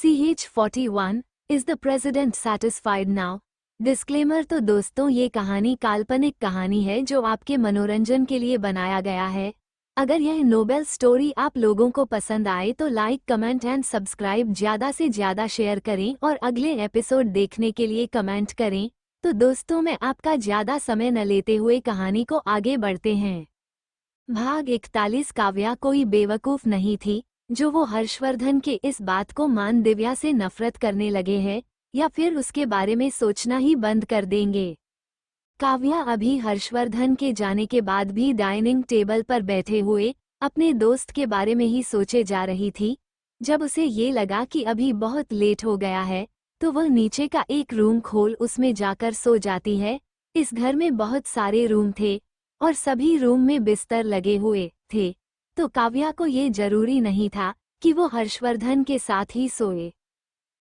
CH41 is the president satisfied now. Disclaimer. तो दोस्तों, ये कहानी काल्पनिक कहानी है जो आपके मनोरंजन के लिए बनाया गया है। अगर यह नोबेल स्टोरी आप लोगों को पसंद आए तो लाइक, कमेंट एंड सब्सक्राइब ज़्यादा से ज़्यादा शेयर करें और अगले एपिसोड देखने के लिए कमेंट करें। तो दोस्तों, मैं आपका ज़्यादा समय न लेते हुए कहानी को आगे बढ़ते हैं। भाग 41। काव्या कोई बेवकूफ़ नहीं थी जो वो हर्षवर्धन के इस बात को मान दिव्या से नफरत करने लगे हैं या फिर उसके बारे में सोचना ही बंद कर देंगे। काव्या अभी हर्षवर्धन के जाने के बाद भी डाइनिंग टेबल पर बैठे हुए अपने दोस्त के बारे में ही सोचे जा रही थी। जब उसे ये लगा कि अभी बहुत लेट हो गया है तो वह नीचे का एक रूम खोल उसमें जाकर सो जाती है। इस घर में बहुत सारे रूम थे और सभी रूम में बिस्तर लगे हुए थे, तो काव्या को ये जरूरी नहीं था कि वो हर्षवर्धन के साथ ही सोए।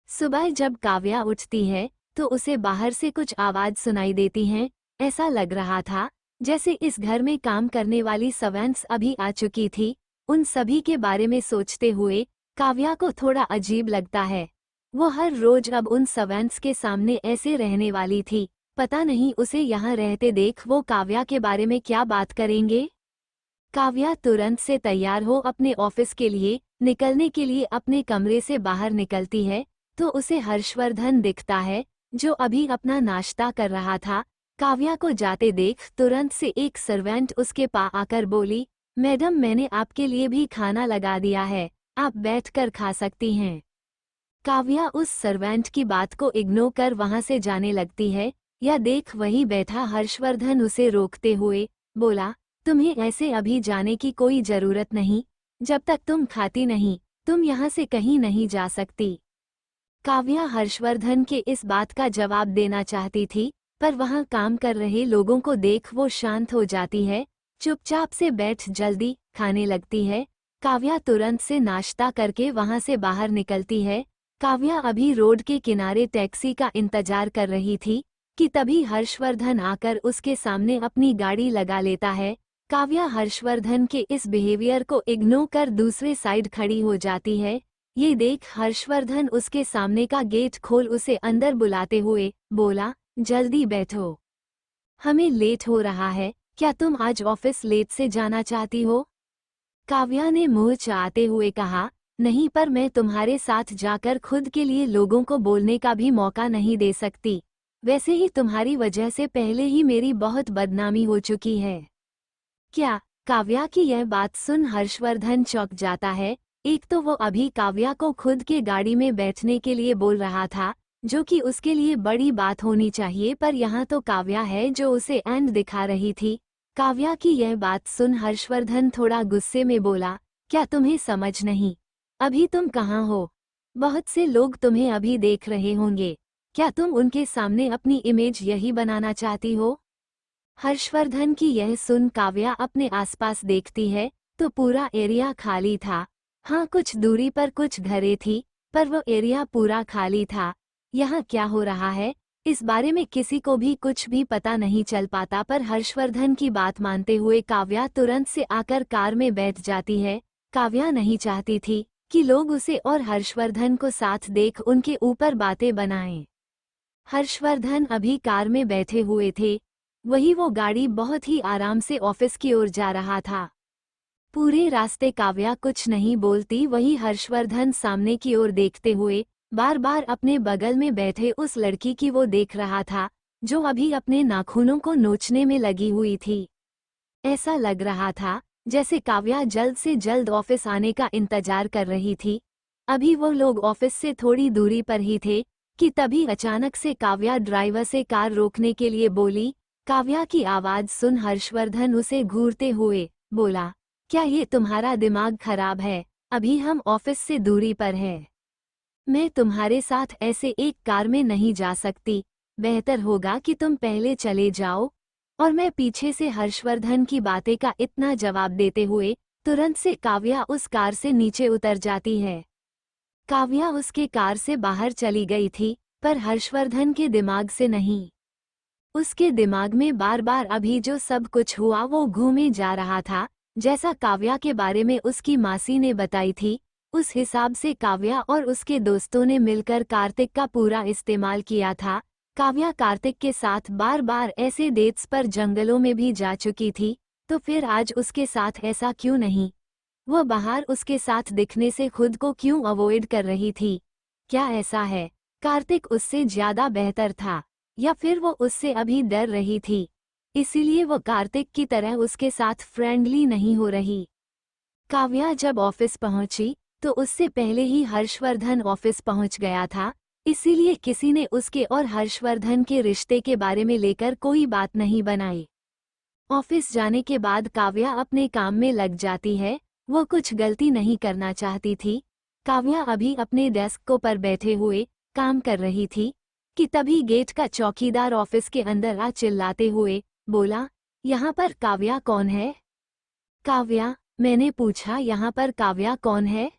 सुबह जब काव्या उठती है तो उसे बाहर से कुछ आवाज सुनाई देती हैं। ऐसा लग रहा था जैसे इस घर में काम करने वाली सर्वेंट्स अभी आ चुकी थी। उन सभी के बारे में सोचते हुए काव्या को थोड़ा अजीब लगता है। वो हर रोज अब उन सर्वेंट्स के सामने ऐसे रहने वाली थी। पता नहीं उसे यहाँ रहते देख वो काव्या के बारे में क्या बात करेंगे। काव्या तुरंत से तैयार हो अपने ऑफिस के लिए निकलने के लिए अपने कमरे से बाहर निकलती है तो उसे हर्षवर्धन दिखता है जो अभी अपना नाश्ता कर रहा था। काव्या को जाते देख तुरंत से एक सर्वेंट उसके पास आकर बोली, मैडम, मैंने आपके लिए भी खाना लगा दिया है, आप बैठकर खा सकती हैं। काव्या उस सर्वेंट की बात को इग्नोर कर वहां से जाने लगती है। या देख वहीं बैठा हर्षवर्धन उसे रोकते हुए बोला, तुम्हें ऐसे अभी जाने की कोई जरूरत नहीं, जब तक तुम खाती नहीं तुम यहाँ से कहीं नहीं जा सकती। काव्या हर्षवर्धन के इस बात का जवाब देना चाहती थी पर वहाँ काम कर रहे लोगों को देख वो शांत हो जाती है। चुपचाप से बैठ जल्दी खाने लगती है। काव्या तुरंत से नाश्ता करके वहाँ से बाहर निकलती है। काव्या अभी रोड के किनारे टैक्सी का इंतजार कर रही थी कि तभी हर्षवर्धन आकर उसके सामने अपनी गाड़ी लगा लेता है। काव्या हर्षवर्धन के इस बिहेवियर को इग्नोर कर दूसरे साइड खड़ी हो जाती है। ये देख हर्षवर्धन उसके सामने का गेट खोल उसे अंदर बुलाते हुए बोला, जल्दी बैठो, हमें लेट हो रहा है, क्या तुम आज ऑफिस लेट से जाना चाहती हो? काव्या ने मुंह चाहते हुए कहा, नहीं, पर मैं तुम्हारे साथ जाकर खुद के लिए लोगों को बोलने का भी मौका नहीं दे सकती। वैसे ही तुम्हारी वजह से पहले ही मेरी बहुत बदनामी हो चुकी है। क्या? काव्या की यह बात सुन हर्षवर्धन चौंक जाता है। एक तो वो अभी काव्या को खुद के गाड़ी में बैठने के लिए बोल रहा था जो कि उसके लिए बड़ी बात होनी चाहिए, पर यहाँ तो काव्या है जो उसे एंड दिखा रही थी। काव्या की यह बात सुन हर्षवर्धन थोड़ा गुस्से में बोला, क्या तुम्हें समझ नहीं? अभी तुम कहाँ हो? बहुत से लोग तुम्हें अभी देख रहे होंगे, क्या तुम उनके सामने अपनी इमेज यही बनाना चाहती हो? हर्षवर्धन की यह सुन काव्या अपने आसपास देखती है तो पूरा एरिया खाली था। हाँ, कुछ दूरी पर कुछ घरें थी पर वो एरिया पूरा खाली था। यहाँ क्या हो रहा है इस बारे में किसी को भी कुछ भी पता नहीं चल पाता, पर हर्षवर्धन की बात मानते हुए काव्या तुरंत से आकर कार में बैठ जाती है। काव्या नहीं चाहती थी कि लोग उसे और हर्षवर्धन को साथ देख उनके ऊपर बातें बनाएं। हर्षवर्धन अभी कार में बैठे हुए थे, वही वो गाड़ी बहुत ही आराम से ऑफिस की ओर जा रहा था। पूरे रास्ते काव्या कुछ नहीं बोलती, वही हर्षवर्धन सामने की ओर देखते हुए बार बार अपने बगल में बैठे उस लड़की की वो देख रहा था जो अभी अपने नाखूनों को नोचने में लगी हुई थी। ऐसा लग रहा था जैसे काव्या जल्द से जल्द ऑफिस आने का इंतजार कर रही थी। अभी वो लोग ऑफिस से थोड़ी दूरी पर ही थे कि तभी अचानक से काव्या ड्राइवर से कार रोकने के लिए बोली। काव्या की आवाज सुन हर्षवर्धन उसे घूरते हुए बोला, क्या ये तुम्हारा दिमाग खराब है? अभी हम ऑफिस से दूरी पर हैं। मैं तुम्हारे साथ ऐसे एक कार में नहीं जा सकती, बेहतर होगा कि तुम पहले चले जाओ। और मैं पीछे से हर्षवर्धन की बातें का इतना जवाब देते हुए तुरंत से काव्या उस कार से नीचे उतर जाती है। काव्या उसके कार से बाहर चली गई थी पर हर्षवर्धन के दिमाग से नहीं। उसके दिमाग में बार बार अभी जो सब कुछ हुआ वो घूमे जा रहा था, जैसा काव्या के बारे में उसकी मासी ने बताई थी। उस हिसाब से काव्या और उसके दोस्तों ने मिलकर कार्तिक का पूरा इस्तेमाल किया था। काव्या कार्तिक के साथ बार बार ऐसे डेट्स पर जंगलों में भी जा चुकी थी, तो फिर आज उसके साथ ऐसा क्यों नहीं? वह बाहर उसके साथ दिखने से खुद को क्यों अवॉइड कर रही थी? क्या ऐसा है, कार्तिक उससे ज्यादा बेहतर था, या फिर वो उससे अभी डर रही थी, इसीलिए वो कार्तिक की तरह उसके साथ फ्रेंडली नहीं हो रही? काव्या जब ऑफिस पहुंची तो उससे पहले ही हर्षवर्धन ऑफिस पहुंच गया था, इसीलिए किसी ने उसके और हर्षवर्धन के रिश्ते के बारे में लेकर कोई बात नहीं बनाई। ऑफिस जाने के बाद काव्या अपने काम में लग जाती है। वो कुछ गलती नहीं करना चाहती थी। काव्या अभी अपने डेस्क को पर बैठे हुए काम कर रही थी कि तभी गेट का चौकीदार ऑफिस के अंदर आ चिल्लाते हुए बोला, यहाँ पर काव्या कौन है? काव्या, मैंने पूछा यहाँ पर काव्या कौन है?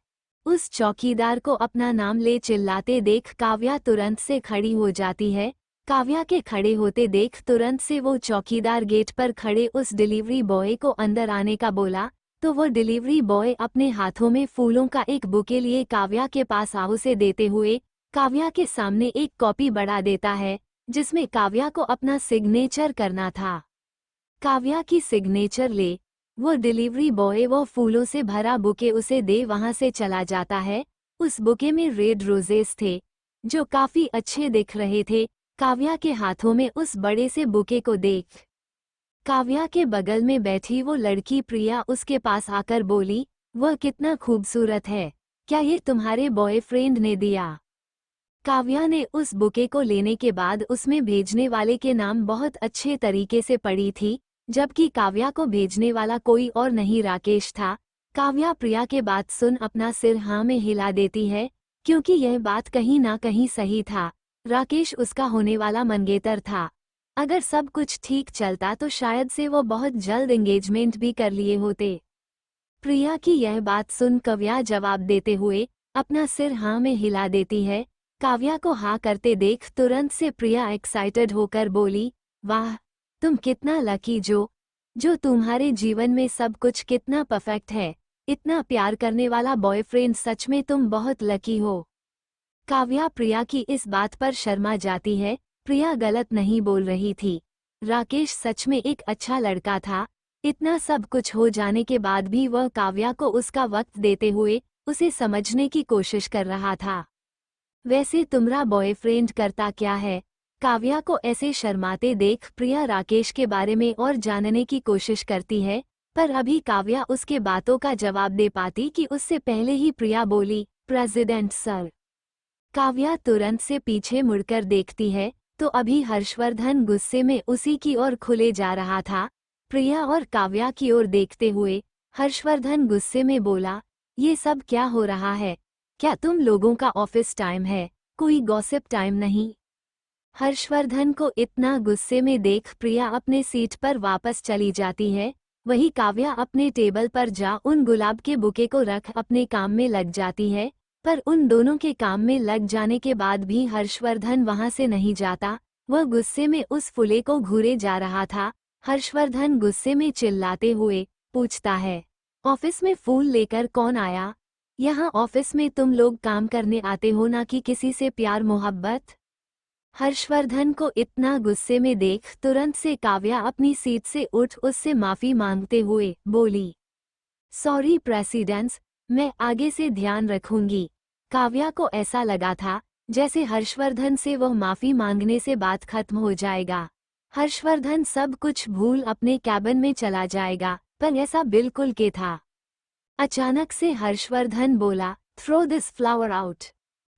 उस चौकीदार को अपना नाम ले चिल्लाते देख काव्या तुरंत से खड़ी हो जाती है। काव्या के खड़े होते देख तुरंत से वो चौकीदार गेट पर खड़े उस डिलीवरी बॉय को अंदर आने का बोला, तो वो डिलीवरी बॉय अपने हाथों में फूलों का एक बुके लिए काव्या के पास आ उसे देते हुए काव्या के सामने एक कॉपी बढ़ा देता है, जिसमें काव्या को अपना सिग्नेचर करना था। काव्या की सिग्नेचर ले वो डिलीवरी बॉय वो फूलों से भरा बुके उसे दे वहां से चला जाता है। उस बुके में रेड रोजेस थे, जो काफी अच्छे दिख रहे थे। काव्या के हाथों में उस बड़े से बुके को देख काव्या के बगल में बैठी वो लड़की प्रिया उसके पास आकर बोली, वह कितना खूबसूरत है, क्या ये तुम्हारे बॉयफ्रेंड ने दिया? काव्या ने उस बुके को लेने के बाद उसमें भेजने वाले के नाम बहुत अच्छे तरीके से पढ़ी थी, जबकि काव्या को भेजने वाला कोई और नहीं राकेश था। काव्या प्रिया के बात सुन अपना सिर हाँ में हिला देती है, क्योंकि यह बात कहीं ना कहीं सही था। राकेश उसका होने वाला मंगेतर था। अगर सब कुछ ठीक चलता तो शायद से वो बहुत जल्द एंगेजमेंट भी कर लिए होते। प्रिया की यह बात सुन काव्या जवाब देते हुए अपना सिर हाँ में हिला देती है। काव्या को हाँ करते देख तुरंत से प्रिया एक्साइटेड होकर बोली, वाह, तुम कितना लकी जो तुम्हारे जीवन में सब कुछ कितना परफेक्ट है, इतना प्यार करने वाला बॉयफ्रेंड, सच में तुम बहुत लकी हो। काव्या प्रिया की इस बात पर शर्मा जाती है। प्रिया गलत नहीं बोल रही थी। राकेश सच में एक अच्छा लड़का था। इतना सब कुछ हो जाने के बाद भी वह काव्या को उसका वक्त देते हुए उसे समझने की कोशिश कर रहा था। वैसे तुम्हारा बॉयफ्रेंड करता क्या है? काव्या को ऐसे शर्माते देख प्रिया राकेश के बारे में और जानने की कोशिश करती है, पर अभी काव्या उसके बातों का जवाब दे पाती कि उससे पहले ही प्रिया बोली, प्रेसिडेंट सर। काव्या तुरंत से पीछे मुड़कर देखती है तो अभी हर्षवर्धन गुस्से में उसी की ओर खुले जा रहा था। प्रिया और काव्या की ओर देखते हुए हर्षवर्धन गुस्से में बोला, ये सब क्या हो रहा है? क्या तुम लोगों का ऑफिस टाइम है, कोई गॉसिप टाइम नहीं? हर्षवर्धन को इतना गुस्से में देख प्रिया अपने सीट पर वापस चली जाती है। वही काव्या अपने टेबल पर जा उन गुलाब के बुके को रख अपने काम में लग जाती है, पर उन दोनों के काम में लग जाने के बाद भी हर्षवर्धन वहां से नहीं जाता। वह गुस्से में उस फूले को घूरे जा रहा था। हर्षवर्धन गुस्से में चिल्लाते हुए पूछता है, ऑफिस में फूल लेकर कौन आया? यहाँ ऑफिस में तुम लोग काम करने आते हो, ना कि किसी से प्यार मोहब्बत? हर्षवर्धन को इतना गुस्से में देख तुरंत से काव्या अपनी सीट से उठ उससे माफी मांगते हुए बोली, सॉरी प्रेसिडेंट्स, मैं आगे से ध्यान रखूंगी। काव्या को ऐसा लगा था जैसे हर्षवर्धन से वह माफी मांगने से बात खत्म हो जाएगा। हर्षवर्धन सब कुछ भूल अपने कैबिन में चला जाएगा, पर ऐसा बिल्कुल के था। अचानक से हर्षवर्धन बोला, throw this flower out.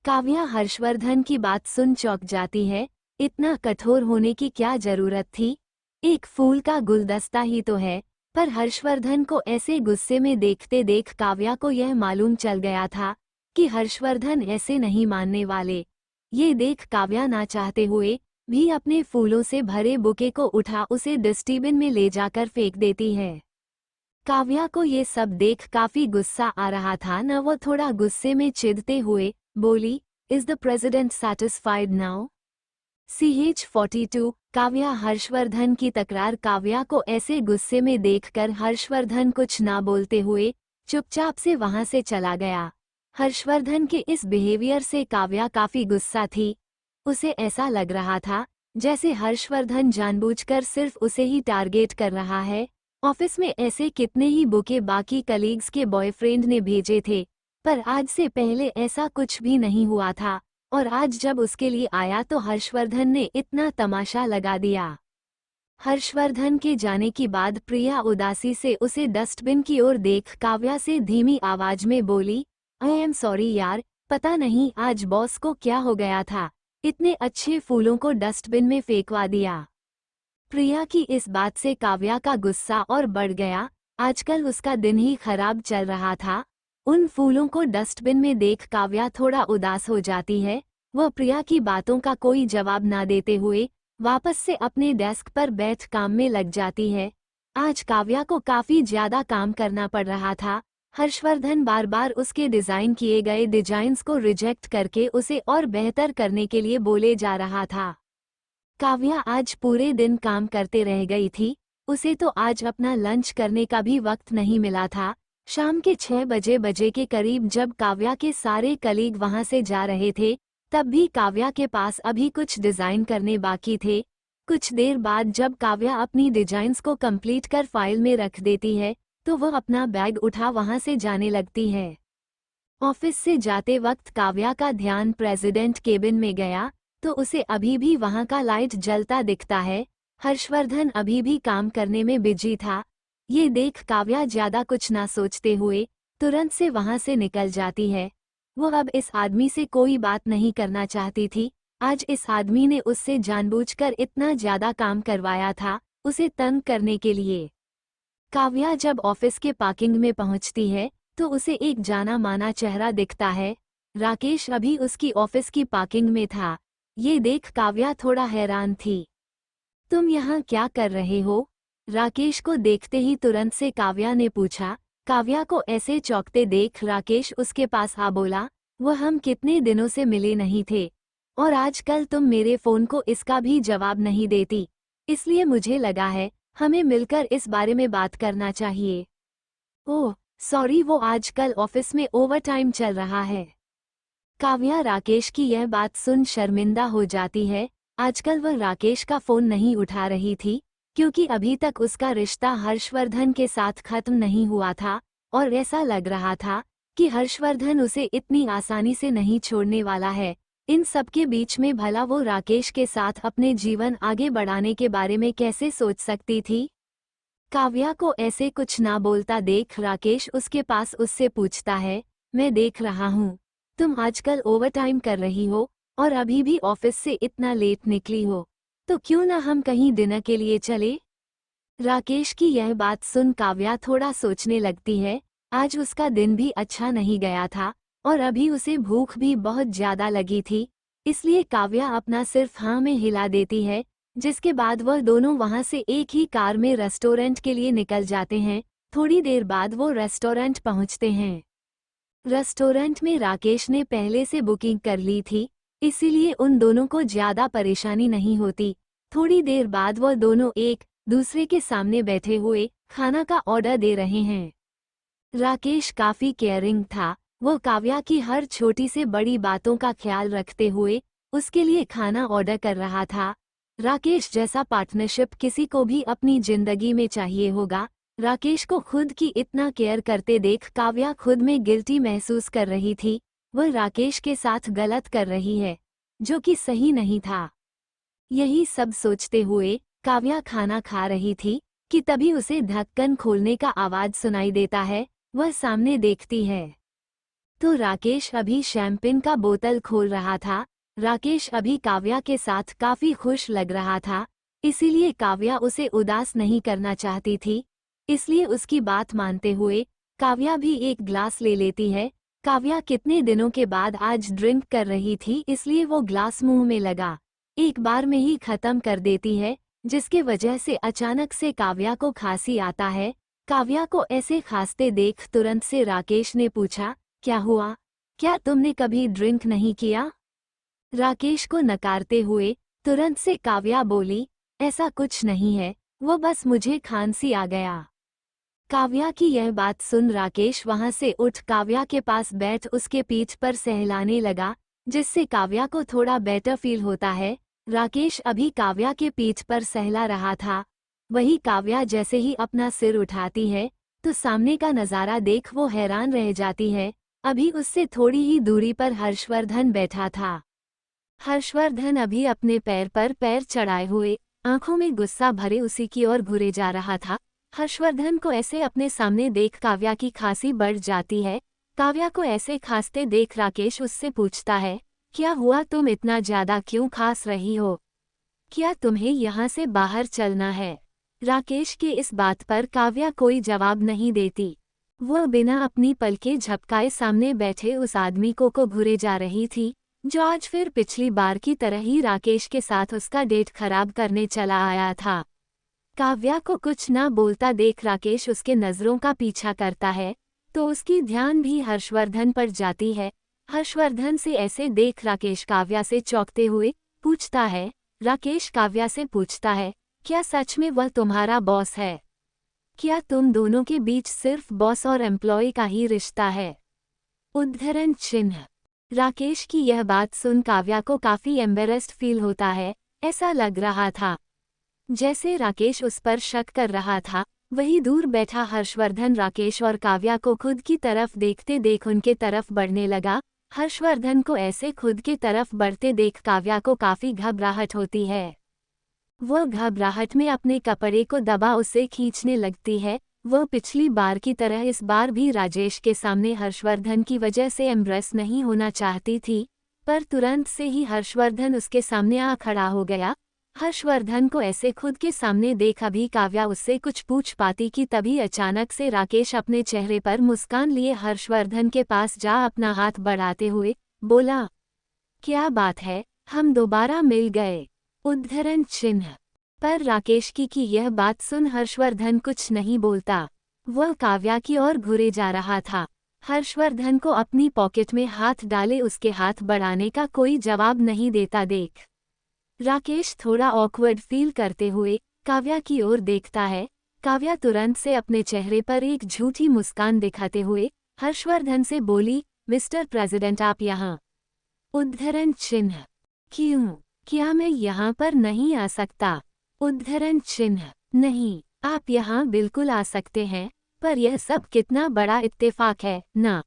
Kavya Harshvardhan की बात सुन चौंक जाती है। इतना कठोर होने की क्या जरूरत थी? एक फूल का गुलदस्ता ही तो है। पर हर्षवर्धन को ऐसे गुस्से में देखते देख काव्या को यह मालूम चल गया था कि हर्षवर्धन ऐसे नहीं मानने वाले। ये देख काव्या ना चाहते हुए भी अपने फूलों से भरे बुके को उठा उसे डस्टबिन में ले जाकर फेंक देती है। काव्या को ये सब देख काफी गुस्सा आ रहा था न। वो थोड़ा गुस्से में चिढ़ते हुए बोली, is the president satisfied now? CH-42। Kavya Harshvardhan की तकरार। काव्या को ऐसे गुस्से में देखकर हर्षवर्धन कुछ ना बोलते हुए चुपचाप से वहां से चला गया। हर्षवर्धन के इस बिहेवियर से काव्या काफी गुस्सा थी। उसे ऐसा लग रहा था जैसे हर्षवर्धन जानबूझकर सिर्फ उसे ही टारगेट कर रहा है। ऑफिस में ऐसे कितने ही बुके बाकी कलीग्स के बॉयफ्रेंड ने भेजे थे, पर आज से पहले ऐसा कुछ भी नहीं हुआ था, और आज जब उसके लिए आया तो हर्षवर्धन ने इतना तमाशा लगा दिया। हर्षवर्धन के जाने के बाद प्रिया उदासी से उसे डस्टबिन की ओर देख काव्या से धीमी आवाज में बोली, आई एम सॉरी यार, पता नहीं आज बॉस को क्या हो गया था, इतने अच्छे फूलों को डस्टबिन में फेंकवा दिया। प्रिया की इस बात से काव्या का गुस्सा और बढ़ गया। आजकल उसका दिन ही खराब चल रहा था। उन फूलों को डस्टबिन में देख काव्या थोड़ा उदास हो जाती है। वह प्रिया की बातों का कोई जवाब ना देते हुए वापस से अपने डेस्क पर बैठ काम में लग जाती है। आज काव्या को काफी ज्यादा काम करना पड़ रहा था। हर्षवर्धन बार बार उसके डिजाइन किए गए डिजाइन्स को रिजेक्ट करके उसे और बेहतर करने के लिए बोले जा रहा था। काव्या आज पूरे दिन काम करते रह गई थी। उसे तो आज अपना लंच करने का भी वक्त नहीं मिला था। शाम के 6 बजे के करीब जब काव्या के सारे कलीग वहां से जा रहे थे, तब भी काव्या के पास अभी कुछ डिजाइन करने बाकी थे। कुछ देर बाद जब काव्या अपनी डिजाइन्स को कंप्लीट कर फाइल में रख देती है, तो वह अपना बैग उठा वहां से जाने लगती है। ऑफिस से जाते वक्त काव्या का ध्यान प्रेसिडेंट केबिन में गया, तो उसे अभी भी वहां का लाइट जलता दिखता है। हर्षवर्धन अभी भी काम करने में बिजी था। ये देख काव्या ज्यादा कुछ ना सोचते हुए तुरंत से वहां से निकल जाती है। वो अब इस आदमी से कोई बात नहीं करना चाहती थी। आज इस आदमी ने उससे जानबूझकर इतना ज्यादा काम करवाया था, उसे तंग करने के लिए। काव्या जब ऑफिस के पार्किंग में पहुंचती है, तो उसे एक जाना माना चेहरा दिखता है। राकेश अभी उसकी ऑफिस की पार्किंग में था। ये देख काव्या थोड़ा हैरान थी। तुम यहाँ क्या कर रहे हो? राकेश को देखते ही तुरंत से काव्या ने पूछा। काव्या को ऐसे चौंकते देख राकेश उसके पास आ बोला, वह हम कितने दिनों से मिले नहीं थे, और आजकल तुम मेरे फोन को इसका भी जवाब नहीं देती, इसलिए मुझे लगा है हमें मिलकर इस बारे में बात करना चाहिए। ओह सॉरी, वो आजकल ऑफिस में ओवरटाइम चल रहा है। काव्या राकेश की यह बात सुन शर्मिंदा हो जाती है। आजकल वह राकेश का फोन नहीं उठा रही थी, क्योंकि अभी तक उसका रिश्ता हर्षवर्धन के साथ खत्म नहीं हुआ था, और ऐसा लग रहा था कि हर्षवर्धन उसे इतनी आसानी से नहीं छोड़ने वाला है। इन सब के बीच में भला वो राकेश के साथ अपने जीवन आगे बढ़ाने के बारे में कैसे सोच सकती थी? काव्या को ऐसे कुछ ना बोलता देख राकेश उसके पास उससे पूछता है, मैं देख रहा हूँ तुम आजकल ओवरटाइम कर रही हो और अभी भी ऑफिस से इतना लेट निकली हो, तो क्यों ना हम कहीं डिनर के लिए चले? राकेश की यह बात सुन काव्या थोड़ा सोचने लगती है। आज उसका दिन भी अच्छा नहीं गया था, और अभी उसे भूख भी बहुत ज्यादा लगी थी। इसलिए काव्या अपना सिर्फ हाँ में हिला देती है, जिसके बाद वह दोनों वहां से एक ही कार में रेस्टोरेंट के लिए निकल जाते हैं। थोड़ी देर बाद वो रेस्टोरेंट पहुंचते हैं। रेस्टोरेंट में राकेश ने पहले से बुकिंग कर ली थी, इसीलिए उन दोनों को ज्यादा परेशानी नहीं होती। थोड़ी देर बाद वह दोनों एक दूसरे के सामने बैठे हुए खाना का ऑर्डर दे रहे हैं। राकेश काफी केयरिंग था। वो काव्या की हर छोटी से बड़ी बातों का ख्याल रखते हुए उसके लिए खाना ऑर्डर कर रहा था। राकेश जैसा पार्टनरशिप किसी को भी अपनी जिंदगी में चाहिए होगा। राकेश को खुद की इतना केयर करते देख काव्या खुद में गिल्टी महसूस कर रही थी। वह राकेश के साथ गलत कर रही है, जो कि सही नहीं था। यही सब सोचते हुए काव्या खाना खा रही थी कि तभी उसे ढक्कन खोलने का आवाज सुनाई देता है। वह सामने देखती है तो राकेश अभी शैंपेन का बोतल खोल रहा था। राकेश अभी काव्या के साथ काफी खुश लग रहा था, इसीलिए काव्या उसे उदास नहीं करना चाहती थी। इसलिए उसकी बात मानते हुए काव्या भी एक ग्लास ले लेती है। काव्या कितने दिनों के बाद आज ड्रिंक कर रही थी, इसलिए वो ग्लास मुंह में लगा एक बार में ही खत्म कर देती है, जिसके वजह से अचानक से काव्या को खांसी आता है। काव्या को ऐसे खांसते देख तुरंत से राकेश ने पूछा, क्या हुआ? क्या तुमने कभी ड्रिंक नहीं किया? राकेश को नकारते हुए तुरंत से काव्या बोली, ऐसा कुछ नहीं है, वो बस मुझे खांसी आ गया। काव्या की यह बात सुन राकेश वहां से उठ काव्या के पास बैठ उसके पीठ पर सहलाने लगा, जिससे काव्या को थोड़ा बेटर फील होता है। राकेश अभी काव्या के पीठ पर सहला रहा था, वही काव्या जैसे ही अपना सिर उठाती है तो सामने का नज़ारा देख वो हैरान रह जाती है। अभी उससे थोड़ी ही दूरी पर हर्षवर्धन बैठा था। हर्षवर्धन अभी अपने पैर पर पैर चढ़ाए हुए, आंखों में गुस्सा भरे उसी की ओर घूरे जा रहा था। हर्षवर्धन को ऐसे अपने सामने देख काव्या की खांसी बढ़ जाती है। काव्या को ऐसे खांसते देख राकेश उससे पूछता है, क्या हुआ, तुम इतना ज्यादा क्यों खांस रही हो? क्या तुम्हें यहाँ से बाहर चलना है? राकेश के इस बात पर काव्या कोई जवाब नहीं देती। वह बिना अपनी पलकें झपकाए सामने बैठे उस आदमी को घूरे जा रही थी, जो आज फिर पिछली बार की तरह ही राकेश के साथ उसका डेट खराब करने चला आया था। काव्या को कुछ ना बोलता देख राकेश उसके नज़रों का पीछा करता है, तो उसकी ध्यान भी हर्षवर्धन पर जाती है। हर्षवर्धन से ऐसे देख राकेश काव्या से चौंकते हुए पूछता है, राकेश काव्या से पूछता है, क्या सच में वह तुम्हारा बॉस है? क्या तुम दोनों के बीच सिर्फ बॉस और एम्प्लॉय का ही रिश्ता है? उद्धरण चिन्ह। राकेश की यह बात सुन काव्या को काफी एम्बेरेस्ड फील होता है। ऐसा लग रहा था जैसे राकेश उस पर शक कर रहा था। वही दूर बैठा हर्षवर्धन राकेश और काव्या को खुद की तरफ देखते देख उनके तरफ बढ़ने लगा। हर्षवर्धन को ऐसे खुद के तरफ बढ़ते देख काव्या को काफी घबराहट होती है। वह घबराहट में अपने कपड़े को दबा उसे खींचने लगती है। वह पिछली बार की तरह इस बार भी राजेश के सामने हर्षवर्धन की वजह से एम्ब्रेस नहीं होना चाहती थी, पर तुरंत से ही हर्षवर्धन उसके सामने आ खड़ा हो गया। हर्षवर्धन को ऐसे खुद के सामने देख अभी काव्या उससे कुछ पूछ पाती कि तभी अचानक से राकेश अपने चेहरे पर मुस्कान लिए हर्षवर्धन के पास जा अपना हाथ बढ़ाते हुए बोला, क्या बात है, हम दोबारा मिल गए? उद्धरण चिन्ह। पर राकेश की यह बात सुन हर्षवर्धन कुछ नहीं बोलता। वह काव्या की ओर घूरे जा रहा था। हर्षवर्धन को अपनी पॉकेट में हाथ डाले उसके हाथ बढ़ाने का कोई जवाब नहीं देता देख राकेश थोड़ा ऑकवर्ड फील करते हुए काव्या की ओर देखता है। काव्या तुरंत से अपने चेहरे पर एक झूठी मुस्कान दिखाते हुए हर्षवर्धन से बोली, मिस्टर प्रेसिडेंट आप यहाँ? उद्धरण चिन्ह। क्यों? क्या मैं यहाँ पर नहीं आ सकता? उद्धरण चिन्ह। नहीं, आप यहाँ बिल्कुल आ सकते हैं, पर यह सब कितना बड़ा इत्तेफाक है ना?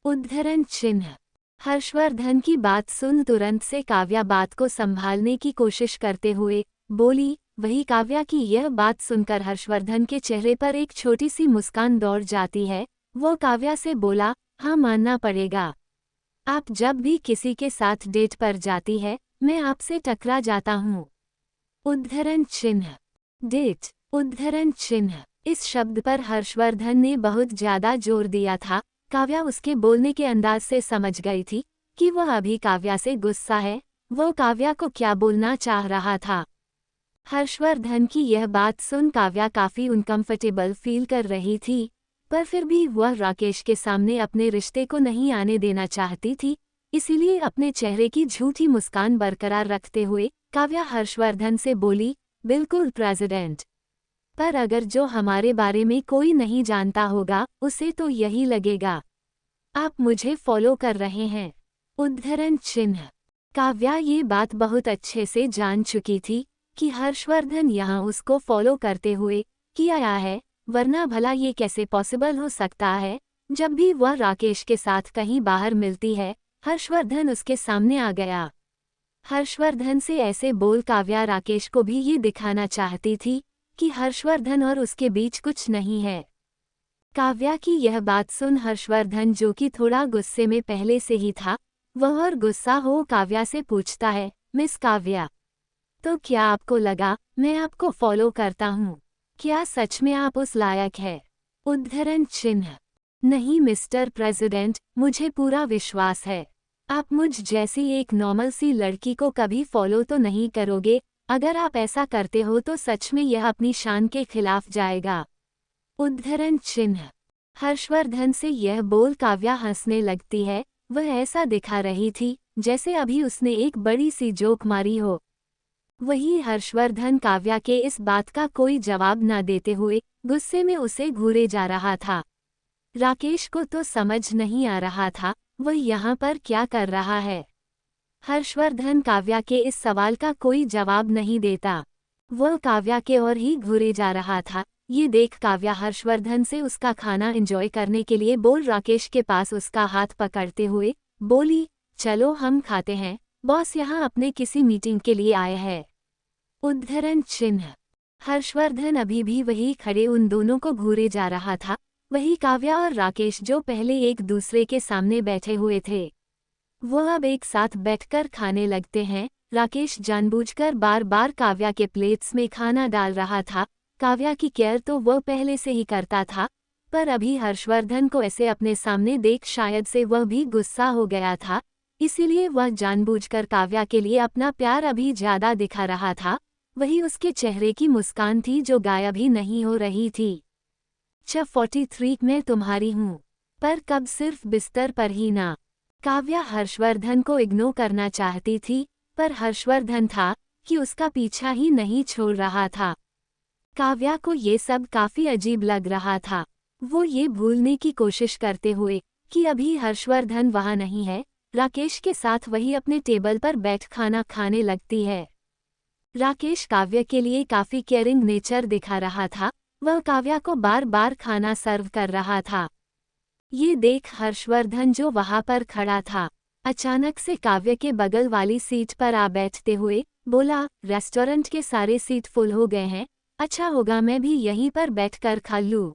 उद्धरण चिन्ह। हर्षवर्धन की बात सुन तुरंत से काव्या बात को संभालने की कोशिश करते हुए बोली। वही काव्या की यह बात सुनकर हर्षवर्धन के चेहरे पर एक छोटी सी मुस्कान दौड़ जाती है। वो काव्या से बोला, हाँ मानना पड़ेगा, आप जब भी किसी के साथ डेट पर जाती है मैं आपसे टकरा जाता हूँ। उद्धरण चिन्ह। डेट। उद्धरण चिन्ह। इस शब्द पर हर्षवर्धन ने बहुत ज्यादा जोर दिया था। काव्या उसके बोलने के अंदाज से समझ गई थी कि वह अभी काव्या से गुस्सा है। वो काव्या को क्या बोलना चाह रहा था। हर्षवर्धन की यह बात सुन काव्या काफी अनकंफर्टेबल फील कर रही थी, पर फिर भी वह राकेश के सामने अपने रिश्ते को नहीं आने देना चाहती थी। इसीलिए अपने चेहरे की झूठी मुस्कान बरकरार रखते हुए काव्या हर्षवर्धन से बोली, बिल्कुल प्रेसिडेंट, पर अगर जो हमारे बारे में कोई नहीं जानता होगा उसे तो यही लगेगा आप मुझे फॉलो कर रहे हैं। उद्धरण चिन्ह। काव्या ये बात बहुत अच्छे से जान चुकी थी कि हर्षवर्धन यहाँ उसको फॉलो करते हुए किया आया है, वरना भला ये कैसे पॉसिबल हो सकता है। जब भी वह राकेश के साथ कहीं बाहर मिलती है हर्षवर्धन उसके सामने आ गया। हर्षवर्धन से ऐसे बोल काव्या राकेश को भी ये दिखाना चाहती थी कि हर्षवर्धन और उसके बीच कुछ नहीं है। काव्या की यह बात सुन हर्षवर्धन, जो कि थोड़ा गुस्से में पहले से ही था, वह और गुस्सा हो काव्या से पूछता है, मिस काव्या, तो क्या आपको लगा मैं आपको फॉलो करता हूँ? क्या सच में आप उस लायक है? उद्धरण चिन्ह। नहीं मिस्टर प्रेसिडेंट, मुझे पूरा विश्वास है आप मुझ जैसी एक नॉर्मल सी लड़की को कभी फॉलो तो नहीं करोगे। अगर आप ऐसा करते हो तो सच में यह अपनी शान के खिलाफ जाएगा। उद्धरण चिन्ह। हर्षवर्धन से यह बोल काव्या हंसने लगती है। वह ऐसा दिखा रही थी जैसे अभी उसने एक बड़ी सी जोक मारी हो। वही हर्षवर्धन काव्या के इस बात का कोई जवाब न देते हुए गुस्से में उसे घूरे जा रहा था। राकेश को तो समझ नहीं आ रहा था वह यहाँ पर क्या कर रहा है। हर्षवर्धन काव्या के इस सवाल का कोई जवाब नहीं देता। वह काव्या के ओर ही घूरे जा रहा था। ये देख काव्या हर्षवर्धन से उसका खाना एंजॉय करने के लिए बोल राकेश के पास उसका हाथ पकड़ते हुए बोली, चलो हम खाते हैं, बॉस यहाँ अपने किसी मीटिंग के लिए आए हैं। उद्धरण चिन्ह। हर्षवर्धन अभी भी वही खड़े उन दोनों को घूरे जा रहा था, वही काव्या और राकेश जो पहले एक दूसरे के सामने बैठे हुए थे। वह अब एक साथ बैठकर खाने लगते हैं। राकेश जानबूझकर बार बार काव्या के प्लेट्स में खाना डाल रहा था। काव्या की केयर तो वह पहले से ही करता था, पर अभी हर्षवर्धन को ऐसे अपने सामने देख शायद से वह भी गुस्सा हो गया था, इसीलिए वह जानबूझकर काव्या के लिए अपना प्यार अभी ज्यादा दिखा रहा था। वही उसके चेहरे की मुस्कान थी जो गायब ही नहीं हो रही थी। 43 मैं तुम्हारी हूँ, पर कब सिर्फ बिस्तर पर ही ना। काव्या हर्षवर्धन को इग्नोर करना चाहती थी, पर हर्षवर्धन था कि उसका पीछा ही नहीं छोड़ रहा था। काव्या को ये सब काफी अजीब लग रहा था। वो ये भूलने की कोशिश करते हुए कि अभी हर्षवर्धन वहाँ नहीं है, राकेश के साथ वही अपने टेबल पर बैठ खाना खाने लगती है। राकेश काव्या के लिए काफी केयरिंग नेचर दिखा रहा था। वह काव्या को बार बार खाना सर्व कर रहा था। ये देख हर्षवर्धन जो वहाँ पर खड़ा था, अचानक से काव्या के बगल वाली सीट पर आ बैठते हुए बोला, रेस्टोरेंट के सारे सीट फुल हो गए हैं, अच्छा होगा मैं भी यहीं पर बैठकर खा लूं।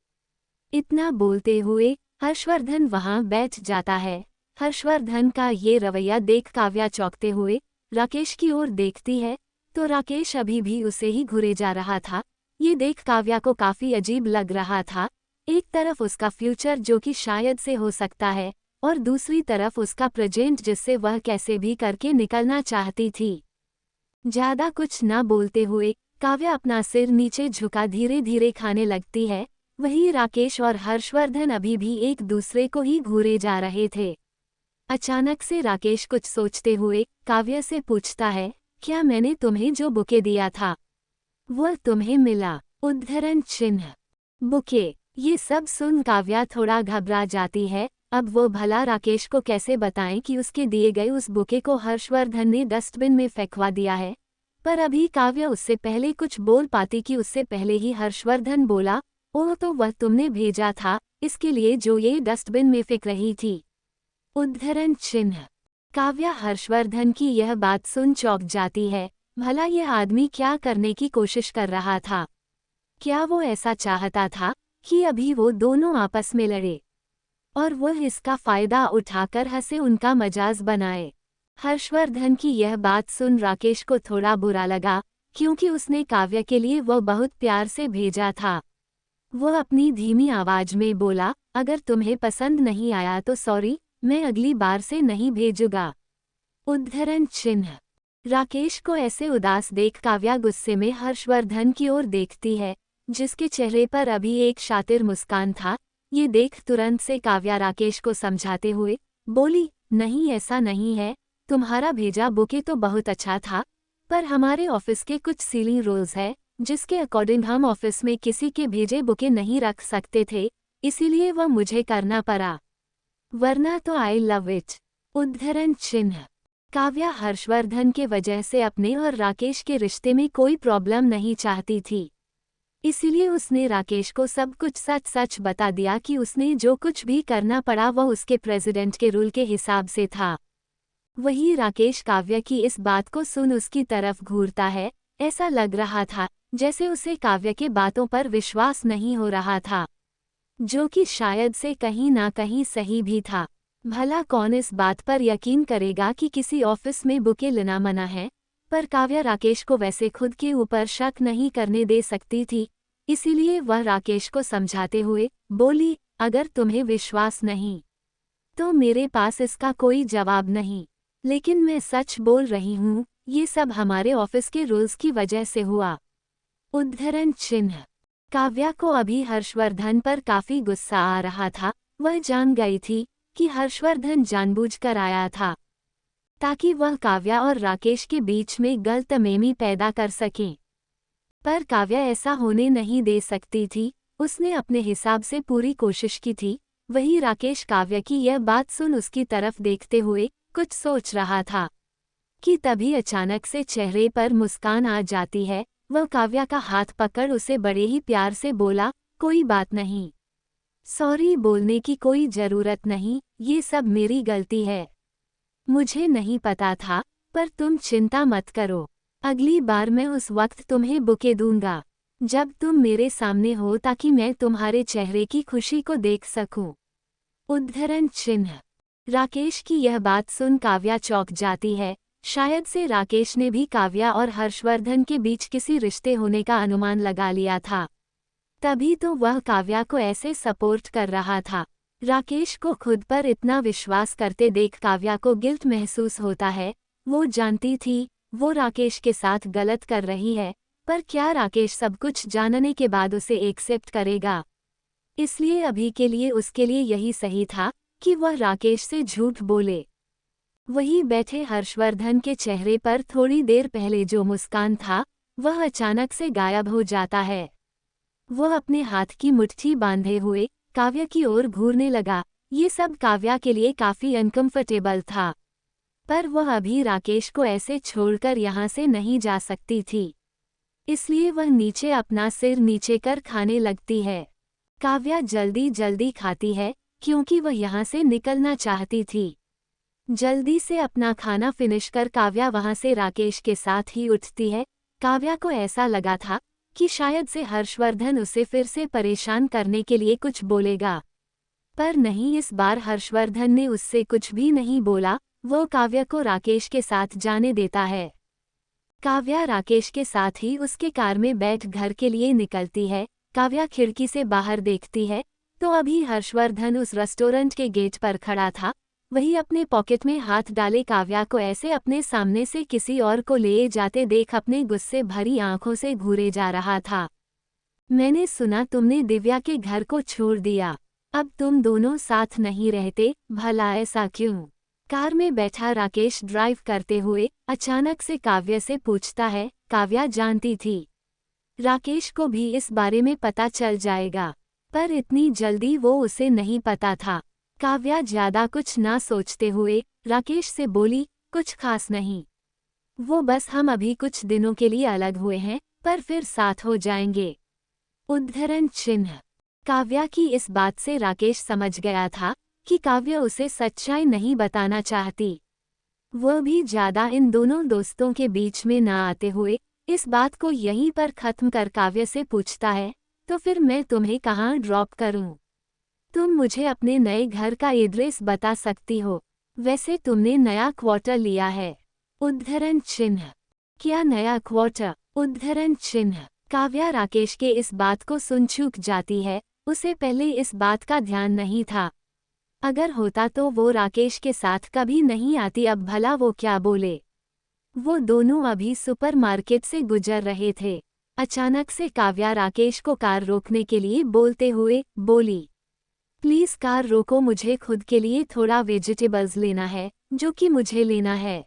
इतना बोलते हुए हर्षवर्धन वहां बैठ जाता है। हर्षवर्धन का ये रवैया देख काव्या चौंकते हुए राकेश की ओर देखती है, तो राकेश अभी भी उसे ही घुरे जा रहा था। ये देख काव्या को काफी अजीब लग रहा था। एक तरफ उसका फ्यूचर जो कि शायद से हो सकता है, और दूसरी तरफ उसका प्रेजेंट जिससे वह कैसे भी करके निकलना चाहती थी। ज्यादा कुछ न बोलते हुए काव्या अपना सिर नीचे झुका धीरे धीरे खाने लगती है। वही राकेश और हर्षवर्धन अभी भी एक दूसरे को ही घूरे जा रहे थे। अचानक से राकेश कुछ सोचते हुए काव्या से पूछता है, क्या मैंने तुम्हें जो बुके दिया था वह तुम्हें मिला? उद्धरण चिन्ह। बुके। ये सब सुन काव्या थोड़ा घबरा जाती है। अब वो भला राकेश को कैसे बताएं कि उसके दिए गए उस बुके को हर्षवर्धन ने डस्टबिन में फेंकवा दिया है। पर अभी काव्या उससे पहले कुछ बोल पाती कि उससे पहले ही हर्षवर्धन बोला, ओह तो वह तुमने भेजा था इसके लिए जो ये डस्टबिन में फेंक रही थी। उद्धरण चिन्ह। काव्या हर्षवर्धन की यह बात सुन चौंक जाती है। भला यह आदमी क्या करने की कोशिश कर रहा था? क्या वो ऐसा चाहता था कि अभी वो दोनों आपस में लड़े और वह इसका फायदा उठाकर हंसे उनका मजाज बनाए? हर्षवर्धन की यह बात सुन राकेश को थोड़ा बुरा लगा, क्योंकि उसने काव्या के लिए वह बहुत प्यार से भेजा था। वह अपनी धीमी आवाज में बोला, अगर तुम्हें पसंद नहीं आया तो सॉरी, मैं अगली बार से नहीं भेजूंगा। उद्धरण चिन्ह। राकेश को ऐसे उदास देख काव्या गुस्से में हर्षवर्धन की ओर देखती है, जिसके चेहरे पर अभी एक शातिर मुस्कान था। ये देख तुरंत से काव्या राकेश को समझाते हुए बोली, नहीं ऐसा नहीं है, तुम्हारा भेजा बुके तो बहुत अच्छा था, पर हमारे ऑफिस के कुछ सीलिंग रूल्स है जिसके अकॉर्डिंग हम ऑफिस में किसी के भेजे बुके नहीं रख सकते थे, इसीलिए वह मुझे करना पड़ा, वरना तो आई लव इट। उद्धरण चिन्ह। काव्या हर्षवर्धन के वजह से अपने और राकेश के रिश्ते में कोई प्रॉब्लम नहीं चाहती थी, इसीलिए उसने राकेश को सब कुछ सच सच बता दिया कि उसने जो कुछ भी करना पड़ा वह उसके प्रेसिडेंट के रूल के हिसाब से था। वही राकेश काव्या की इस बात को सुन उसकी तरफ घूरता है। ऐसा लग रहा था जैसे उसे काव्या के बातों पर विश्वास नहीं हो रहा था, जो कि शायद से कहीं ना कहीं सही भी था। भला कौन इस बात पर यकीन करेगा कि किसी ऑफिस में बुके लेना मना है, पर काव्या राकेश को वैसे खुद के ऊपर शक नहीं करने दे सकती थी, इसीलिए वह राकेश को समझाते हुए बोली, अगर तुम्हें विश्वास नहीं तो मेरे पास इसका कोई जवाब नहीं, लेकिन मैं सच बोल रही हूँ, ये सब हमारे ऑफिस के रूल्स की वजह से हुआ। उद्धरण चिन्ह। काव्या को अभी हर्षवर्धन पर काफी गुस्सा आ रहा था। वह जान गई थी कि हर्षवर्धन जानबूझकर आया था ताकि वह काव्या और राकेश के बीच में गलतफहमी पैदा कर सकें। पर काव्या ऐसा होने नहीं दे सकती थी। उसने अपने हिसाब से पूरी कोशिश की थी। वही राकेश काव्या की यह बात सुन उसकी तरफ देखते हुए कुछ सोच रहा था कि तभी अचानक से चेहरे पर मुस्कान आ जाती है। वह काव्या का हाथ पकड़ उसे बड़े ही प्यार से बोला, कोई बात नहीं, सॉरी बोलने की कोई जरूरत नहीं, ये सब मेरी गलती है। मुझे नहीं पता था, पर तुम चिंता मत करो। अगली बार मैं उस वक्त तुम्हें बुके दूंगा जब तुम मेरे सामने हो, ताकि मैं तुम्हारे चेहरे की खुशी को देख सकूं। उद्धरण चिन्ह। राकेश की यह बात सुन काव्या चौंक जाती है। शायद से राकेश ने भी काव्या और हर्षवर्धन के बीच किसी रिश्ते होने का अनुमान लगा लिया था, तभी तो वह काव्या को ऐसे सपोर्ट कर रहा था। राकेश को खुद पर इतना विश्वास करते देख काव्या को गिल्ट महसूस होता है। वो जानती थी वो राकेश के साथ गलत कर रही है, पर क्या राकेश सब कुछ जानने के बाद उसे एक्सेप्ट करेगा? इसलिए अभी के लिए उसके लिए यही सही था कि वह राकेश से झूठ बोले। वहीं बैठे हर्षवर्धन के चेहरे पर थोड़ी देर पहले जो मुस्कान था, वह अचानक से गायब हो जाता है। वह अपने हाथ की मुट्ठी बांधे हुए काव्या की ओर घूरने लगा। ये सब काव्या के लिए काफी अनकंफर्टेबल था, पर वह अभी राकेश को ऐसे छोड़कर यहाँ से नहीं जा सकती थी। इसलिए वह नीचे अपना सिर नीचे कर खाने लगती है। काव्या जल्दी जल्दी खाती है क्योंकि वह यहाँ से निकलना चाहती थी। जल्दी से अपना खाना फिनिश कर काव्या वहाँ से राकेश के साथ ही उठती है। काव्या को ऐसा लगा था कि शायद से हर्षवर्धन उसे फिर से परेशान करने के लिए कुछ बोलेगा, पर नहीं, इस बार हर्षवर्धन ने उससे कुछ भी नहीं बोला। वो काव्या को राकेश के साथ जाने देता है। काव्या राकेश के साथ ही उसके कार में बैठ घर के लिए निकलती है। काव्या खिड़की से बाहर देखती है तो अभी हर्षवर्धन उस रेस्टोरेंट के गेट पर खड़ा था। वही अपने पॉकेट में हाथ डाले काव्या को ऐसे अपने सामने से किसी और को ले जाते देख अपने गुस्से भरी आंखों से घूरे जा रहा था। मैंने सुना तुमने दिव्या के घर को छोड़ दिया, अब तुम दोनों साथ नहीं रहते, भला ऐसा क्यों? कार में बैठा राकेश ड्राइव करते हुए अचानक से काव्या से पूछता है। काव्या जानती थी राकेश को भी इस बारे में पता चल जाएगा, पर इतनी जल्दी वो उसे नहीं पता था। काव्या ज्यादा कुछ ना सोचते हुए राकेश से बोली, कुछ खास नहीं, वो बस हम अभी कुछ दिनों के लिए अलग हुए हैं, पर फिर साथ हो जाएंगे। उद्धरण चिन्ह। काव्या की इस बात से राकेश समझ गया था कि काव्या उसे सच्चाई नहीं बताना चाहती। वह भी ज्यादा इन दोनों दोस्तों के बीच में ना आते हुए इस बात को यहीं पर खत्म कर काव्या से पूछता है, तो फिर मैं तुम्हें कहाँ ड्रॉप करूं? तुम मुझे अपने नए घर का एड्रेस बता सकती हो? वैसे तुमने नया क्वार्टर लिया है। उद्धरण चिन्ह। क्या नया क्वार्टर? उद्धरण चिन्ह। काव्या राकेश के इस बात को सुन चूक जाती है। उसे पहले इस बात का ध्यान नहीं था। अगर होता तो वो राकेश के साथ कभी नहीं आती। अब भला वो क्या बोले? वो दोनों अभी सुपरमार्केट से गुजर रहे थे। अचानक से काव्या राकेश को कार रोकने के लिए बोलते हुए बोली, प्लीज कार रोको, मुझे खुद के लिए थोड़ा वेजिटेबल्स लेना है जो कि मुझे लेना है।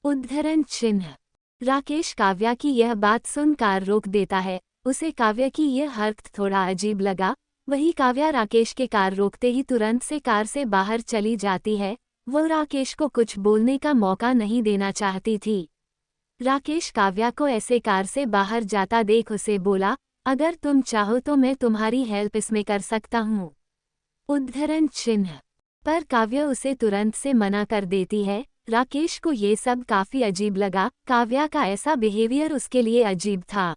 उद्धरण चिन्ह। राकेश काव्या की यह बात सुन कार रोक देता है। उसे काव्या की यह हरकत थोड़ा अजीब लगा। वही काव्या राकेश के कार रोकते ही तुरंत से कार से बाहर चली जाती है। वो राकेश को कुछ बोलने का मौका नहीं देना चाहती थी। राकेश काव्या को ऐसे कार से बाहर जाता देख उसे बोला, अगर तुम चाहो तो मैं तुम्हारी हेल्प इसमें कर सकता हूँ। उद्धरण चिन्ह। पर काव्या उसे तुरंत से मना कर देती है। राकेश को ये सब काफी अजीब लगा। काव्या का ऐसा बिहेवियर उसके लिए अजीब था,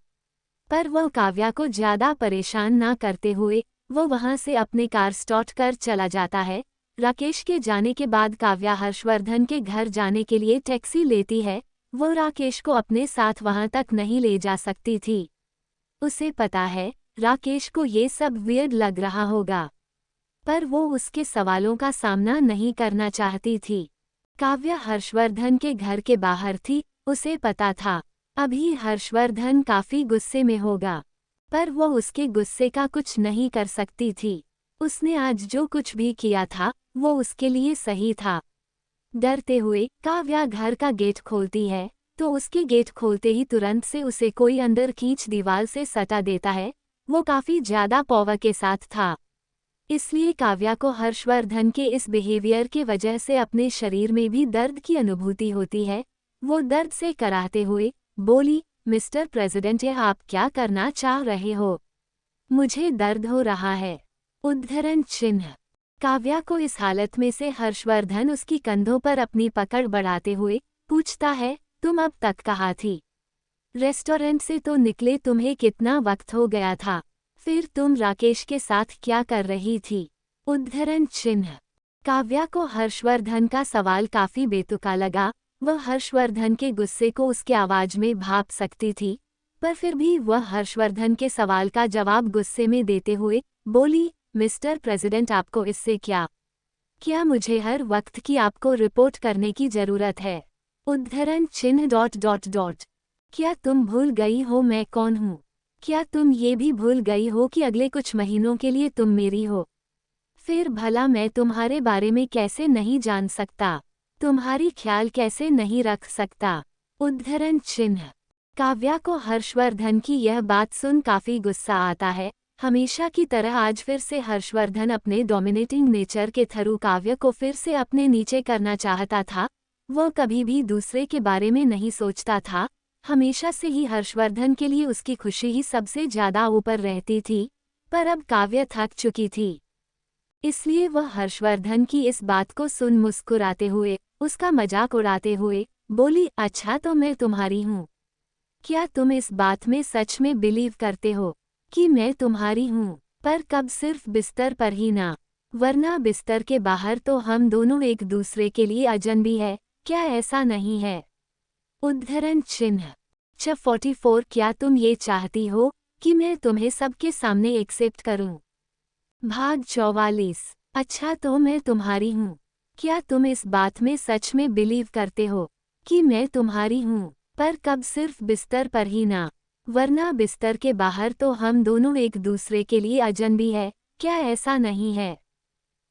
पर वह काव्या को ज्यादा परेशान ना करते हुए वो वहां से अपने कार स्टार्ट कर चला जाता है। राकेश के जाने के बाद काव्या हर्षवर्धन के घर जाने के लिए टैक्सी लेती है। वो राकेश को अपने साथ वहां तक नहीं ले जा सकती थी। उसे पता है राकेश को ये सब वियर्ड लग रहा होगा, पर वो उसके सवालों का सामना नहीं करना चाहती थी। काव्या हर्षवर्धन के घर के बाहर थी। उसे पता था अभी हर्षवर्धन काफी गुस्से में होगा, पर वो उसके गुस्से का कुछ नहीं कर सकती थी। उसने आज जो कुछ भी किया था वो उसके लिए सही था। डरते हुए काव्या घर का गेट खोलती है तो उसके गेट खोलते ही तुरंत से उसे कोई अंदर खींच दीवार से सटा देता है। वो काफी ज्यादा पावर के साथ था, इसलिए काव्या को हर्षवर्धन के इस बिहेवियर के वजह से अपने शरीर में भी दर्द की अनुभूति होती है। वो दर्द से कराहते हुए बोली, मिस्टर प्रेसिडेंट, यह आप क्या करना चाह रहे हो? मुझे दर्द हो रहा है। उद्धरण चिन्ह। काव्या को इस हालत में से हर्षवर्धन उसकी कंधों पर अपनी पकड़ बढ़ाते हुए पूछता है, तुम अब तक कहाँ थी? रेस्टोरेंट से तो निकले तुम्हें कितना वक्त हो गया था? फिर तुम राकेश के साथ क्या कर रही थी? उद्धरण चिन्ह। काव्या को हर्षवर्धन का सवाल काफी बेतुका लगा। वह हर्षवर्धन के गुस्से को उसके आवाज में भाप सकती थी, पर फिर भी वह हर्षवर्धन के सवाल का जवाब गुस्से में देते हुए बोली, मिस्टर प्रेसिडेंट, आपको इससे क्या मुझे हर वक्त की आपको रिपोर्ट करने की जरूरत है? उद्धरण चिन्ह। क्या तुम भूल गई हो मैं कौन हूँ? क्या तुम ये भी भूल गई हो कि अगले कुछ महीनों के लिए तुम मेरी हो? फिर भला मैं तुम्हारे बारे में कैसे नहीं जान सकता? तुम्हारी ख्याल कैसे नहीं रख सकता? उद्धरण चिन्ह। काव्या को हर्षवर्धन की यह बात सुन काफी गुस्सा आता है। हमेशा की तरह आज फिर से हर्षवर्धन अपने डोमिनेटिंग नेचर के थ्रू काव्या को फिर से अपने नीचे करना चाहता था। वह कभी भी दूसरे के बारे में नहीं सोचता था। हमेशा से ही हर्षवर्धन के लिए उसकी खुशी ही सबसे ज्यादा ऊपर रहती थी, पर अब काव्या थक चुकी थी। इसलिए वह हर्षवर्धन की इस बात को सुन मुस्कुराते हुए, उसका मजाक उड़ाते हुए बोली, अच्छा तो मैं तुम्हारी हूँ। क्या तुम इस बात में सच में बिलीव करते हो कि मैं तुम्हारी हूँ? पर कब सिर्फ बिस्तर पर ही ना, वरना बिस्तर के बाहर तो हम दोनों एक दूसरे के लिए अजनबी है, क्या ऐसा नहीं है? उद्धरण चिन्ह। 44 क्या तुम ये चाहती हो कि मैं तुम्हें सबके सामने एक्सेप्ट करूं? भाग 44। अच्छा तो मैं तुम्हारी हूँ। क्या तुम इस बात में सच में बिलीव करते हो कि मैं तुम्हारी हूँ? पर कब सिर्फ बिस्तर पर ही ना, वरना बिस्तर के बाहर तो हम दोनों एक दूसरे के लिए अजनबी है, क्या ऐसा नहीं है?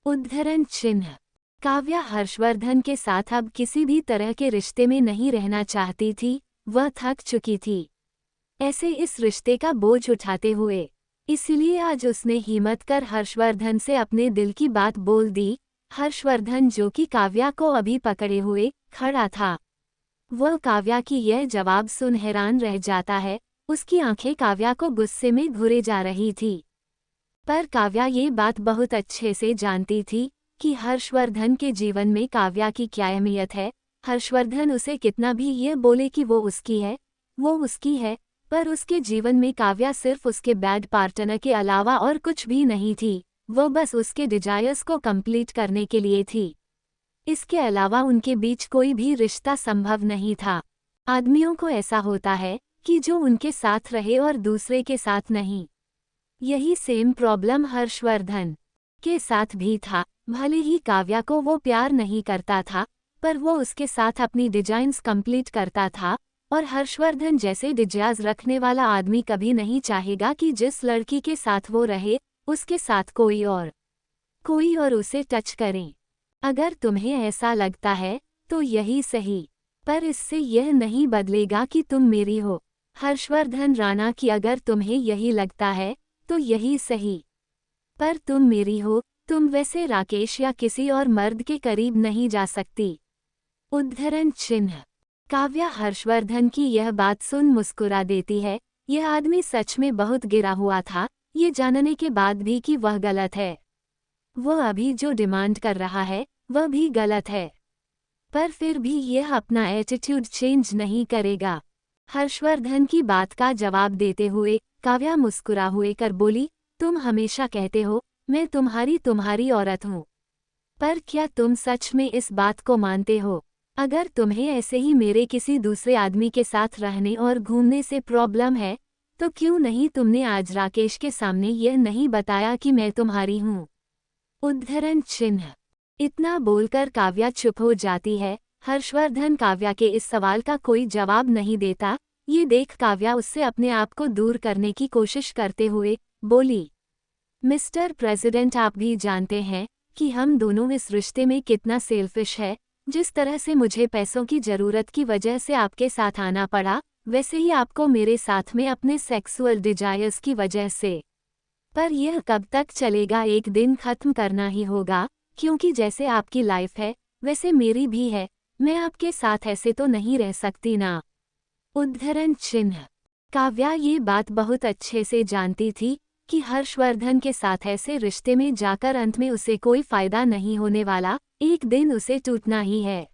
उद्धरण चिन्ह। काव्या हर्षवर्धन के साथ अब किसी भी तरह के रिश्ते में नहीं रहना चाहती थी। वह थक चुकी थी ऐसे इस रिश्ते का बोझ उठाते हुए। इसलिए आज उसने हिम्मत कर हर्षवर्धन से अपने दिल की बात बोल दी। हर्षवर्धन जो कि काव्या को अभी पकड़े हुए खड़ा था, वह काव्या की यह जवाब सुन हैरान रह जाता है। उसकी आंखें काव्या को गुस्से में घूरे जा रही थी, पर काव्या ये बात बहुत अच्छे से जानती थी कि हर्षवर्धन के जीवन में काव्या की क्या अहमियत है। हर्षवर्धन उसे कितना भी ये बोले कि वो उसकी है, पर उसके जीवन में काव्या सिर्फ उसके बैड पार्टनर के अलावा और कुछ भी नहीं थी। वो बस उसके डिजायर्स को कंप्लीट करने के लिए थी। इसके अलावा उनके बीच कोई भी रिश्ता संभव नहीं था। आदमियों को ऐसा होता है कि जो उनके साथ रहे और दूसरे के साथ नहीं। यही सेम प्रॉब्लम हर्षवर्धन के साथ भी था। भले ही काव्या को वो प्यार नहीं करता था, पर वो उसके साथ अपनी डिजाइन्स कंप्लीट करता था। और हर्षवर्धन जैसे डिजायर्स रखने वाला आदमी कभी नहीं चाहेगा कि जिस लड़की के साथ वो रहे उसके साथ कोई और उसे टच करे। अगर तुम्हें ऐसा लगता है तो यही सही, पर इससे यह नहीं बदलेगा कि तुम मेरी हो। हर्षवर्धन राणा की अगर तुम्हें यही लगता है तो यही सही, पर तुम मेरी हो। तुम वैसे राकेश या किसी और मर्द के करीब नहीं जा सकती। उद्धरण चिन्ह। काव्या हर्षवर्धन की यह बात सुन मुस्कुरा देती है। यह आदमी सच में बहुत गिरा हुआ था, ये जानने के बाद भी कि वह गलत है। वह अभी जो डिमांड कर रहा है वह भी गलत है, पर फिर भी यह अपना एटीट्यूड चेंज नहीं करेगा। हर्षवर्धन की बात का जवाब देते हुए काव्या मुस्कुरा हुए कर बोली, तुम हमेशा कहते हो मैं तुम्हारी औरत हूँ, पर क्या तुम सच में इस बात को मानते हो? अगर तुम्हें ऐसे ही मेरे किसी दूसरे आदमी के साथ रहने और घूमने से प्रॉब्लम है, तो क्यों नहीं तुमने आज राकेश के सामने यह नहीं बताया कि मैं तुम्हारी हूँ? उद्धरण चिन्ह। इतना बोलकर काव्या चुप हो जाती है। हर्षवर्धन काव्या के इस सवाल का कोई जवाब नहीं देता। ये देख काव्या उससे अपने आप को दूर करने की कोशिश करते हुए बोली, मिस्टर प्रेसिडेंट, आप भी जानते हैं कि हम दोनों इस रिश्ते में कितना सेल्फिश है। जिस तरह से मुझे पैसों की जरूरत की वजह से आपके साथ आना पड़ा, वैसे ही आपको मेरे साथ में अपने सेक्सुअल डिजायर्स की वजह से। पर यह कब तक चलेगा, एक दिन खत्म करना ही होगा, क्योंकि जैसे आपकी लाइफ है वैसे मेरी भी है। मैं आपके साथ ऐसे तो नहीं रह सकती ना। उद्धरण चिन्ह। काव्या ये बात बहुत अच्छे से जानती थी कि हर्षवर्धन के साथ ऐसे रिश्ते में जाकर अंत में उसे कोई फायदा नहीं होने वाला, एक दिन उसे टूटना ही है।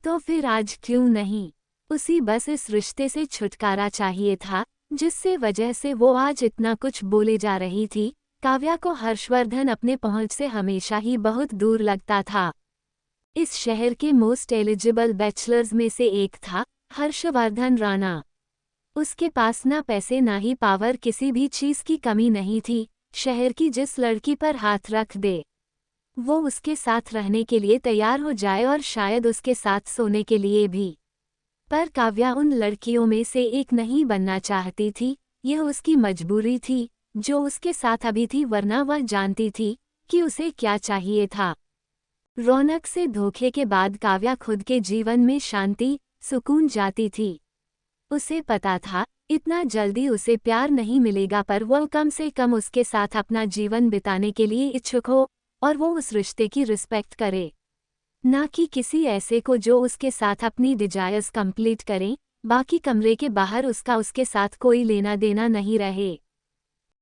तो फिर आज क्यों नहीं, उसी बस इस रिश्ते से छुटकारा चाहिए था जिससे वजह से वो आज इतना कुछ बोले जा रही थी। काव्या को हर्षवर्धन अपने पहुंच से हमेशा ही बहुत दूर लगता था। इस शहर के मोस्ट एलिजिबल बैचलर्स में से एक था हर्षवर्धन राणा। उसके पास ना पैसे ना ही पावर, किसी भी चीज की कमी नहीं थी। शहर की जिस लड़की पर हाथ रख दे वो उसके साथ रहने के लिए तैयार हो जाए, और शायद उसके साथ सोने के लिए भी। पर काव्या उन लड़कियों में से एक नहीं बनना चाहती थी, यह उसकी मजबूरी थी जो उसके साथ अभी थी, वरना वह जानती थी कि उसे क्या चाहिए था। रौनक से धोखे के बाद काव्या खुद के जीवन में शांति, सुकून जाती थी। उसे पता था इतना जल्दी उसे प्यार नहीं मिलेगा, पर वह कम से कम उसके साथ अपना जीवन बिताने के लिए इच्छुक हो, और वो उस रिश्ते की रिस्पेक्ट करे, ना कि किसी ऐसे को जो उसके साथ अपनी डिजायर्स कंप्लीट करें, बाकी कमरे के बाहर उसके साथ कोई लेना देना नहीं रहे।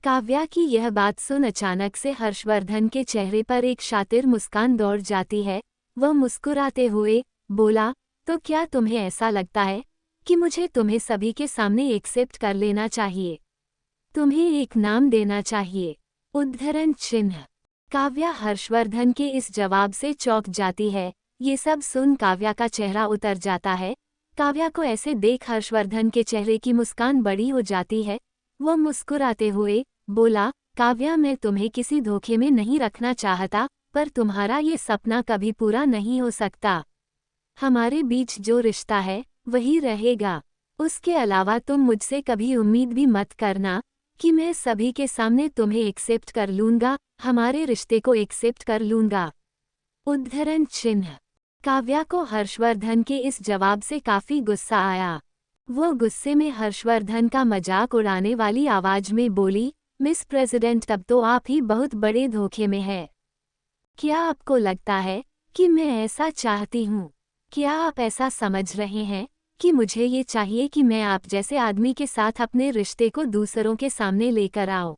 काव्या की यह बात सुन अचानक से हर्षवर्धन के चेहरे पर एक शातिर मुस्कान दौड़ जाती है। वह मुस्कुराते हुए बोला, तो क्या तुम्हें ऐसा लगता है कि मुझे तुम्हें सभी के सामने एक्सेप्ट कर लेना चाहिए, तुम्हें एक नाम देना चाहिए? उद्धरण चिन्ह। काव्या हर्षवर्धन के इस जवाब से चौंक जाती है। ये सब सुन काव्या का चेहरा उतर जाता है। काव्या को ऐसे देख हर्षवर्धन के चेहरे की मुस्कान बड़ी हो जाती है। वह मुस्कुराते हुए बोला, काव्या, मैं तुम्हें किसी धोखे में नहीं रखना चाहता, पर तुम्हारा ये सपना कभी पूरा नहीं हो सकता। हमारे बीच जो रिश्ता है वही रहेगा। उसके अलावा तुम मुझसे कभी उम्मीद भी मत करना कि मैं सभी के सामने तुम्हें एक्सेप्ट कर लूंगा, हमारे रिश्ते को एक्सेप्ट कर लूंगा। उद्धरण चिन्ह। काव्या को हर्षवर्धन के इस जवाब से काफी गुस्सा आया। वो गुस्से में हर्षवर्धन का मजाक उड़ाने वाली आवाज में बोली, मिस प्रेसिडेंट, तब तो आप ही बहुत बड़े धोखे में है। क्या आपको लगता है कि मैं ऐसा चाहती हूँ? क्या आप ऐसा समझ रहे हैं कि मुझे ये चाहिए कि मैं आप जैसे आदमी के साथ अपने रिश्ते को दूसरों के सामने लेकर आओ?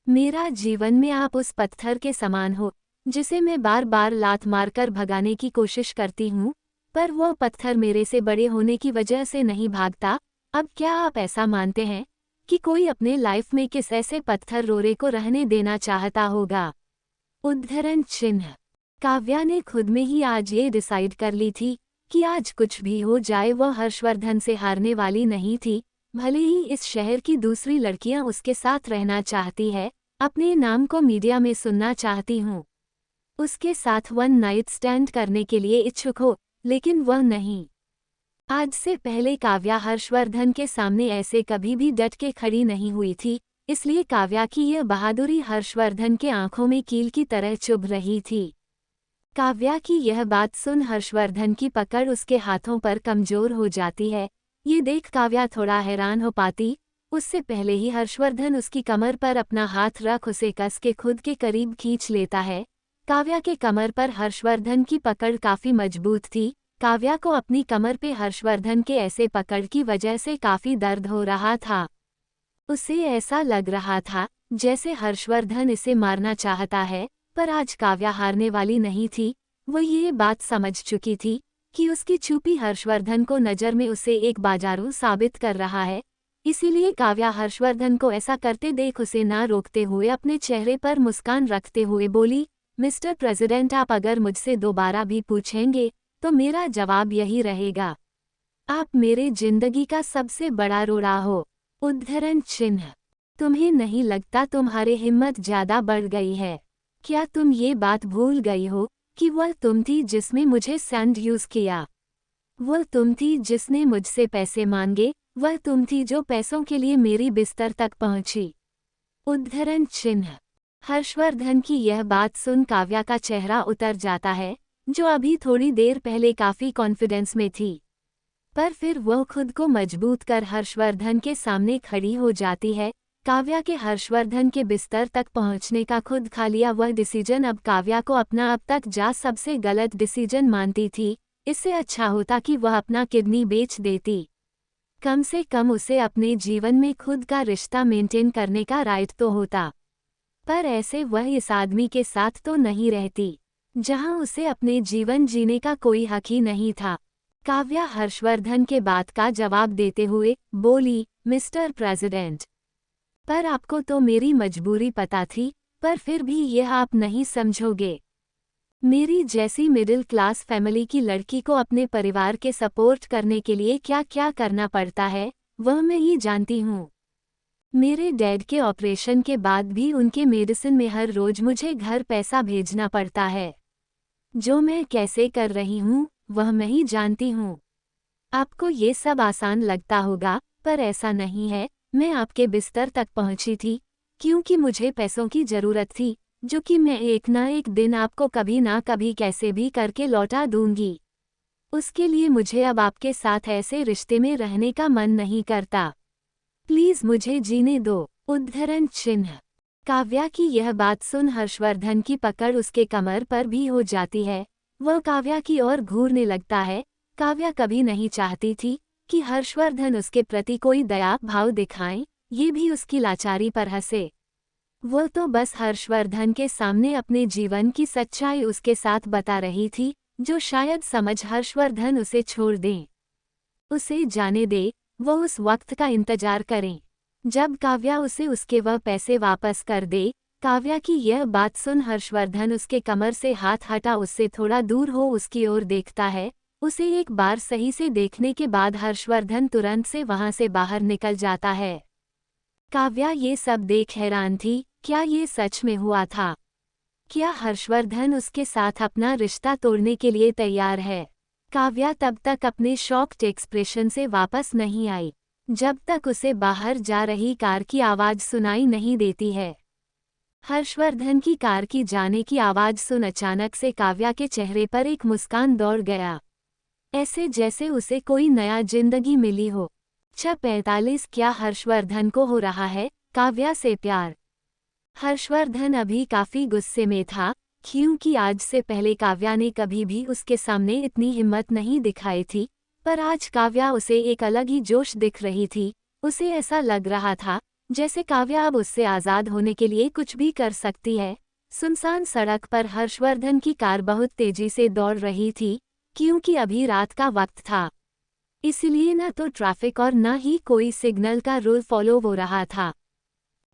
मेरा जीवन में आप उस पत्थर के समान हो जिसे मैं बार बार लात मारकर भगाने की कोशिश करती हूँ, पर वह पत्थर मेरे से बड़े होने की वजह से नहीं भागता। अब क्या आप ऐसा मानते हैं कि कोई अपने लाइफ में किस ऐसे पत्थर रोरे को रहने देना चाहता होगा? उद्धरण चिन्ह। काव्या ने खुद में ही आज ये डिसाइड कर ली थी कि आज कुछ भी हो जाए वह हर्षवर्धन से हारने वाली नहीं थी। भले ही इस शहर की दूसरी लड़कियां उसके साथ रहना चाहती है, अपने नाम को मीडिया में सुनना चाहती हूँ, उसके साथ वन नाइट स्टैंड करने के लिए इच्छुक हो, लेकिन वह नहीं। आज से पहले काव्या हर्षवर्धन के सामने ऐसे कभी भी डट के खड़ी नहीं हुई थी, इसलिए काव्या की यह बहादुरी हर्षवर्धन के आंखों में कील की तरह चुभ रही थी। काव्या की यह बात सुन हर्षवर्धन की पकड़ उसके हाथों पर कमजोर हो जाती है। ये देख काव्या थोड़ा हैरान हो पाती। उससे पहले ही हर्षवर्धन उसकी कमर पर अपना हाथ रख उसे कस के खुद के करीब खींच लेता है। काव्या के कमर पर हर्षवर्धन की पकड़ काफी मजबूत थी। काव्या को अपनी कमर पे हर्षवर्धन के ऐसे पकड़ की वजह से काफी दर्द हो रहा था। उसे ऐसा लग रहा था जैसे हर्षवर्धन इसे मारना चाहता है, पर आज काव्या हारने वाली नहीं थी। वो ये बात समझ चुकी थी कि उसकी चुप्पी हर्षवर्धन को नज़र में उसे एक बाजारू साबित कर रहा है। इसीलिए काव्या हर्षवर्धन को ऐसा करते देख उसे ना रोकते हुए अपने चेहरे पर मुस्कान रखते हुए बोली, मिस्टर प्रेसिडेंट, आप अगर मुझसे दोबारा भी पूछेंगे तो मेरा जवाब यही रहेगा, आप मेरे जिंदगी का सबसे बड़ा रोड़ा हो। उद्धरण चिन्ह। तुम्हें नहीं लगता तुम्हारी हिम्मत ज्यादा बढ़ गई है? क्या तुम ये बात भूल गई हो कि वह तुम थी जिसमें मुझे सैंड यूज किया? वह तुम थी जिसने मुझसे पैसे मांगे, वह तुम थी जो पैसों के लिए मेरी बिस्तर तक पहुंची। उद्धरण चिन्ह। हर्षवर्धन की यह बात सुन काव्या का चेहरा उतर जाता है। जो अभी थोड़ी देर पहले काफी कॉन्फिडेंस में थी। पर फिर वह खुद को मजबूत कर हर्षवर्धन के सामने खड़ी हो जाती है। काव्या के हर्षवर्धन के बिस्तर तक पहुंचने का खुद खा लिया वह डिसीजन अब काव्या को अपना अब तक जा सबसे गलत डिसीजन मानती थी। इससे अच्छा होता कि वह अपना किडनी बेच देती। कम से कम उसे अपने जीवन में खुद का रिश्ता मेंटेन करने का राइट तो होता। पर ऐसे वह इस आदमी के साथ तो नहीं रहती जहां उसे अपने जीवन जीने का कोई हक ही नहीं था। काव्या हर्षवर्धन के बात का जवाब देते हुए बोली, मिस्टर प्रेसिडेंट, पर आपको तो मेरी मजबूरी पता थी, पर फिर भी यह आप नहीं समझोगे। मेरी जैसी मिडिल क्लास फैमिली की लड़की को अपने परिवार के सपोर्ट करने के लिए क्या क्या करना पड़ता है, वह मैं ही जानती हूँ। मेरे डैड के ऑपरेशन के बाद भी उनके मेडिसिन में हर रोज मुझे घर पैसा भेजना पड़ता है। जो मैं कैसे कर रही हूँ, वह मैं ही जानती हूँ। आपको ये सब आसान लगता होगा, पर ऐसा नहीं है। मैं आपके बिस्तर तक पहुंची थी क्योंकि मुझे पैसों की जरूरत थी, जो कि मैं एक ना एक दिन आपको कभी ना कभी कैसे भी करके लौटा दूंगी। उसके लिए मुझे अब आपके साथ ऐसे रिश्ते में रहने का मन नहीं करता। प्लीज मुझे जीने दो। उद्धरण चिन्ह। काव्या की यह बात सुन हर्षवर्धन की पकड़ उसके कमर पर भी हो जाती है। वह काव्या की ओर घूरने लगता है। काव्या कभी नहीं चाहती थी कि हर्षवर्धन उसके प्रति कोई दया भाव दिखाएं, ये भी उसकी लाचारी पर हंसे। वह तो बस हर्षवर्धन के सामने अपने जीवन की सच्चाई उसके साथ बता रही थी, जो शायद समझ हर्षवर्धन उसे छोड़ दें। उसे जाने दे, वो उस वक्त का इंतजार करें जब काव्या उसे उसके वह पैसे वापस कर दे। काव्या की यह बात सुन हर्षवर्धन उसके कमर से हाथ हटा उससे थोड़ा दूर हो उसकी ओर देखता है। उसे एक बार सही से देखने के बाद हर्षवर्धन तुरंत से वहां से बाहर निकल जाता है। काव्या ये सब देख हैरान थी, क्या ये सच में हुआ था? क्या हर्षवर्धन उसके साथ अपना रिश्ता तोड़ने के लिए तैयार है? काव्या तब तक अपने शॉक्ड एक्सप्रेशन से वापस नहीं आई, जब तक उसे बाहर जा रही कार की आवाज सुनाई नहीं देती है। हर्षवर्धन की कार की जाने की आवाज सुन अचानक से काव्या के चेहरे पर एक मुस्कान दौड़ गया, ऐसे जैसे उसे कोई नया जिंदगी मिली हो। 6:45 क्या हर्षवर्धन को हो रहा है काव्या से प्यार? हर्षवर्धन अभी काफी गुस्से में था, क्योंकि आज से पहले काव्या ने कभी भी उसके सामने इतनी हिम्मत नहीं दिखाई थी। पर आज काव्या उसे एक अलग ही जोश दिख रही थी। उसे ऐसा लग रहा था जैसे काव्या अब उससे आज़ाद होने के लिए कुछ भी कर सकती है। सुनसान सड़क पर हर्षवर्धन की कार बहुत तेजी से दौड़ रही थी, क्योंकि अभी रात का वक्त था। इसलिए न तो ट्रैफिक और न ही कोई सिग्नल का रूल फॉलो हो रहा था।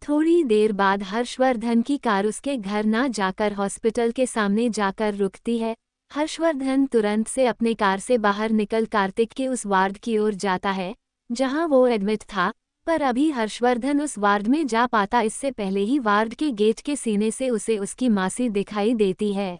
थोड़ी देर बाद हर्षवर्धन की कार उसके घर ना जाकर हॉस्पिटल के सामने जाकर रुकती है। हर्षवर्धन तुरंत से अपने कार से बाहर निकल कार्तिक के उस वार्ड की ओर जाता है जहां वो एडमिट था। पर अभी हर्षवर्धन उस वार्ड में जा पाता इससे पहले ही वार्ड के गेट के सीने से उसे उसकी मासी दिखाई देती है,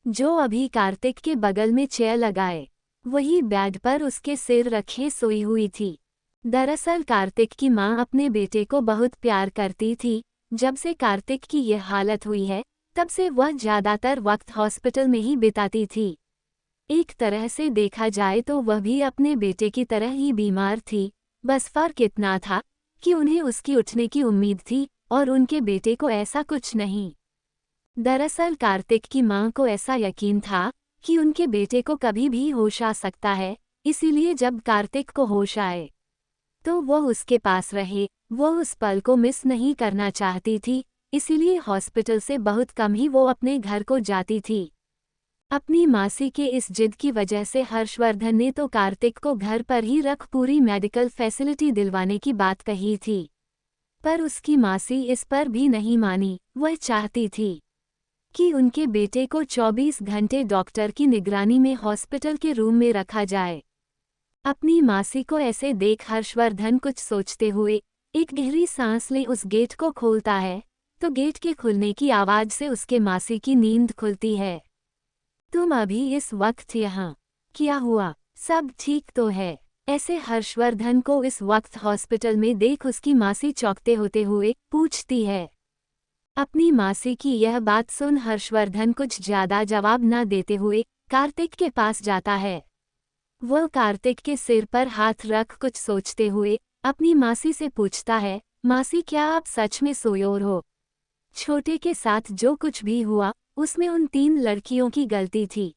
जो अभी कार्तिक के बगल में चेयर लगाए वही बेड पर उसके सिर रखे सोई हुई थी। दरअसल कार्तिक की मां अपने बेटे को बहुत प्यार करती थी। जब से कार्तिक की यह हालत हुई है, तब से वह ज्यादातर वक्त हॉस्पिटल में ही बिताती थी। एक तरह से देखा जाए तो वह भी अपने बेटे की तरह ही बीमार थी, बस फर्क इतना था कि उन्हें उसकी उठने की उम्मीद थी और उनके बेटे को ऐसा कुछ नहीं। दरअसल कार्तिक की मां को ऐसा यकीन था कि उनके बेटे को कभी भी होश आ सकता है, इसीलिए जब कार्तिक को होश आए तो वह उसके पास रहे। वह उस पल को मिस नहीं करना चाहती थी, इसीलिए हॉस्पिटल से बहुत कम ही वो अपने घर को जाती थी। अपनी मासी के इस जिद की वजह से हर्षवर्धन ने तो कार्तिक को घर पर ही रख पूरी मेडिकल फैसिलिटी दिलवाने की बात कही थी, पर उसकी मासी इस पर भी नहीं मानी। वह चाहती थी कि उनके बेटे को 24 घंटे डॉक्टर की निगरानी में हॉस्पिटल के रूम में रखा जाए। अपनी मासी को ऐसे देख हर्षवर्धन कुछ सोचते हुए एक गहरी सांस ले उस गेट को खोलता है, तो गेट के खुलने की आवाज से उसके मासी की नींद खुलती है। तुम अभी इस वक्त यहाँ? क्या हुआ? सब ठीक तो है? ऐसे हर्षवर्धन को इस वक्त हॉस्पिटल में देख उसकी मासी चौंकते होते हुए पूछती है। अपनी मासी की यह बात सुन हर्षवर्धन कुछ ज्यादा जवाब न देते हुए कार्तिक के पास जाता है। वह कार्तिक के सिर पर हाथ रख कुछ सोचते हुए अपनी मासी से पूछता है, मासी क्या आप सच में सोयोर हो? छोटे के साथ जो कुछ भी हुआ उसमें उन 3 लड़कियों की गलती थी।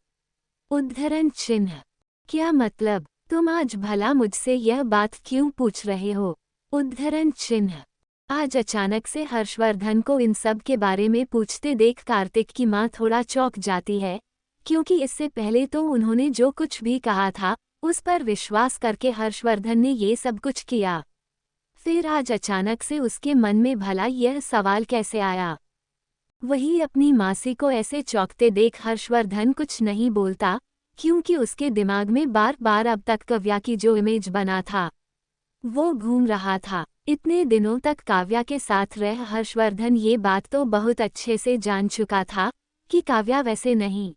उद्धरण चिन्ह। क्या मतलब? तुम आज भला मुझसे यह बात क्यों पूछ रहे हो? उद्धरण चिन्ह। आज अचानक से हर्षवर्धन को इन सब के बारे में पूछते देख कार्तिक की माँ थोड़ा चौंक जाती है, क्योंकि इससे पहले तो उन्होंने जो कुछ भी कहा था उस पर विश्वास करके हर्षवर्धन ने ये सब कुछ किया। फिर आज अचानक से उसके मन में भला यह सवाल कैसे आया? वही अपनी मासी को ऐसे चौंकते देख हर्षवर्धन कुछ नहीं बोलता, क्योंकि उसके दिमाग में बार बार अब तक काव्या की जो इमेज बना था वो घूम रहा था। इतने दिनों तक काव्या के साथ रह हर्षवर्धन ये बात तो बहुत अच्छे से जान चुका था कि काव्या वैसे नहीं।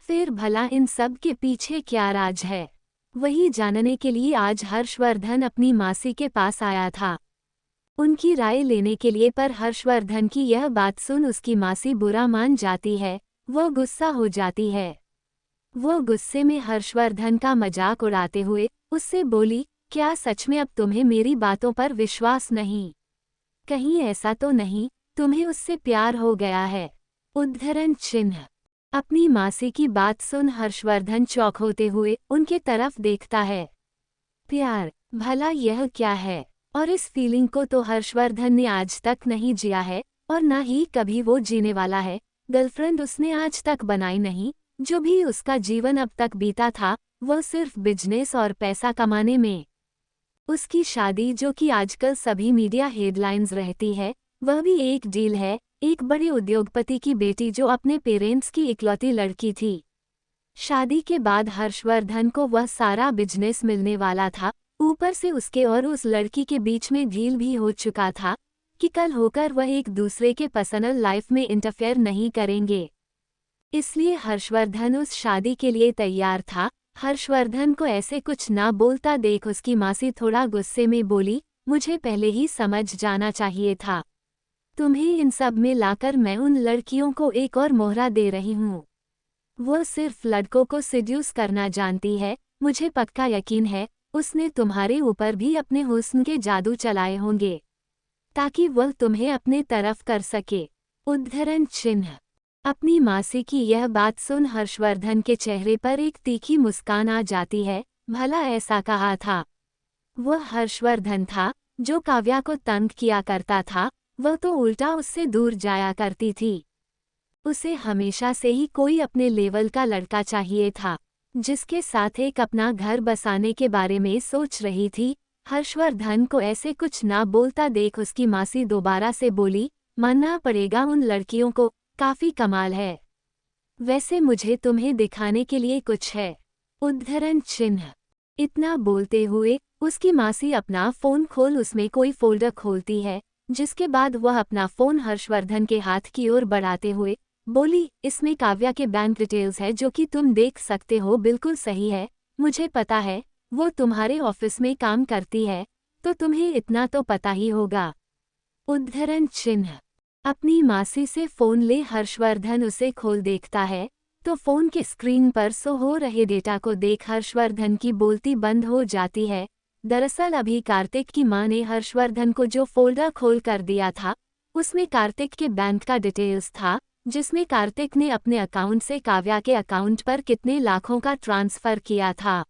फिर भला इन सब के पीछे क्या राज है, वही जानने के लिए आज हर्षवर्धन अपनी मासी के पास आया था, उनकी राय लेने के लिए। पर हर्षवर्धन की यह बात सुन उसकी मासी बुरा मान जाती है, वो गुस्सा हो जाती है। वो गुस्से में हर्षवर्धन का मजाक उड़ाते हुए उससे बोली, क्या सच में अब तुम्हें मेरी बातों पर विश्वास नहीं? कहीं ऐसा तो नहीं तुम्हें उससे प्यार हो गया है? उद्धरण चिन्ह। अपनी मासी की बात सुन हर्षवर्धन चौंक होते हुए उनके तरफ देखता है। प्यार? भला यह क्या है? और इस फीलिंग को तो हर्षवर्धन ने आज तक नहीं जिया है और ना ही कभी वो जीने वाला है। गर्लफ्रेंड उसने आज तक बनाई नहीं। जो भी उसका जीवन अब तक बीता था वह सिर्फ बिजनेस और पैसा कमाने में। उसकी शादी जो कि आजकल सभी मीडिया हेडलाइंस रहती है, वह भी एक डील है, एक बड़े उद्योगपति की बेटी जो अपने पेरेंट्स की इकलौती लड़की थी। शादी के बाद हर्षवर्धन को वह सारा बिजनेस मिलने वाला था, ऊपर से उसके और उस लड़की के बीच में डील भी हो चुका था कि कल होकर वह एक दूसरे के पर्सनल लाइफ में इंटरफेयर नहीं करेंगे। इसलिए हर्षवर्धन उस शादी के लिए तैयार था। हर्षवर्धन को ऐसे कुछ ना बोलता देख उसकी मासी थोड़ा गुस्से में बोली, मुझे पहले ही समझ जाना चाहिए था। तुम्हें इन सब में लाकर मैं उन लड़कियों को एक और मोहरा दे रही हूँ। वो सिर्फ लड़कों को सिड्यूस करना जानती है। मुझे पक्का यकीन है उसने तुम्हारे ऊपर भी अपने हुस्न के जादू चलाए होंगे ताकि वह तुम्हें अपने तरफ कर सके। उद्धरण चिन्ह। अपनी मासी की यह बात सुन हर्षवर्धन के चेहरे पर एक तीखी मुस्कान आ जाती है। भला ऐसा कहा था? वह हर्षवर्धन था जो काव्या को तंग किया करता था, वह तो उल्टा उससे दूर जाया करती थी। उसे हमेशा से ही कोई अपने लेवल का लड़का चाहिए था, जिसके साथ एक अपना घर बसाने के बारे में सोच रही थी। हर्षवर्धन को ऐसे कुछ ना बोलता देख उसकी मासी दोबारा से बोली, मानना पड़ेगा उन लड़कियों को काफी कमाल है। वैसे मुझे तुम्हें दिखाने के लिए कुछ है। उद्धरण चिन्ह। इतना बोलते हुए उसकी मासी अपना फोन खोल उसमें कोई फोल्डर खोलती है, जिसके बाद वह अपना फोन हर्षवर्धन के हाथ की ओर बढ़ाते हुए बोली, इसमें काव्या के बैंक डिटेल्स है जो कि तुम देख सकते हो। बिल्कुल सही है, मुझे पता है वो तुम्हारे ऑफिस में काम करती है, तो तुम्हें इतना तो पता ही होगा। उद्धरण चिन्ह। अपनी मासी से फोन ले हर्षवर्धन उसे खोल देखता है तो फोन के स्क्रीन पर शो हो रहे डेटा को देख हर्षवर्धन की बोलती बंद हो जाती है। दरअसल अभी कार्तिक की मां ने हर्षवर्धन को जो फोल्डर खोल कर दिया था उसमें कार्तिक के बैंक का डिटेल्स था, जिसमें कार्तिक ने अपने अकाउंट से काव्या के अकाउंट पर कितने लाखों का ट्रांसफर किया था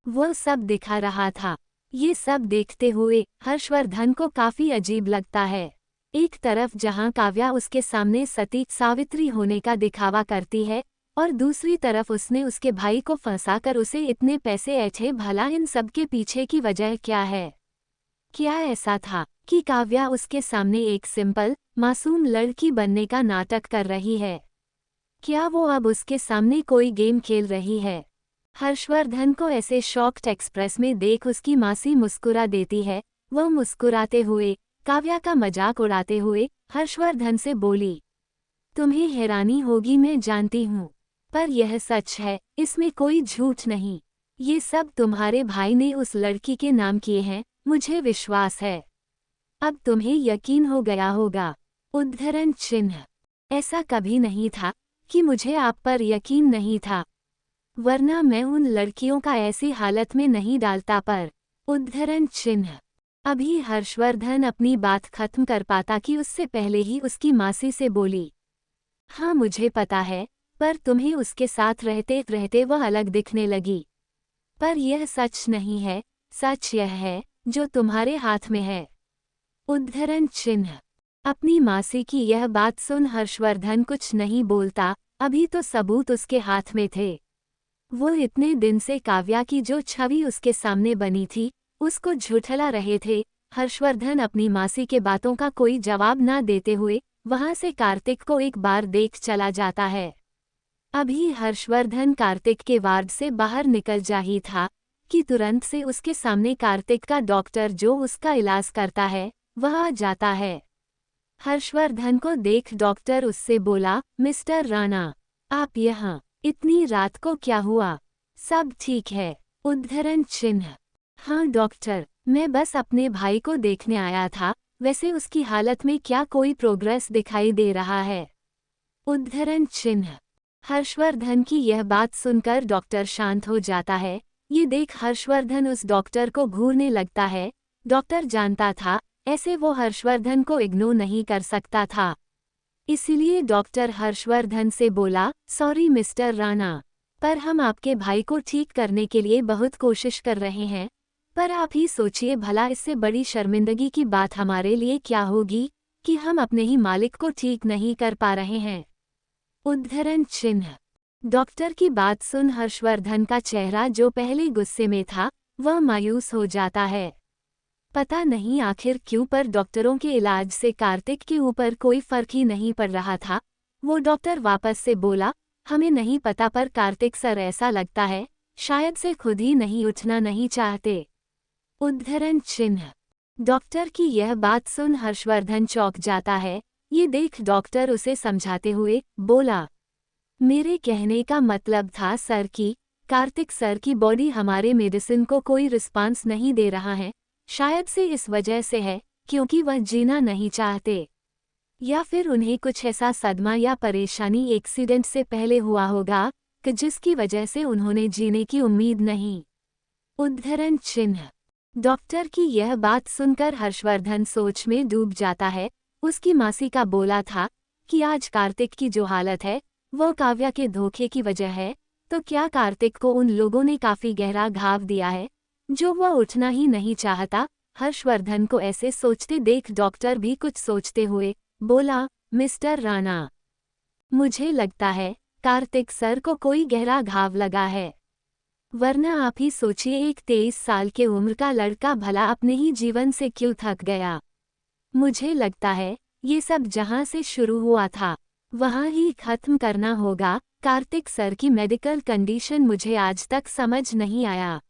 वो सब दिखा रहा था। ये सब देखते हुए हर्षवर्धन को काफी अजीब लगता है। एक तरफ जहां काव्या उसके सामने सती सावित्री होने का दिखावा करती है और दूसरी तरफ उसने उसके भाई को फंसाकर उसे इतने पैसे ऐठे। भला इन सब के पीछे की वजह क्या है? क्या ऐसा था कि काव्या उसके सामने एक सिंपल मासूम लड़की बनने का नाटक कर रही है? क्या वो अब उसके सामने कोई गेम खेल रही है? हर्षवर्धन को ऐसे शॉक्ड एक्सप्रेस में देख उसकी मासी मुस्कुरा देती है। वह मुस्कुराते हुए काव्या का मजाक उड़ाते हुए हर्षवर्धन से बोली, तुम्हें हैरानी होगी मैं जानती हूँ, पर यह सच है, इसमें कोई झूठ नहीं। ये सब तुम्हारे भाई ने उस लड़की के नाम किए हैं, मुझे विश्वास है। अब तुम्हें यकीन हो गया होगा। उद्धरण चिन्ह। ऐसा कभी नहीं था कि मुझे आप पर यकीन नहीं था, वरना मैं उन लड़कियों का ऐसी हालत में नहीं डालता पर। उद्धरण चिन्ह। अभी हर्षवर्धन अपनी बात खत्म कर पाता कि उससे पहले ही उसकी मासी से बोली, हाँ मुझे पता है, पर तुम्हें उसके साथ रहते रहते वह अलग दिखने लगी। पर यह सच नहीं है, सच यह है जो तुम्हारे हाथ में है। उद्धरण चिन्ह। अपनी मासी की यह बात सुन हर्षवर्धन कुछ नहीं बोलता, अभी तो सबूत उसके हाथ में थे। वो इतने दिन से काव्या की जो छवि उसके सामने बनी थी, उसको झुठला रहे थे। हर्षवर्धन अपनी मासी के बातों का कोई जवाब न देते हुए वहां से कार्तिक को एक बार देख चला जाता है। अभी हर्षवर्धन कार्तिक के वार्ड से बाहर निकल जा ही था कि तुरंत से उसके सामने कार्तिक का डॉक्टर जो उसका इलाज करता है वह आ जाता है। हर्षवर्धन को देख डॉक्टर उससे बोला, मिस्टर राणा, आप यहाँ इतनी रात को क्या हुआ? सब ठीक है? उद्धरण चिन्ह। हाँ डॉक्टर, मैं बस अपने भाई को देखने आया था, वैसे उसकी हालत में क्या कोई प्रोग्रेस दिखाई दे रहा है? उद्धरण चिन्ह। हर्षवर्धन की यह बात सुनकर डॉक्टर शांत हो जाता है। ये देख हर्षवर्धन उस डॉक्टर को घूरने लगता है। डॉक्टर जानता था ऐसे वो हर्षवर्धन को इग्नोर नहीं कर सकता था, इसीलिए डॉक्टर हर्षवर्धन से बोला, सॉरी मिस्टर राणा, पर हम आपके भाई को ठीक करने के लिए बहुत कोशिश कर रहे हैं, पर आप ही सोचिए भला इससे बड़ी शर्मिंदगी की बात हमारे लिए क्या होगी कि हम अपने ही मालिक को ठीक नहीं कर पा रहे हैं। उद्धरण चिन्ह। डॉक्टर की बात सुन हर्षवर्धन का चेहरा जो पहले गुस्से में था वह मायूस हो जाता है। पता नहीं आखिर क्यों पर डॉक्टरों के इलाज से कार्तिक के ऊपर कोई फर्क ही नहीं पड़ रहा था। वो डॉक्टर वापस से बोला, हमें नहीं पता पर कार्तिक सर ऐसा लगता है शायद से खुद ही नहीं उठना नहीं चाहते। उद्धरण चिन्ह। डॉक्टर की यह बात सुन हर्षवर्धन चौंक जाता है। ये देख डॉक्टर उसे समझाते हुए बोला, मेरे कहने का मतलब था सर कि कार्तिक सर की बॉडी हमारे मेडिसिन को कोई रिस्पांस नहीं दे रहा है, शायद से इस वजह से है क्योंकि वह जीना नहीं चाहते, या फिर उन्हें कुछ ऐसा सदमा या परेशानी एक्सीडेंट से पहले हुआ होगा कि जिसकी वजह से उन्होंने जीने की उम्मीद नहीं। उद्धरण चिन्ह। डॉक्टर की यह बात सुनकर हर्षवर्धन सोच में डूब जाता है। उसकी मासी का बोला था कि आज कार्तिक की जो हालत है वो काव्या के धोखे की वजह है, तो क्या कार्तिक को उन लोगों ने काफी गहरा घाव दिया है जो वह उठना ही नहीं चाहता। हर्षवर्धन को ऐसे सोचते देख डॉक्टर भी कुछ सोचते हुए बोला, मिस्टर राणा, मुझे लगता है कार्तिक सर को कोई गहरा घाव लगा है, वरना आप ही सोचिए एक 23 साल के उम्र का लड़का भला अपने ही जीवन से क्यों थक गया। मुझे लगता है ये सब जहां से शुरू हुआ था वहां ही खत्म करना होगा। कार्तिक सर की मेडिकल कंडीशन मुझे आज तक समझ नहीं आया।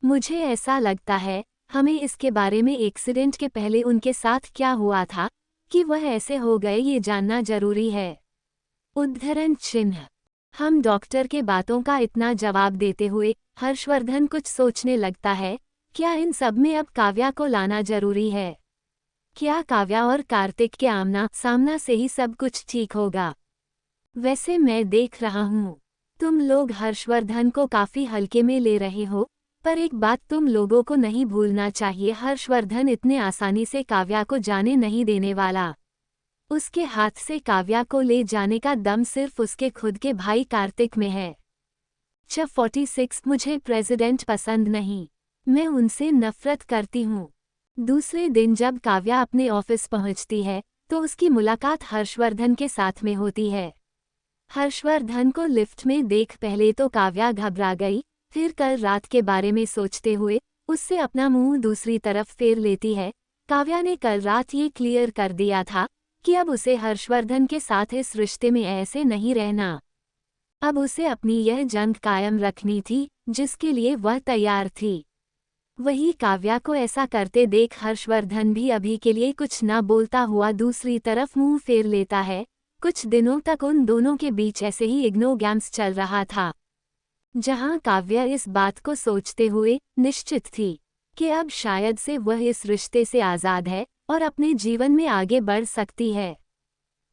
मुझे ऐसा लगता है हमें इसके बारे में एक्सीडेंट के पहले उनके साथ क्या हुआ था कि वह ऐसे हो गए ये जानना जरूरी है। उद्धरण चिन्ह। हम डॉक्टर के बातों का इतना जवाब देते हुए हर्षवर्धन कुछ सोचने लगता है, क्या इन सब में अब काव्या को लाना जरूरी है? क्या काव्या और कार्तिक के आमना सामना से ही सब कुछ ठीक होगा? वैसे मैं देख रहा हूँ तुम लोग हर्षवर्धन को काफी हल्के में ले रहे हो, पर एक बात तुम लोगों को नहीं भूलना चाहिए, हर्षवर्धन इतने आसानी से काव्या को जाने नहीं देने वाला। उसके हाथ से काव्या को ले जाने का दम सिर्फ उसके खुद के भाई कार्तिक में है। 46 मुझे प्रेसिडेंट पसंद नहीं, मैं उनसे नफरत करती हूँ। दूसरे दिन जब काव्या अपने ऑफिस पहुँचती है तो उसकी मुलाकात हर्षवर्धन के साथ में होती है। हर्षवर्धन को लिफ्ट में देख पहले तो काव्या घबरा गई, फिर कल रात के बारे में सोचते हुए उससे अपना मुंह दूसरी तरफ फेर लेती है। काव्या ने कल रात ये क्लियर कर दिया था कि अब उसे हर्षवर्धन के साथ इस रिश्ते में ऐसे नहीं रहना। अब उसे अपनी यह जंग कायम रखनी थी जिसके लिए वह तैयार थी। वही काव्या को ऐसा करते देख हर्षवर्धन भी अभी के लिए कुछ न बोलता हुआ दूसरी तरफ मुंह फेर लेता है। कुछ दिनों तक उन दोनों के बीच ऐसे ही इग्नो गेम्स चल रहा था, जहां काव्या इस बात को सोचते हुए निश्चित थी कि अब शायद से वह इस रिश्ते से आज़ाद है और अपने जीवन में आगे बढ़ सकती है।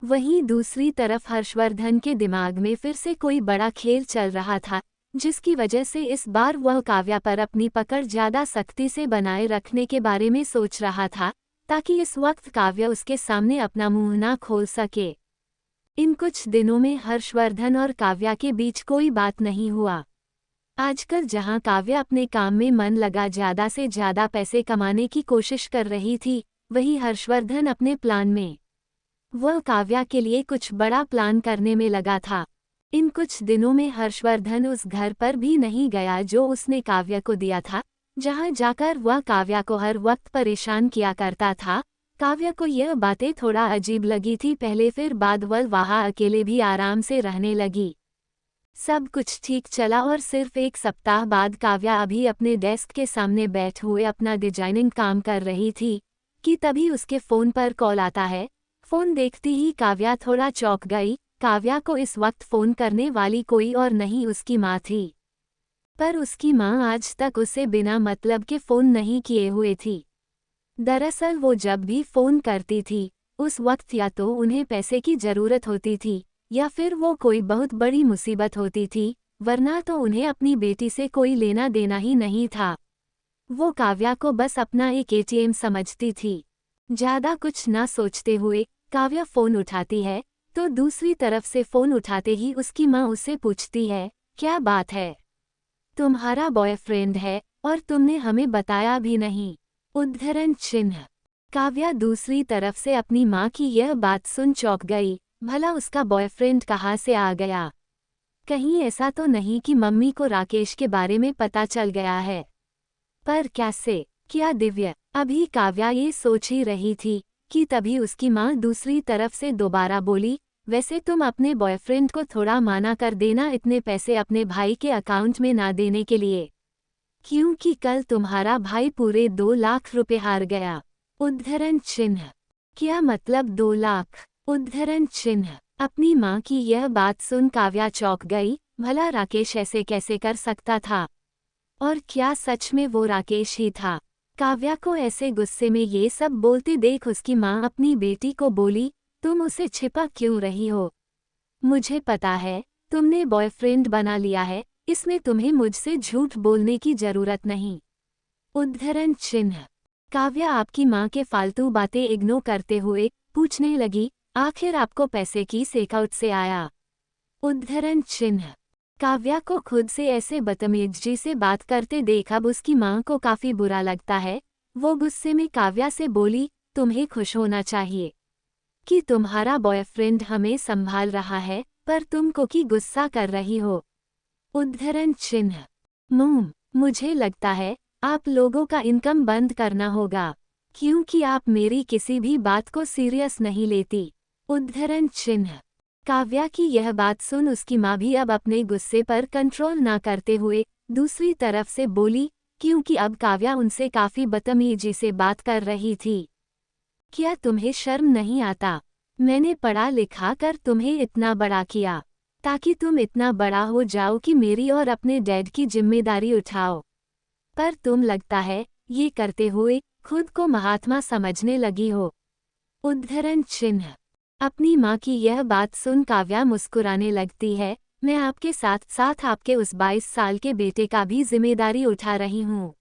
वहीं दूसरी तरफ हर्षवर्धन के दिमाग में फिर से कोई बड़ा खेल चल रहा था, जिसकी वजह से इस बार वह काव्या पर अपनी पकड़ ज्यादा सख्ती से बनाए रखने के बारे में सोच रहा था, ताकि इस वक्त काव्या उसके सामने अपना मुंह ना खोल सके। इन कुछ दिनों में हर्षवर्धन और काव्या के बीच कोई बात नहीं हुआ। आजकल जहां काव्या अपने काम में मन लगा ज्यादा से ज्यादा पैसे कमाने की कोशिश कर रही थी, वहीं हर्षवर्धन अपने प्लान में वह काव्या के लिए कुछ बड़ा प्लान करने में लगा था। इन कुछ दिनों में हर्षवर्धन उस घर पर भी नहीं गया जो उसने काव्या को दिया था, जहां जाकर वह काव्या को हर वक्त परेशान किया करता था। काव्या को यह बातें थोड़ा अजीब लगी थी पहले, फिर बाद वह वहाँ अकेले भी आराम से रहने लगी। सब कुछ ठीक चला और सिर्फ एक सप्ताह बाद काव्या अभी अपने डेस्क के सामने बैठ हुए अपना डिजाइनिंग काम कर रही थी कि तभी उसके फ़ोन पर कॉल आता है। फ़ोन देखती ही काव्या थोड़ा चौंक गई। काव्या को इस वक्त फ़ोन करने वाली कोई और नहीं उसकी माँ थी, पर उसकी माँ आज तक उसे बिना मतलब के फ़ोन नहीं किए हुए थी। दरअसल वो जब भी फ़ोन करती थी, उस वक्त या तो उन्हें पैसे की ज़रूरत होती थी या फिर वो कोई बहुत बड़ी मुसीबत होती थी, वरना तो उन्हें अपनी बेटी से कोई लेना देना ही नहीं था। वो काव्या को बस अपना एक एटीएम समझती थी। ज़्यादा कुछ ना सोचते हुए काव्या फ़ोन उठाती है, तो दूसरी तरफ से फ़ोन उठाते ही उसकी माँ उससे पूछती है, क्या बात है? तुम्हारा बॉयफ्रेंड है और तुमने हमें बताया भी नहीं। उद्धरण चिन्ह। काव्या दूसरी तरफ से अपनी माँ की यह बात सुन चौंक गई। भला उसका बॉयफ्रेंड कहाँ से आ गया? कहीं ऐसा तो नहीं कि मम्मी को राकेश के बारे में पता चल गया है? पर कैसे? क्या दिव्य? अभी काव्या ये सोच ही रही थी कि तभी उसकी माँ दूसरी तरफ से दोबारा बोली, वैसे तुम अपने बॉयफ्रेंड को थोड़ा माना कर देना इतने पैसे अपने भाई के अकाउंट में ना देने के लिए, क्योंकि कल तुम्हारा भाई पूरे 2 लाख रुपए हार गया। उद्धरण चिन्ह। क्या मतलब 2 लाख? उद्धरण चिन्ह। अपनी माँ की यह बात सुन काव्या चौंक गई। भला राकेश ऐसे कैसे कर सकता था? और क्या सच में वो राकेश ही था? काव्या को ऐसे गुस्से में ये सब बोलते देख उसकी माँ अपनी बेटी को बोली, तुम उसे छिपा क्यों रही हो? मुझे पता है तुमने बॉयफ्रेंड बना लिया है, इसमें तुम्हें मुझसे झूठ बोलने की जरूरत नहीं। उद्धरण चिन्ह। काव्या आपकी माँ के फालतू बातें इग्नोर करते हुए पूछने लगी, आखिर आपको पैसे की सेकआउट से आया? उद्धरण चिन्ह। काव्या को खुद से ऐसे बदतमीजी से बात करते देख अब उसकी माँ को काफी बुरा लगता है। वो गुस्से में काव्या से बोली, तुम्हें खुश होना चाहिए कि तुम्हारा बॉयफ्रेंड हमें संभाल रहा है, पर तुम को की गुस्सा कर रही हो। उद्धरण चिन्ह। मुझे लगता है आप लोगों का इनकम बंद करना होगा, क्योंकि आप मेरी किसी भी बात को सीरियस नहीं लेती। उद्धरण चिन्ह। काव्या की यह बात सुन उसकी माँ भी अब अपने गुस्से पर कंट्रोल ना करते हुए दूसरी तरफ से बोली, क्योंकि अब काव्या उनसे काफी बदतमीजी से बात कर रही थी। क्या तुम्हें शर्म नहीं आता? मैंने पढ़ा लिखा कर तुम्हें इतना बड़ा किया, ताकि तुम इतना बड़ा हो जाओ कि मेरी और अपने डैड की जिम्मेदारी उठाओ, पर तुम लगता है ये करते हुए खुद को महात्मा समझने लगी हो। उद्धरण चिन्ह। अपनी माँ की यह बात सुन काव्या मुस्कुराने लगती है। मैं आपके साथ साथ आपके उस 22 साल के बेटे का भी जिम्मेदारी उठा रही हूँ।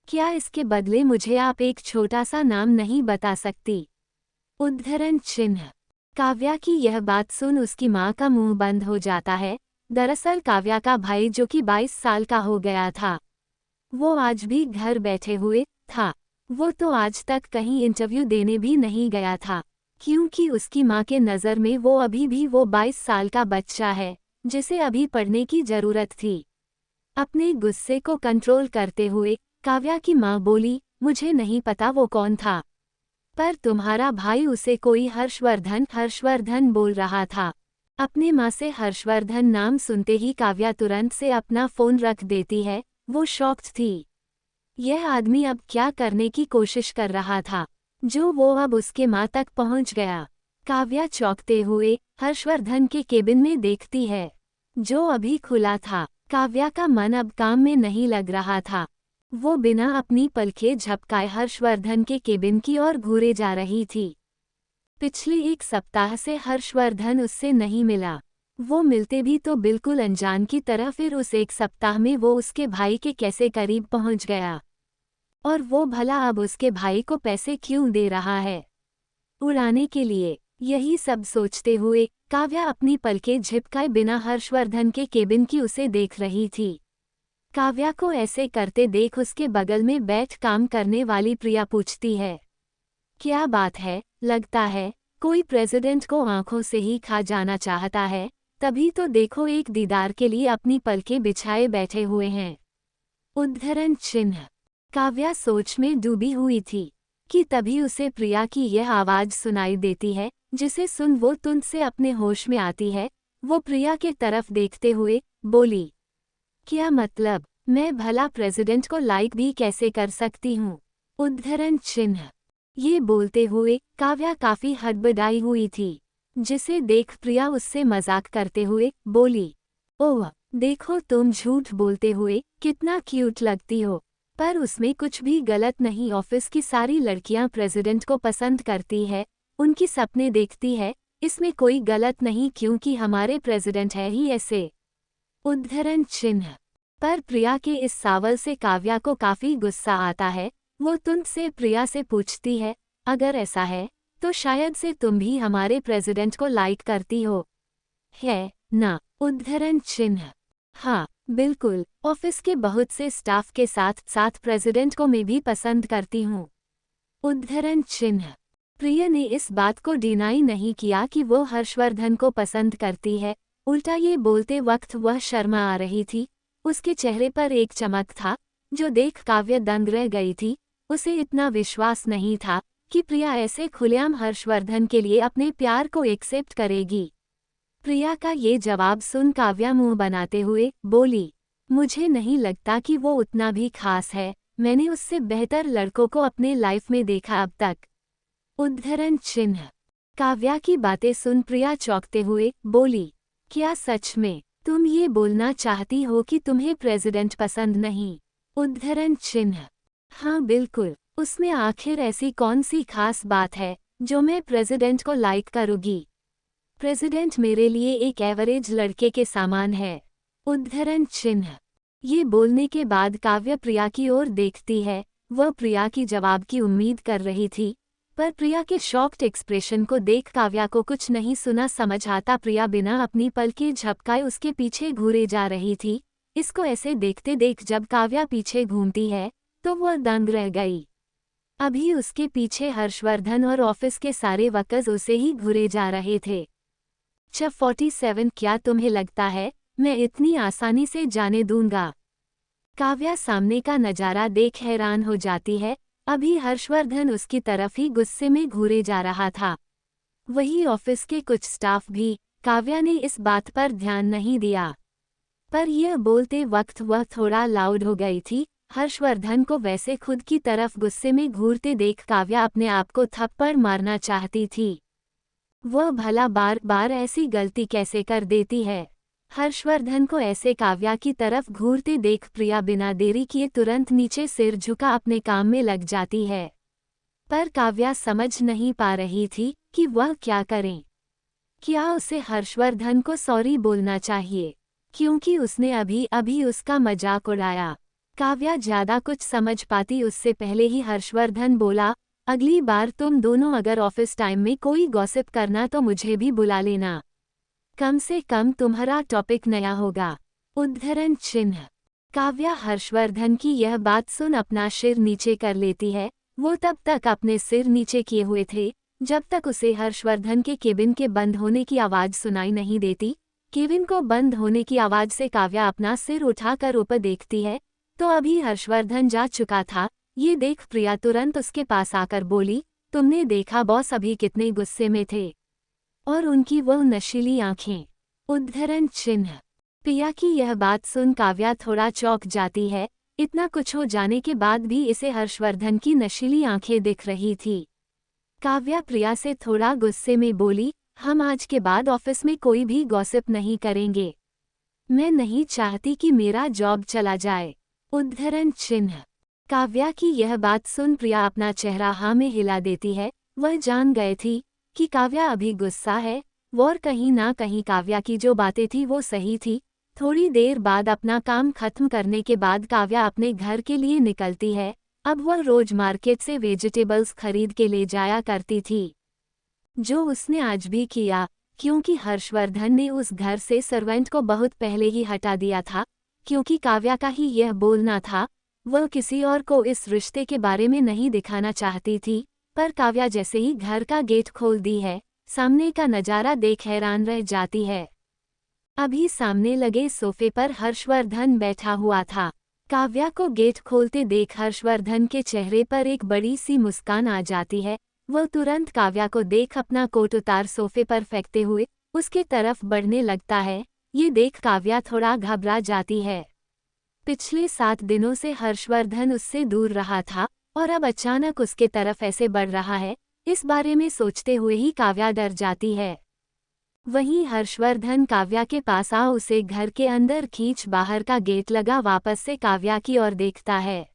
क्या इसके बदले मुझे आप एक छोटा सा नाम नहीं बता सकती? उद्धरण चिन्ह। काव्या की यह बात सुन उसकी माँ का मुंह बंद हो जाता है। दरअसल काव्या का भाई जो कि 22 साल का हो गया था, वो आज भी घर बैठे हुए था। वो तो आज तक कहीं इंटरव्यू देने भी नहीं गया था, क्योंकि उसकी माँ के नज़र में वो अभी भी वो 22 साल का बच्चा है जिसे अभी पढ़ने की ज़रूरत थी। अपने गुस्से को कंट्रोल करते हुए काव्या की माँ बोली, मुझे नहीं पता वो कौन था, पर तुम्हारा भाई उसे कोई हर्षवर्धन बोल रहा था। अपने माँ से हर्षवर्धन नाम सुनते ही काव्या तुरंत से अपना फ़ोन रख देती है। वो शॉक्ड थी। यह आदमी अब क्या करने की कोशिश कर रहा था जो वो अब उसके माँ तक पहुँच गया। काव्या चौंकते हुए हर्षवर्धन के केबिन में देखती है, जो अभी खुला था। काव्या का मन अब काम में नहीं लग रहा था। वो बिना अपनी पलकें झपकाए हर्षवर्धन के केबिन की ओर घूरे जा रही थी। पिछले एक सप्ताह से हर्षवर्धन उससे नहीं मिला। वो मिलते भी तो बिल्कुल अनजान की तरह, फिर उस एक सप्ताह में वो उसके भाई के कैसे करीब पहुंच गया। और वो भला अब उसके भाई को पैसे क्यों दे रहा है उड़ाने के लिए। यही सब सोचते हुए काव्या अपनी पलकें झपकाए बिना हर्षवर्धन के केबिन की उसे देख रही थी। काव्या को ऐसे करते देख उसके बगल में बैठ काम करने वाली प्रिया पूछती है, क्या बात है, लगता है कोई प्रेसिडेंट को आंखों से ही खा जाना चाहता है। तभी तो देखो एक दीदार के लिए अपनी पलकें बिछाए बैठे हुए हैं। उद्धरण चिन्ह। काव्या सोच में डूबी हुई थी कि तभी उसे प्रिया की यह आवाज सुनाई देती है, जिसे सुन वो तुरंत से अपने होश में आती है। वो प्रिया के तरफ देखते हुए बोली, क्या मतलब, मैं भला प्रेसिडेंट को लाइक भी कैसे कर सकती हूँ। उद्धरण चिन्ह। ये बोलते हुए काव्या काफी हड़बड़ाई हुई थी, जिसे देख प्रिया उससे मजाक करते हुए बोली, ओह देखो तुम झूठ बोलते हुए कितना क्यूट लगती हो। पर उसमें कुछ भी गलत नहीं, ऑफिस की सारी लड़कियां प्रेसिडेंट को पसंद करती है, उनकी सपने देखती है, इसमें कोई गलत नहीं क्योंकि हमारे प्रेसिडेंट है ही ऐसे। उद्धरण चिन्ह। पर प्रिया के इस सवाल से काव्या को काफी गुस्सा आता है। वो तुरंत से प्रिया से पूछती है, अगर ऐसा है तो शायद से तुम भी हमारे प्रेसिडेंट को लाइक करती हो, है ना। उद्धरण चिन्ह। हाँ बिल्कुल, ऑफिस के बहुत से स्टाफ के साथ साथ प्रेसिडेंट को मैं भी पसंद करती हूँ। उद्धरण चिन्ह। प्रिया ने इस बात को डिनाई नहीं किया कि वो हर्षवर्धन को पसंद करती है, उल्टा ये बोलते वक्त वह शर्मा आ रही थी। उसके चेहरे पर एक चमक था जो देख काव्या दंग रह गई थी। उसे इतना विश्वास नहीं था कि प्रिया ऐसे खुलेआम हर्षवर्धन के लिए अपने प्यार को एक्सेप्ट करेगी। प्रिया का ये जवाब सुन काव्या मुंह बनाते हुए बोली, मुझे नहीं लगता कि वो उतना भी खास है, मैंने उससे बेहतर लड़कों को अपने लाइफ में देखा अब तक। उद्धरण चिन्ह। काव्या की बातें सुन प्रिया चौंकते हुए बोली, क्या सच में तुम ये बोलना चाहती हो कि तुम्हें प्रेसिडेंट पसंद नहीं। उद्धरण चिन्ह। हाँ बिल्कुल, उसमें आखिर ऐसी कौन सी खास बात है जो मैं प्रेसिडेंट को लाइक करूँगी। प्रेसिडेंट मेरे लिए एक एवरेज लड़के के समान है। उद्धरण चिन्ह। ये बोलने के बाद काव्या प्रिया की ओर देखती है। वह प्रिया की जवाब की उम्मीद कर रही थी, पर प्रिया के शॉक्ड एक्सप्रेशन को देख काव्या को कुछ नहीं सुना समझ आता। प्रिया बिना अपनी पलकें झपकाए उसके पीछे घूरे जा रही थी। इसको ऐसे देखते देख जब काव्या पीछे घूमती है तो वह दंग रह गई। अभी उसके पीछे हर्षवर्धन और ऑफिस के सारे वर्कर्स उसे ही घूरे जा रहे थे। 47 क्या तुम्हें लगता है मैं इतनी आसानी से जाने दूंगा। काव्या सामने का नजारा देख हैरान हो जाती है। अभी हर्षवर्धन उसकी तरफ ही गुस्से में घूरे जा रहा था। वही ऑफिस के कुछ स्टाफ भी। काव्या ने इस बात पर ध्यान नहीं दिया, पर यह बोलते वक्त वह थोड़ा लाउड हो गई थी। हर्षवर्धन को वैसे खुद की तरफ गुस्से में घूरते देख काव्या अपने आप को थप्पड़ मारना चाहती थी। वह भला बार बार ऐसी गलती कैसे कर देती है। हर्षवर्धन को ऐसे काव्या की तरफ घूरते देख प्रिया बिना देरी किए तुरंत नीचे सिर झुका अपने काम में लग जाती है। पर काव्या समझ नहीं पा रही थी कि वह क्या करे। क्या उसे हर्षवर्धन को सॉरी बोलना चाहिए, क्योंकि उसने अभी अभी उसका मजाक उड़ाया। काव्या ज्यादा कुछ समझ पाती उससे पहले ही हर्षवर्धन बोला, अगली बार तुम दोनों अगर ऑफिस टाइम में कोई गॉसिप करना तो मुझे भी बुला लेना, कम से कम तुम्हारा टॉपिक नया होगा। उद्धरण चिन्ह। काव्या हर्षवर्धन की यह बात सुन अपना सिर नीचे कर लेती है। वो तब तक अपने सिर नीचे किए हुए थे जब तक उसे हर्षवर्धन के केबिन के बंद होने की आवाज सुनाई नहीं देती। केबिन को बंद होने की आवाज से काव्या अपना सिर उठाकर ऊपर देखती है तो अभी हर्षवर्धन जा चुका था। ये देख प्रिया तुरंत उसके पास आकर बोली, तुमने देखा बॉस अभी कितने गुस्से में थे, और उनकी वह नशीली आंखें। उद्धरण चिन्ह। प्रिया की यह बात सुन काव्या थोड़ा चौंक जाती है। इतना कुछ हो जाने के बाद भी इसे हर्षवर्धन की नशीली आंखें दिख रही थी। काव्या प्रिया से थोड़ा गुस्से में बोली, हम आज के बाद ऑफिस में कोई भी गॉसिप नहीं करेंगे। मैं नहीं चाहती कि मेरा जॉब चला जाए। उद्धरण चिन्ह। काव्या की यह बात सुन प्रिया अपना चेहरा हाँ में हिला देती है। वह जान गए थी कि काव्या अभी गुस्सा है, और कहीं ना कहीं काव्या की जो बातें थी वो सही थी। थोड़ी देर बाद अपना काम खत्म करने के बाद काव्या अपने घर के लिए निकलती है। अब वह रोज मार्केट से वेजिटेबल्स खरीद के ले जाया करती थी, जो उसने आज भी किया, क्योंकि हर्षवर्धन ने उस घर से सर्वेंट को बहुत पहले ही हटा दिया था, क्योंकि काव्या का ही यह बोलना था। वह किसी और को इस रिश्ते के बारे में नहीं दिखाना चाहती थी, पर काव्या जैसे ही घर का गेट खोल दी है, सामने का नज़ारा देख हैरान रह जाती है। अभी सामने लगे सोफे पर हर्षवर्धन बैठा हुआ था। काव्या को गेट खोलते देख हर्षवर्धन के चेहरे पर एक बड़ी सी मुस्कान आ जाती है। वह तुरंत काव्या को देख अपना कोट उतार सोफे पर फेंकते हुए उसके तरफ बढ़ने लगता है। ये देख काव्या थोड़ा घबरा जाती है। पिछले 7 दिनों से हर्षवर्धन उससे दूर रहा था और अब अचानक उसके तरफ ऐसे बढ़ रहा है, इस बारे में सोचते हुए ही काव्या डर जाती है। वहीं हर्षवर्धन काव्या के पास आ उसे घर के अंदर खींच बाहर का गेट लगा वापस से काव्या की ओर देखता है,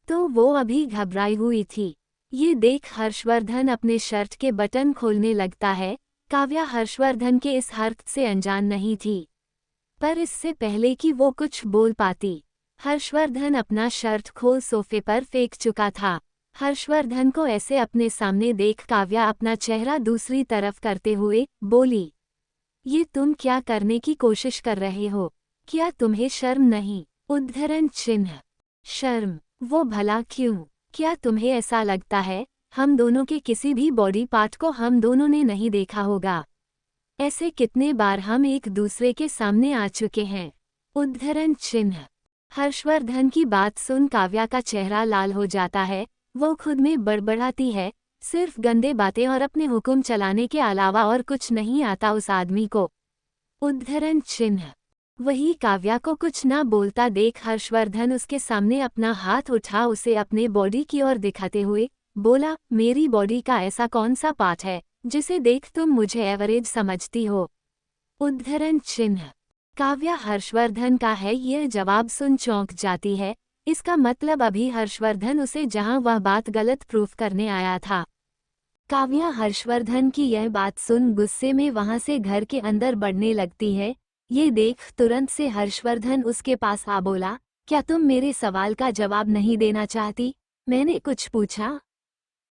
तो वो अभी घबराई हुई थी। ये देख हर्षवर्धन अपने शर्ट के बटन खोलने लगता है। काव्या हर्षवर्धन के इस हरकत से अनजान नहीं थी, पर इससे पहले कि वो कुछ बोल पाती, हर्षवर्धन अपना शर्ट खोल सोफे पर फेंक चुका था। हर्षवर्धन को ऐसे अपने सामने देख काव्या अपना चेहरा दूसरी तरफ करते हुए बोली, ये तुम क्या करने की कोशिश कर रहे हो? क्या तुम्हें शर्म नहीं? उद्धरण चिन्ह। शर्म? वो भला क्यों? क्या तुम्हें ऐसा लगता है हम दोनों के किसी भी बॉडी पार्ट को हम दोनों ने नहीं देखा होगा? ऐसे कितने बार हम एक दूसरे के सामने आ चुके हैं। उद्धरण चिन्ह। हर्षवर्धन की बात सुन काव्या का चेहरा लाल हो जाता है। वो खुद में बड़बड़ाती है, सिर्फ गंदे बातें और अपने हुक्म चलाने के अलावा और कुछ नहीं आता उस आदमी को। उद्धरण चिन्ह। वही काव्या को कुछ ना बोलता देख हर्षवर्धन उसके सामने अपना हाथ उठा उसे अपने बॉडी की ओर दिखाते हुए बोला, मेरी बॉडी का ऐसा कौन सा पार्ट है जिसे देख तुम मुझे एवरेज समझती हो? उद्धरण चिन्ह। काव्या हर्षवर्धन का है यह जवाब सुन चौंक जाती है। इसका मतलब अभी हर्षवर्धन उसे जहां वह बात गलत प्रूफ करने आया था। काव्या हर्षवर्धन की यह बात सुन गुस्से में वहां से घर के अंदर बढ़ने लगती है। ये देख तुरंत से हर्षवर्धन उसके पास आ बोला, क्या तुम मेरे सवाल का जवाब नहीं देना चाहती? मैंने कुछ पूछा?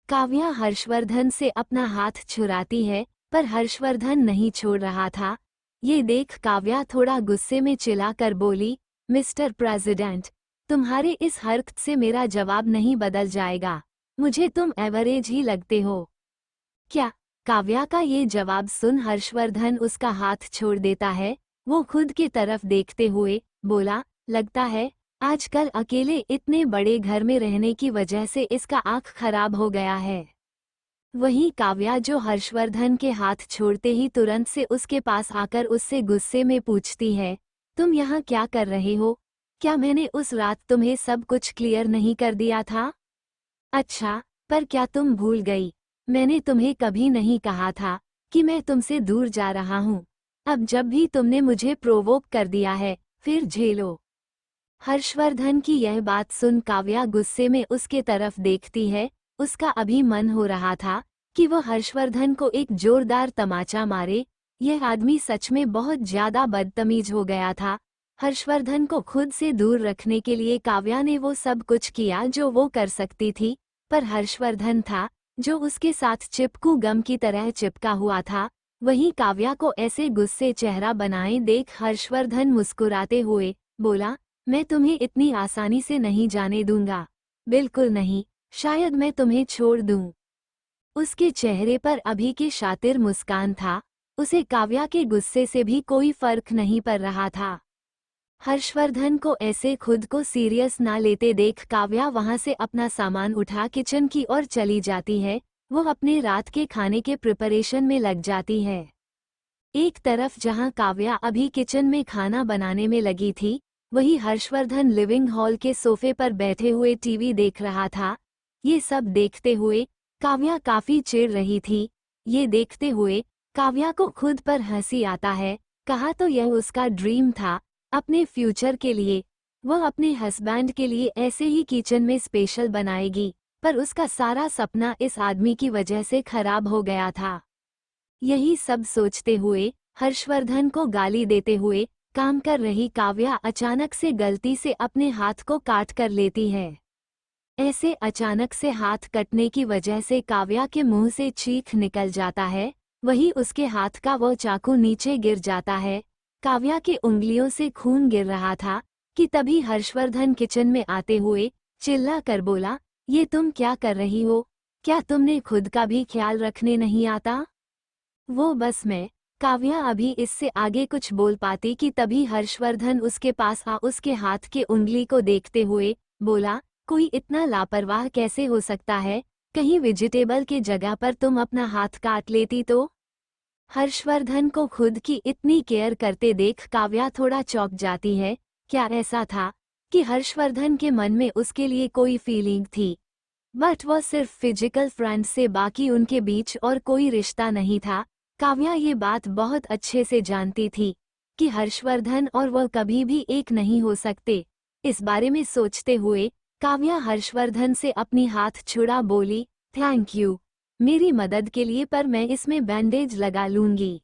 काव्या हर्षवर्धन से अपना हाथ छुड़ाती है, पर हर्षवर्धन नहीं छोड़ रहा था। ये देख काव्या थोड़ा गुस्से में चिल्लाकर बोली, मिस्टर प्रेसिडेंट, तुम्हारे इस हरकत से मेरा जवाब नहीं बदल जाएगा। मुझे तुम एवरेज ही लगते हो। क्या? काव्या का ये जवाब सुन हर्षवर्धन उसका हाथ छोड़ देता है। वो खुद की तरफ देखते हुए बोला, लगता है आजकल अकेले इतने बड़े घर में रहने की वजह से इसका आँख खराब हो गया है। वहीं काव्या जो हर्षवर्धन के हाथ छोड़ते ही तुरंत से उसके पास आकर उससे गुस्से में पूछती है, तुम यहाँ क्या कर रहे हो? क्या मैंने उस रात तुम्हें सब कुछ क्लियर नहीं कर दिया था? अच्छा, पर क्या तुम भूल गई? मैंने तुम्हें कभी नहीं कहा था कि मैं तुमसे दूर जा रहा हूँ। अब जब भी तुमने मुझे प्रोवोक कर दिया है, फिर झेलो। हर्षवर्धन की यह बात सुन काव्या गुस्से में उसके तरफ देखती है। उसका अभी मन हो रहा था कि वह हर्षवर्धन को एक जोरदार तमाचा मारे। यह आदमी सच में बहुत ज्यादा बदतमीज हो गया था। हर्षवर्धन को खुद से दूर रखने के लिए काव्या ने वो सब कुछ किया जो वो कर सकती थी, पर हर्षवर्धन था जो उसके साथ चिपकू गम की तरह चिपका हुआ था। वहीं काव्या को ऐसे गुस्से चेहरा बनाए देख हर्षवर्धन मुस्कुराते हुए बोला, मैं तुम्हें इतनी आसानी से नहीं जाने दूंगा। बिल्कुल नहीं, शायद मैं तुम्हें छोड़ दूं। उसके चेहरे पर अभी की शातिर मुस्कान था। उसे काव्या के गुस्से से भी कोई फर्क नहीं पड़ रहा था। हर्षवर्धन को ऐसे खुद को सीरियस ना लेते देख काव्या वहां से अपना सामान उठा किचन की ओर चली जाती है। वो अपने रात के खाने के प्रिपरेशन में लग जाती है। एक तरफ जहां काव्या अभी किचन में खाना बनाने में लगी थी, वहीं हर्षवर्धन लिविंग हॉल के सोफे पर बैठे हुए टीवी देख रहा था। ये सब देखते हुए काव्या काफी चिढ़ रही थी। ये देखते हुए काव्या को खुद पर हंसी आता है। कहा तो यह उसका ड्रीम था, अपने फ्यूचर के लिए वह अपने हस्बैंड के लिए ऐसे ही किचन में स्पेशल बनाएगी, पर उसका सारा सपना इस आदमी की वजह से खराब हो गया था। यही सब सोचते हुए, हर्षवर्धन को गाली देते हुए काम कर रही काव्या अचानक से गलती से अपने हाथ को काट कर लेती है। ऐसे अचानक से हाथ कटने की वजह से काव्या के मुंह से चीख निकल जाता है, वही उसके हाथ का वो चाकू नीचे गिर जाता है। काव्या की उंगलियों से खून गिर रहा था कि तभी हर्षवर्धन किचन में आते हुए चिल्ला कर बोला, ये तुम क्या कर रही हो? क्या तुमने खुद का भी ख्याल रखने नहीं आता? वो बस मैं। काव्या अभी इससे आगे कुछ बोल पाती कि तभी हर्षवर्धन उसके पास आ उसके हाथ के उंगली को देखते हुए बोला, कोई इतना लापरवाह कैसे हो सकता है? कहीं वेजिटेबल के जगह पर तुम अपना हाथ काट लेती तो? हर्षवर्धन को खुद की इतनी केयर करते देख काव्या थोड़ा चौंक जाती है। क्या ऐसा था कि हर्षवर्धन के मन में उसके लिए कोई फीलिंग थी? बट वो सिर्फ फिजिकल फ्रेंड से बाकी उनके बीच और कोई रिश्ता नहीं था। काव्या ये बात बहुत अच्छे से जानती थी कि हर्षवर्धन और वह कभी भी एक नहीं हो सकते। इस बारे में सोचते हुए काव्या हर्षवर्धन से अपनी हाथ छुड़ा बोली, थैंक यू मेरी मदद के लिए, पर मैं इसमें बैंडेज लगा लूंगी।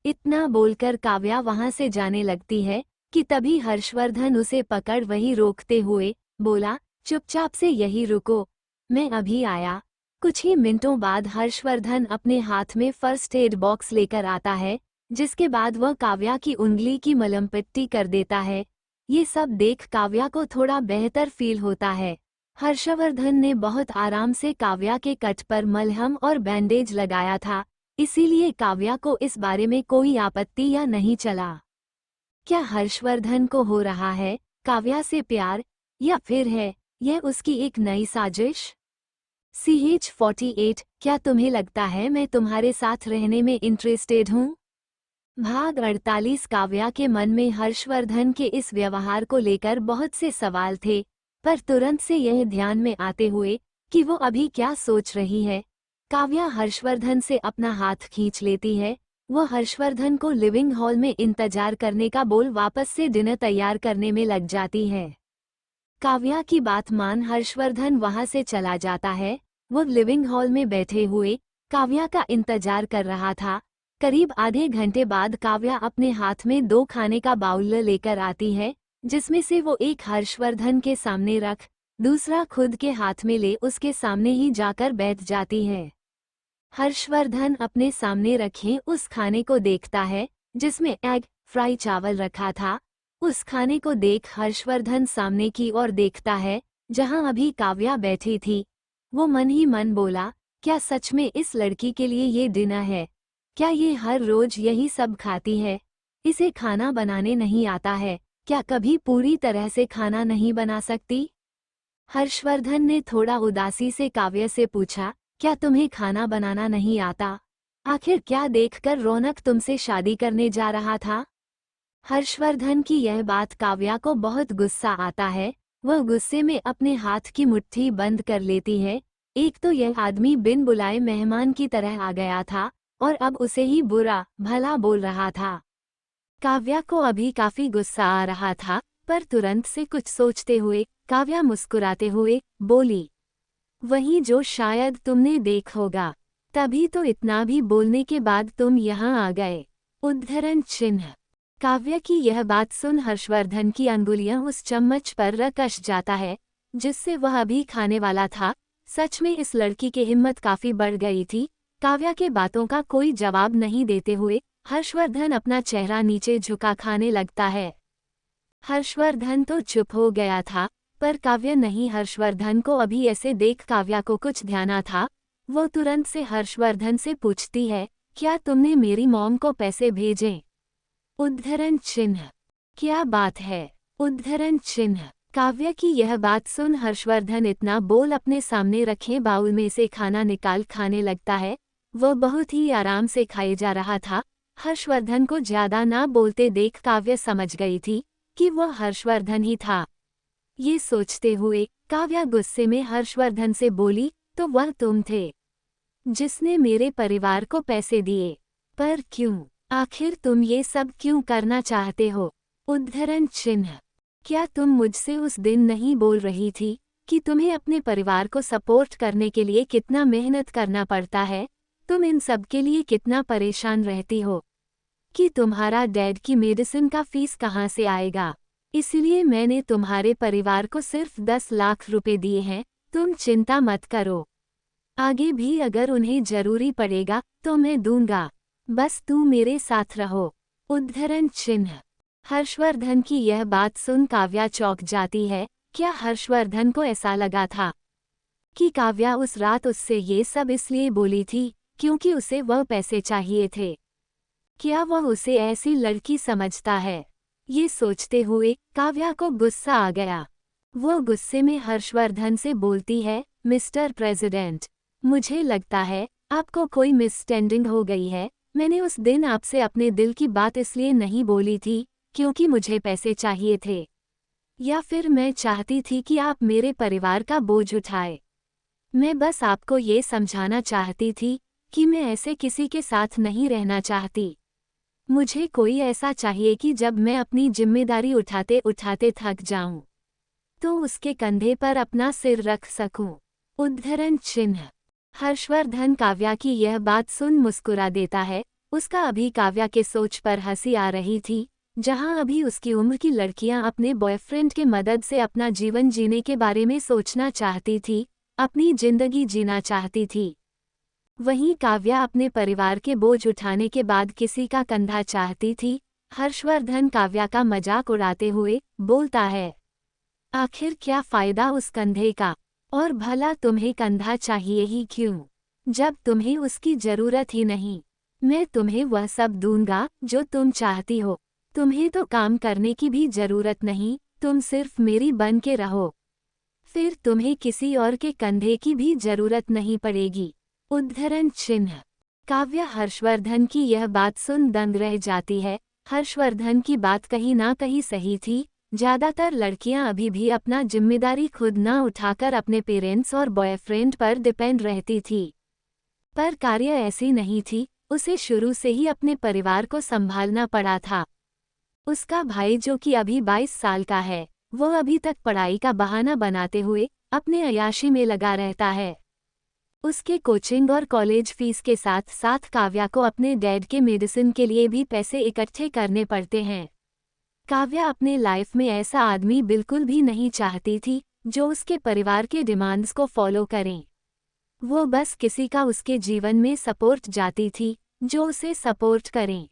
इतना बोलकर काव्या वहां से जाने लगती है कि तभी हर्षवर्धन उसे पकड़ वही रोकते हुए बोला, चुपचाप से यही रुको, मैं अभी आया। कुछ ही मिनटों बाद हर्षवर्धन अपने हाथ में फर्स्ट एड बॉक्स लेकर आता है, जिसके बाद वह काव्या की उंगली की मलहम पट्टी कर देता है। ये सब देख काव्या को थोड़ा बेहतर फील होता है। हर्षवर्धन ने बहुत आराम से काव्या के कट पर मलहम और बैंडेज लगाया था, इसीलिए काव्या को इस बारे में कोई आपत्ति या नहीं चला। क्या हर्षवर्धन को हो रहा है काव्या से प्यार, या फिर है यह उसकी एक नई साजिश? CH48, क्या तुम्हें लगता है मैं तुम्हारे साथ रहने में इंटरेस्टेड हूँ? भाग 48। काव्या के मन में हर्षवर्धन के इस व्यवहार को लेकर बहुत से सवाल थे, पर तुरंत से यह ध्यान में आते हुए कि वो अभी क्या सोच रही है, काव्या हर्षवर्धन से अपना हाथ खींच लेती है। वो हर्षवर्धन को लिविंग हॉल में इंतजार करने का बोल वापस से डिनर तैयार करने में लग जाती है। काव्या की बात मान हर्षवर्धन वहां से चला जाता है। वो लिविंग हॉल में बैठे हुए काव्या का इंतजार कर रहा था। करीब आधे घंटे बाद काव्या अपने हाथ में 2 खाने का बाउल लेकर आती है, जिसमें से वो एक हर्षवर्धन के सामने रख दूसरा खुद के हाथ में ले उसके सामने ही जाकर बैठ जाती है। हर्षवर्धन अपने सामने रखे उस खाने को देखता है जिसमें एग फ्राई चावल रखा था। उस खाने को देख हर्षवर्धन सामने की ओर देखता है जहां अभी काव्या बैठी थी। वो मन ही मन बोला, क्या सच में इस लड़की के लिए ये डिनर है? क्या ये हर रोज यही सब खाती है? इसे खाना बनाने नहीं आता है? क्या कभी पूरी तरह से खाना नहीं बना सकती? हर्षवर्धन ने थोड़ा उदासी से काव्या से पूछा, क्या तुम्हें खाना बनाना नहीं आता? आखिर क्या देखकर रौनक तुमसे शादी करने जा रहा था? हर्षवर्धन की यह बात काव्या को बहुत गुस्सा आता है। वह गुस्से में अपने हाथ की मुट्ठी बंद कर लेती है। एक तो यह आदमी बिन बुलाए मेहमान की तरह आ गया था और अब उसे ही बुरा भला बोल रहा था। काव्या को अभी काफी गुस्सा आ रहा था, पर तुरंत से कुछ सोचते हुए काव्या मुस्कुराते हुए बोली, वही जो शायद तुमने देख होगा, तभी तो इतना भी बोलने के बाद तुम यहाँ आ गए। उद्धरण चिन्ह। काव्या की यह बात सुन हर्षवर्धन की अंगुलियां उस चम्मच पर रकस जाता है जिससे वह अभी खाने वाला था। सच में इस लड़की की हिम्मत काफी बढ़ गई थी। काव्या के बातों का कोई जवाब नहीं देते हुए हर्षवर्धन अपना चेहरा नीचे झुका खाने लगता है। हर्षवर्धन तो चुप हो गया था, पर काव्या नहीं। हर्षवर्धन को अभी ऐसे देख काव्या को कुछ ध्यान था। वो तुरंत से हर्षवर्धन से पूछती है, क्या तुमने मेरी मॉम को पैसे भेजे? उद्धरण चिन्ह। क्या बात है? उद्धरण चिन्ह। काव्या की यह बात सुन हर्षवर्धन इतना बोल अपने सामने रखे बाउल में से खाना निकाल खाने लगता है। वह बहुत ही आराम से खाए जा रहा था। हर्षवर्धन को ज्यादा ना बोलते देख काव्या समझ गई थी कि वह हर्षवर्धन ही था। ये सोचते हुए काव्या गुस्से में हर्षवर्धन से बोली, तो वह तुम थे जिसने मेरे परिवार को पैसे दिए, पर क्यों? आखिर तुम ये सब क्यों करना चाहते हो? उद्धरण चिन्ह। क्या तुम मुझसे उस दिन नहीं बोल रही थी कि तुम्हें अपने परिवार को सपोर्ट करने के लिए कितना मेहनत करना पड़ता है? तुम इन सब के लिए कितना परेशान रहती हो कि तुम्हारा डैड की मेडिसिन का फीस कहाँ से आएगा। इसलिए मैंने तुम्हारे परिवार को सिर्फ 10 लाख रुपए दिए हैं, तुम चिंता मत करो। आगे भी अगर उन्हें जरूरी पड़ेगा तो मैं दूंगा, बस तू मेरे साथ रहो। उद्धरण चिन्ह। हर्षवर्धन की यह बात सुन काव्या चौंक जाती है। क्या हर्षवर्धन को ऐसा लगा था कि काव्या उस रात उससे ये सब इसलिए बोली थी क्योंकि उसे वह पैसे चाहिए थे? क्या वह उसे ऐसी लड़की समझता है? ये सोचते हुए काव्या को गुस्सा आ गया। वो गुस्से में हर्षवर्धन से बोलती है, मिस्टर प्रेसिडेंट, मुझे लगता है आपको कोई मिसअंडरस्टैंडिंग हो गई है। मैंने उस दिन आपसे अपने दिल की बात इसलिए नहीं बोली थी क्योंकि मुझे पैसे चाहिए थे, या फिर मैं चाहती थी कि आप मेरे परिवार का बोझ उठाए। मैं बस आपको ये समझाना चाहती थी कि मैं ऐसे किसी के साथ नहीं रहना चाहती। मुझे कोई ऐसा चाहिए कि जब मैं अपनी जिम्मेदारी उठाते उठाते थक जाऊं तो उसके कंधे पर अपना सिर रख सकूं। उद्धरण चिन्ह। हर्षवर्धन काव्या की यह बात सुन मुस्कुरा देता है। उसका अभी काव्या के सोच पर हंसी आ रही थी, जहां अभी उसकी उम्र की लड़कियां अपने बॉयफ्रेंड के मदद से अपना जीवन जीने के बारे में सोचना चाहती थी, अपनी जिंदगी जीना चाहती थी। वहीं काव्या अपने परिवार के बोझ उठाने के बाद किसी का कंधा चाहती थी। हर्षवर्धन काव्या का मजाक उड़ाते हुए बोलता है, आखिर क्या फायदा उस कंधे का, और भला तुम्हें कंधा चाहिए ही क्यों, जब तुम्हें उसकी जरूरत ही नहीं। मैं तुम्हें वह सब दूंगा जो तुम चाहती हो। तुम्हें तो काम करने की भी जरूरत नहीं, तुम सिर्फ मेरी बन के रहो, फिर तुम्हें किसी और के कंधे की भी जरूरत नहीं पड़ेगी। उद्धरण चिन्ह। काव्या हर्षवर्धन की यह बात सुन दंग रह जाती है। हर्षवर्धन की बात कहीं ना कहीं सही थी। ज्यादातर लड़कियां अभी भी अपना जिम्मेदारी खुद न उठाकर अपने पेरेंट्स और बॉयफ्रेंड पर डिपेंड रहती थी, पर कार्य ऐसी नहीं थी। उसे शुरू से ही अपने परिवार को संभालना पड़ा था। उसका भाई जो कि अभी 22 साल का है, वो अभी तक पढ़ाई का बहाना बनाते हुए अपने अय्याशी में लगा रहता है। उसके कोचिंग और कॉलेज फीस के साथ साथ काव्या को अपने डैड के मेडिसिन के लिए भी पैसे इकट्ठे करने पड़ते हैं। काव्या अपने लाइफ में ऐसा आदमी बिल्कुल भी नहीं चाहती थी जो उसके परिवार के डिमांड्स को फॉलो करें। वो बस किसी का उसके जीवन में सपोर्ट जाती थी जो उसे सपोर्ट करें।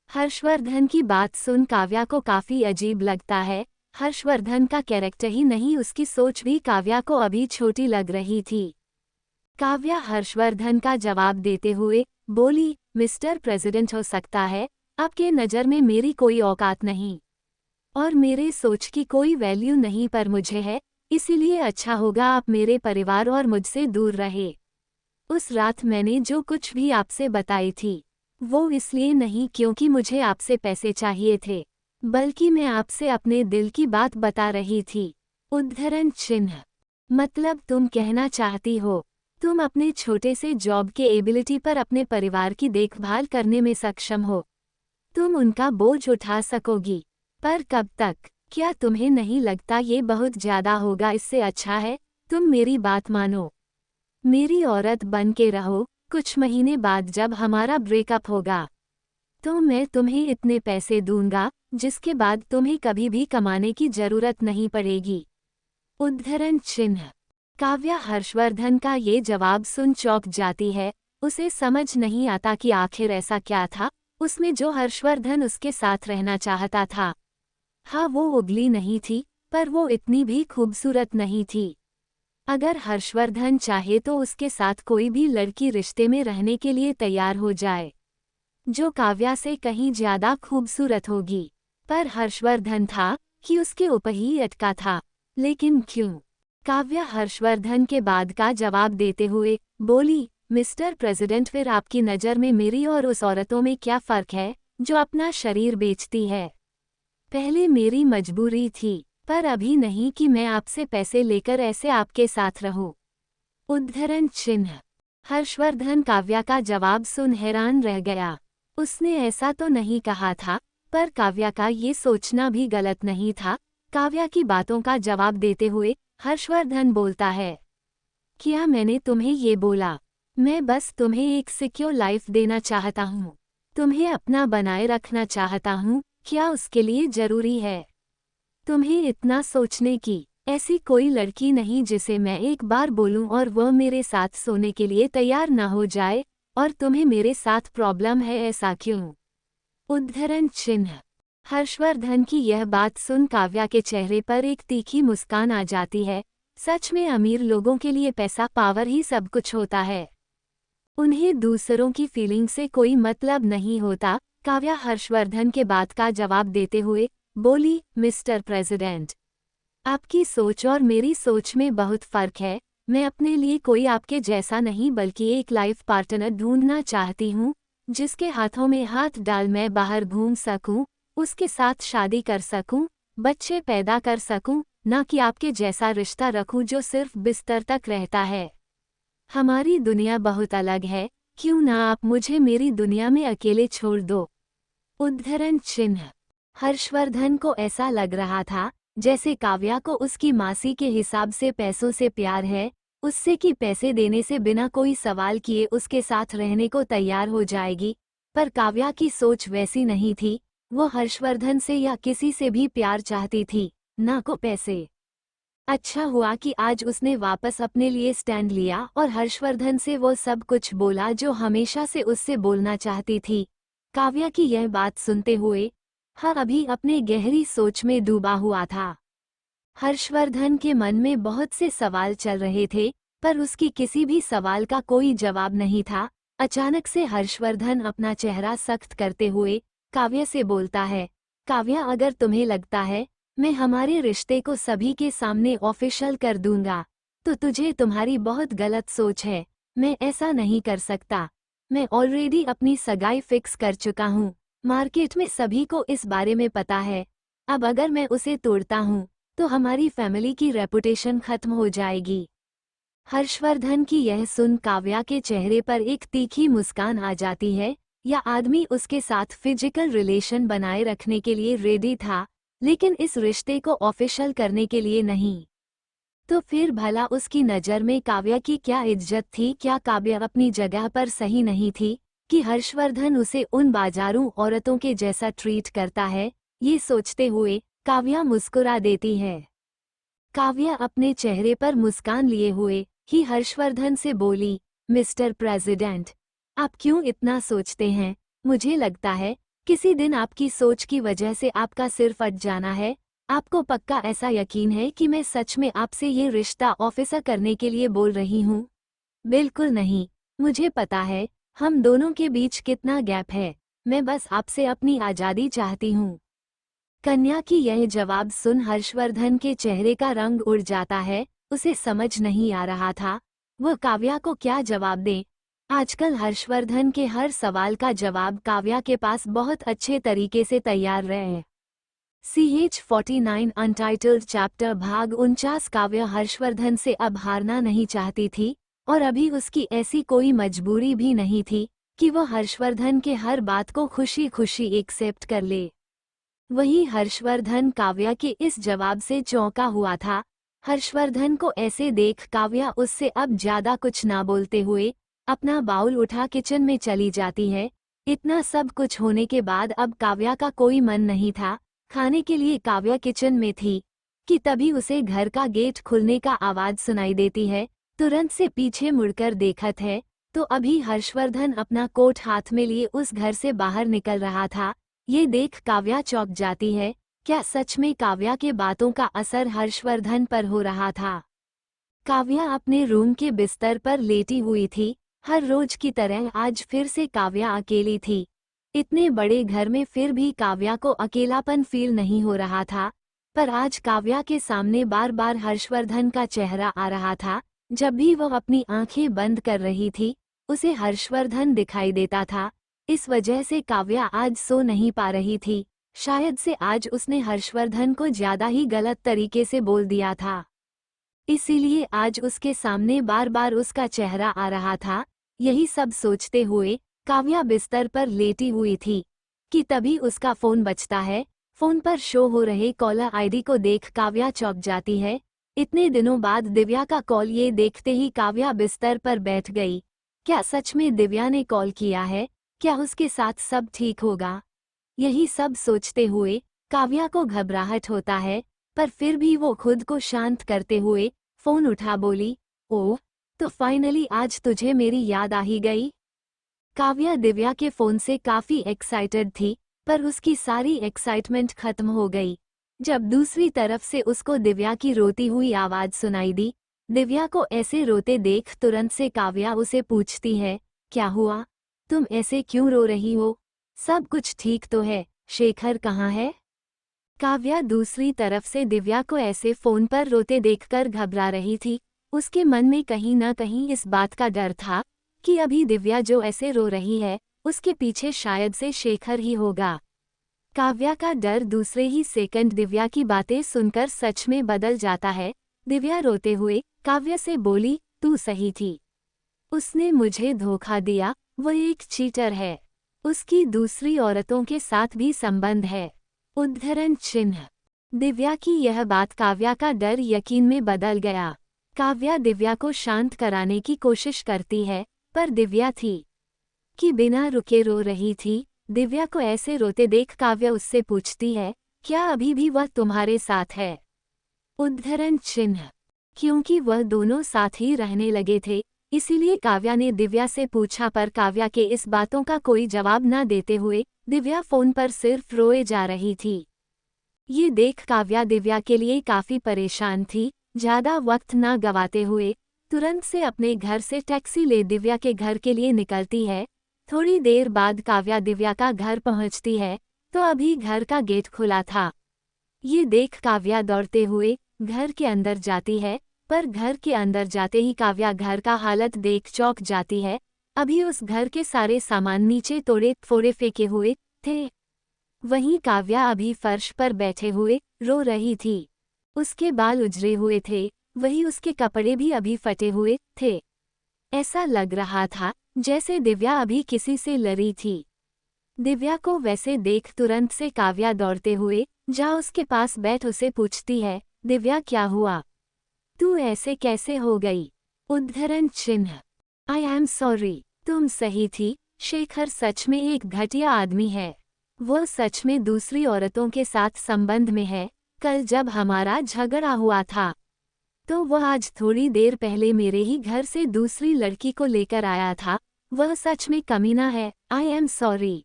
हर्षवर्धन की बात सुन काव्या को काफी अजीब लगता है। हर्षवर्धन का कैरेक्टर ही नहीं, उसकी सोच भी काव्या को अभी छोटी लग रही थी। काव्या हर्षवर्धन का जवाब देते हुए बोली, मिस्टर प्रेसिडेंट, हो सकता है आपके नज़र में मेरी कोई औकात नहीं और मेरे सोच की कोई वैल्यू नहीं, पर मुझे है, इसीलिए अच्छा होगा आप मेरे परिवार और मुझसे दूर रहे। उस रात मैंने जो कुछ भी आपसे बताई थी वो इसलिए नहीं क्योंकि मुझे आपसे पैसे चाहिए थे, बल्कि मैं आपसे अपने दिल की बात बता रही थी। उद्धरण चिन्ह। मतलब तुम कहना चाहती हो तुम अपने छोटे से जॉब के एबिलिटी पर अपने परिवार की देखभाल करने में सक्षम हो, तुम उनका बोझ उठा सकोगी, पर कब तक? क्या तुम्हें नहीं लगता ये बहुत ज्यादा होगा? इससे अच्छा है तुम मेरी बात मानो, मेरी औरत बन के रहो। कुछ महीने बाद जब हमारा ब्रेकअप होगा तो मैं तुम्हें इतने पैसे दूंगा जिसके बाद तुम्हें कभी भी कमाने की जरूरत नहीं पड़ेगी। उद्धरण चिन्ह। काव्या हर्षवर्धन का ये जवाब सुन चौंक जाती है। उसे समझ नहीं आता कि आखिर ऐसा क्या था उसमें जो हर्षवर्धन उसके साथ रहना चाहता था। हाँ, वो उगली नहीं थी, पर वो इतनी भी खूबसूरत नहीं थी। अगर हर्षवर्धन चाहे तो उसके साथ कोई भी लड़की रिश्ते में रहने के लिए तैयार हो जाए जो काव्या से कहीं ज्यादा खूबसूरत होगी, पर हर्षवर्धन था कि उसके ऊपर ही अटका था। लेकिन क्यों? काव्या हर्षवर्धन के बाद का जवाब देते हुए बोली, मिस्टर प्रेसिडेंट, फिर आपकी नज़र में मेरी और उस औरतों में क्या फ़र्क है जो अपना शरीर बेचती है? पहले मेरी मजबूरी थी, पर अभी नहीं कि मैं आपसे पैसे लेकर ऐसे आपके साथ रहूं। उद्धरण चिन्ह। हर्षवर्धन काव्या का जवाब सुन हैरान रह गया। उसने ऐसा तो नहीं कहा था, पर काव्या का ये सोचना भी गलत नहीं था। काव्या की बातों का जवाब देते हुए हर्षवर्धन बोलता है, क्या मैंने तुम्हें ये बोला मैं बस तुम्हें एक सिक्योर लाइफ देना चाहता हूँ। तुम्हें अपना बनाए रखना चाहता हूँ, क्या उसके लिए जरूरी है तुम्हें इतना सोचने की? ऐसी कोई लड़की नहीं जिसे मैं एक बार बोलूं और वह मेरे साथ सोने के लिए तैयार न हो जाए, और तुम्हें मेरे साथ प्रॉब्लम है, ऐसा क्यों? उद्धरण चिन्ह। हर्षवर्धन की यह बात सुन काव्या के चेहरे पर एक तीखी मुस्कान आ जाती है। सच में अमीर लोगों के लिए पैसा पावर ही सब कुछ होता है। उन्हें दूसरों की फीलिंग से कोई मतलब नहीं होता। काव्या हर्षवर्धन के बात का जवाब देते हुए बोली, मिस्टर प्रेसिडेंट, आपकी सोच और मेरी सोच में बहुत फर्क है। मैं अपने लिए कोई आपके जैसा नहीं बल्कि एक लाइफ पार्टनर ढूंढना चाहती हूँ, जिसके हाथों में हाथ डाल मैं बाहर घूम सकूं, उसके साथ शादी कर सकूं, बच्चे पैदा कर सकूं, ना कि आपके जैसा रिश्ता रखूं जो सिर्फ बिस्तर तक रहता है। हमारी दुनिया बहुत अलग है, क्यों ना आप मुझे मेरी दुनिया में अकेले छोड़ दो। उद्धरण चिन्ह। हर्षवर्धन को ऐसा लग रहा था जैसे काव्या को उसकी मासी के हिसाब से पैसों से प्यार है, उससे कि पैसे देने से बिना कोई सवाल किए उसके साथ रहने को तैयार हो जाएगी। पर काव्या की सोच वैसी नहीं थी। वो हर्षवर्धन से या किसी से भी प्यार चाहती थी, ना को पैसे। अच्छा हुआ कि आज उसने वापस अपने लिए स्टैंड लिया और हर्षवर्धन से वो सब कुछ बोला जो हमेशा से उससे बोलना चाहती थी। काव्या की यह बात सुनते हुए हर अभी अपने गहरी सोच में डूबा हुआ था। हर्षवर्धन के मन में बहुत से सवाल चल रहे थे, पर उसकी किसी भी सवाल का कोई जवाब नहीं था। अचानक से हर्षवर्धन अपना चेहरा सख्त करते हुए काव्या से बोलता है, काव्या, अगर तुम्हें लगता है मैं हमारे रिश्ते को सभी के सामने ऑफिशियल कर दूंगा, तो तुझे तुम्हारी बहुत गलत सोच है। मैं ऐसा नहीं कर सकता। मैं ऑलरेडी अपनी सगाई फिक्स कर चुका हूँ। मार्केट में सभी को इस बारे में पता है। अब अगर मैं उसे तोड़ता हूँ तो हमारी फैमिली की रेपुटेशन खत्म हो जाएगी। हर्षवर्धन की यह सुन काव्या के चेहरे पर एक तीखी मुस्कान आ जाती है। यह आदमी उसके साथ फिजिकल रिलेशन बनाए रखने के लिए रेडी था, लेकिन इस रिश्ते को ऑफिशियल करने के लिए नहीं। तो फिर भला उसकी नज़र में काव्या की क्या इज्जत थी? क्या काव्या अपनी जगह पर सही नहीं थी कि हर्षवर्धन उसे उन बाजारू औरतों के जैसा ट्रीट करता है? ये सोचते हुए काव्या मुस्कुरा देती है। काव्या अपने चेहरे पर मुस्कान लिए हुए ही हर्षवर्धन से बोली, मिस्टर प्रेसिडेंट, आप क्यों इतना सोचते हैं? मुझे लगता है किसी दिन आपकी सोच की वजह से आपका सिर फट जाना है। आपको पक्का ऐसा यकीन है कि मैं सच में आपसे ये रिश्ता ऑफिसर करने के लिए बोल रही हूँ? बिल्कुल नहीं। मुझे पता है हम दोनों के बीच कितना गैप है। मैं बस आपसे अपनी आज़ादी चाहती हूँ। कन्या की यह जवाब सुन हर्षवर्धन के चेहरे का रंग उड़ जाता है। उसे समझ नहीं आ रहा था वह काव्या को क्या जवाब दे। आजकल हर्षवर्धन के हर सवाल का जवाब काव्या के पास बहुत अच्छे तरीके से तैयार रहे। CH49 अनटाइटल्ड चैप्टर भाग 49। काव्या हर्षवर्धन से अब हारना नहीं चाहती थी, और अभी उसकी ऐसी कोई मजबूरी भी नहीं थी कि वह हर्षवर्धन के हर बात को खुशी खुशी एक्सेप्ट कर ले। वही हर्षवर्धन काव्या के इस जवाब से चौंका हुआ था। हर्षवर्धन को ऐसे देख काव्या उससे अब ज्यादा कुछ ना बोलते हुए अपना बाउल उठा किचन में चली जाती है। इतना सब कुछ होने के बाद अब काव्या का कोई मन नहीं था खाने के लिए। काव्या किचन में थी कि तभी उसे घर का गेट खुलने का आवाज सुनाई देती है। तुरंत से पीछे मुड़कर देखत है तो अभी हर्षवर्धन अपना कोट हाथ में लिए उस घर से बाहर निकल रहा था। ये देख काव्या चौंक जाती है। क्या सच में काव्या के बातों का असर हर्षवर्धन पर हो रहा था? काव्या अपने रूम के बिस्तर पर लेटी हुई थी। हर रोज की तरह आज फिर से काव्या अकेली थी। इतने बड़े घर में फिर भी काव्या को अकेलापन फील नहीं हो रहा था। पर आज काव्या के सामने बार बार हर्षवर्धन का चेहरा आ रहा था। जब भी वह अपनी आंखें बंद कर रही थी उसे हर्षवर्धन दिखाई देता था। इस वजह से काव्या आज सो नहीं पा रही थी। शायद से आज उसने हर्षवर्धन को ज्यादा ही गलत तरीके से बोल दिया था, इसीलिए आज उसके सामने बार बार उसका चेहरा आ रहा था। यही सब सोचते हुए काव्या बिस्तर पर लेटी हुई थी कि तभी उसका फोन बजता है। फोन पर शो हो रहे कॉलर आईडी को देख काव्या चौंक जाती है। इतने दिनों बाद दिव्या का कॉल। ये देखते ही काव्या बिस्तर पर बैठ गई। क्या सच में दिव्या ने कॉल किया है? क्या उसके साथ सब ठीक होगा? यही सब सोचते हुए काव्या को घबराहट होता है, पर फिर भी वो खुद को शांत करते हुए फोन उठा बोली, ओह, तो फाइनली आज तुझे मेरी याद आ ही गई। काव्या दिव्या के फोन से काफी एक्साइटेड थी, पर उसकी सारी एक्साइटमेंट खत्म हो गई जब दूसरी तरफ से उसको दिव्या की रोती हुई आवाज सुनाई दी। दिव्या को ऐसे रोते देख तुरंत से काव्या उसे पूछती है, क्या हुआ? तुम ऐसे क्यों रो रही हो? सब कुछ ठीक तो है? शेखर कहाँ है? काव्या दूसरी तरफ से दिव्या को ऐसे फोन पर रोते देखकर घबरा रही थी। उसके मन में कहीं न कहीं इस बात का डर था कि अभी दिव्या जो ऐसे रो रही है, उसके पीछे शायद से शेखर ही होगा। काव्या का डर दूसरे ही सेकंड दिव्या की बातें सुनकर सच में बदल जाता है। दिव्या रोते हुए काव्या से बोली, तू सही थी। उसने मुझे धोखा दिया, वो एक चीटर है। उसकी दूसरी औरतों के साथ भी संबंध है। उद्धरण चिन्ह। दिव्या की यह बात काव्या का डर यकीन में बदल गया। काव्या दिव्या को शांत कराने की कोशिश करती है, पर दिव्या थी कि बिना रुके रो रही थी। दिव्या को ऐसे रोते देख काव्या उससे पूछती है, क्या अभी भी वह तुम्हारे साथ है? उद्धरण चिन्ह। क्योंकि वह दोनों साथ ही रहने लगे थे, इसीलिए काव्या ने दिव्या से पूछा, पर काव्या के इस बातों का कोई जवाब न देते हुए दिव्या फोन पर सिर्फ रोए जा रही थी। ये देख काव्या दिव्या के लिए काफी परेशान थी। ज्यादा वक्त न गवाते हुए तुरंत से अपने घर से टैक्सी ले दिव्या के घर के लिए निकलती है। थोड़ी देर बाद काव्या दिव्या का घर पहुंचती है तो अभी घर का गेट खुला था। ये देख काव्या दौड़ते हुए घर के अंदर जाती है, पर घर के अंदर जाते ही काव्या घर का हालत देख चौंक जाती है। अभी उस घर के सारे सामान नीचे तोड़े फोड़े फेंके हुए थे। वहीं काव्या अभी फर्श पर बैठे हुए रो रही थी। उसके बाल उजड़े हुए थे, वही उसके कपड़े भी अभी फटे हुए थे। ऐसा लग रहा था जैसे दिव्या अभी किसी से लड़ी थी। दिव्या को वैसे देख तुरंत से काव्या दौड़ते हुए जा उसके पास बैठ उसे पूछती है, दिव्या क्या हुआ? तू ऐसे कैसे हो गई? उद्धरण चिन्ह। I am sorry. तुम सही थी, शेखर सच में एक घटिया आदमी है। वो सच में दूसरी औरतों के साथ संबंध में है। कल जब हमारा झगड़ा हुआ था तो वह आज थोड़ी देर पहले मेरे ही घर से दूसरी लड़की को लेकर आया था। वह सच में कमीना है। I am sorry.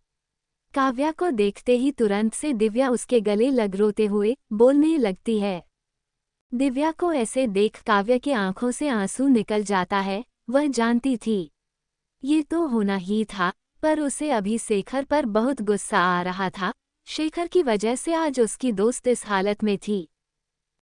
काव्या को देखते ही तुरंत से दिव्या उसके गले लग रोते हुए बोलने लगती है। दिव्या को ऐसे देख काव्या की आंखों से आंसू निकल जाता है। वह जानती थी ये तो होना ही था, पर उसे अभी शेखर पर बहुत गुस्सा आ रहा था। शेखर की वजह से आज उसकी दोस्त इस हालत में थी।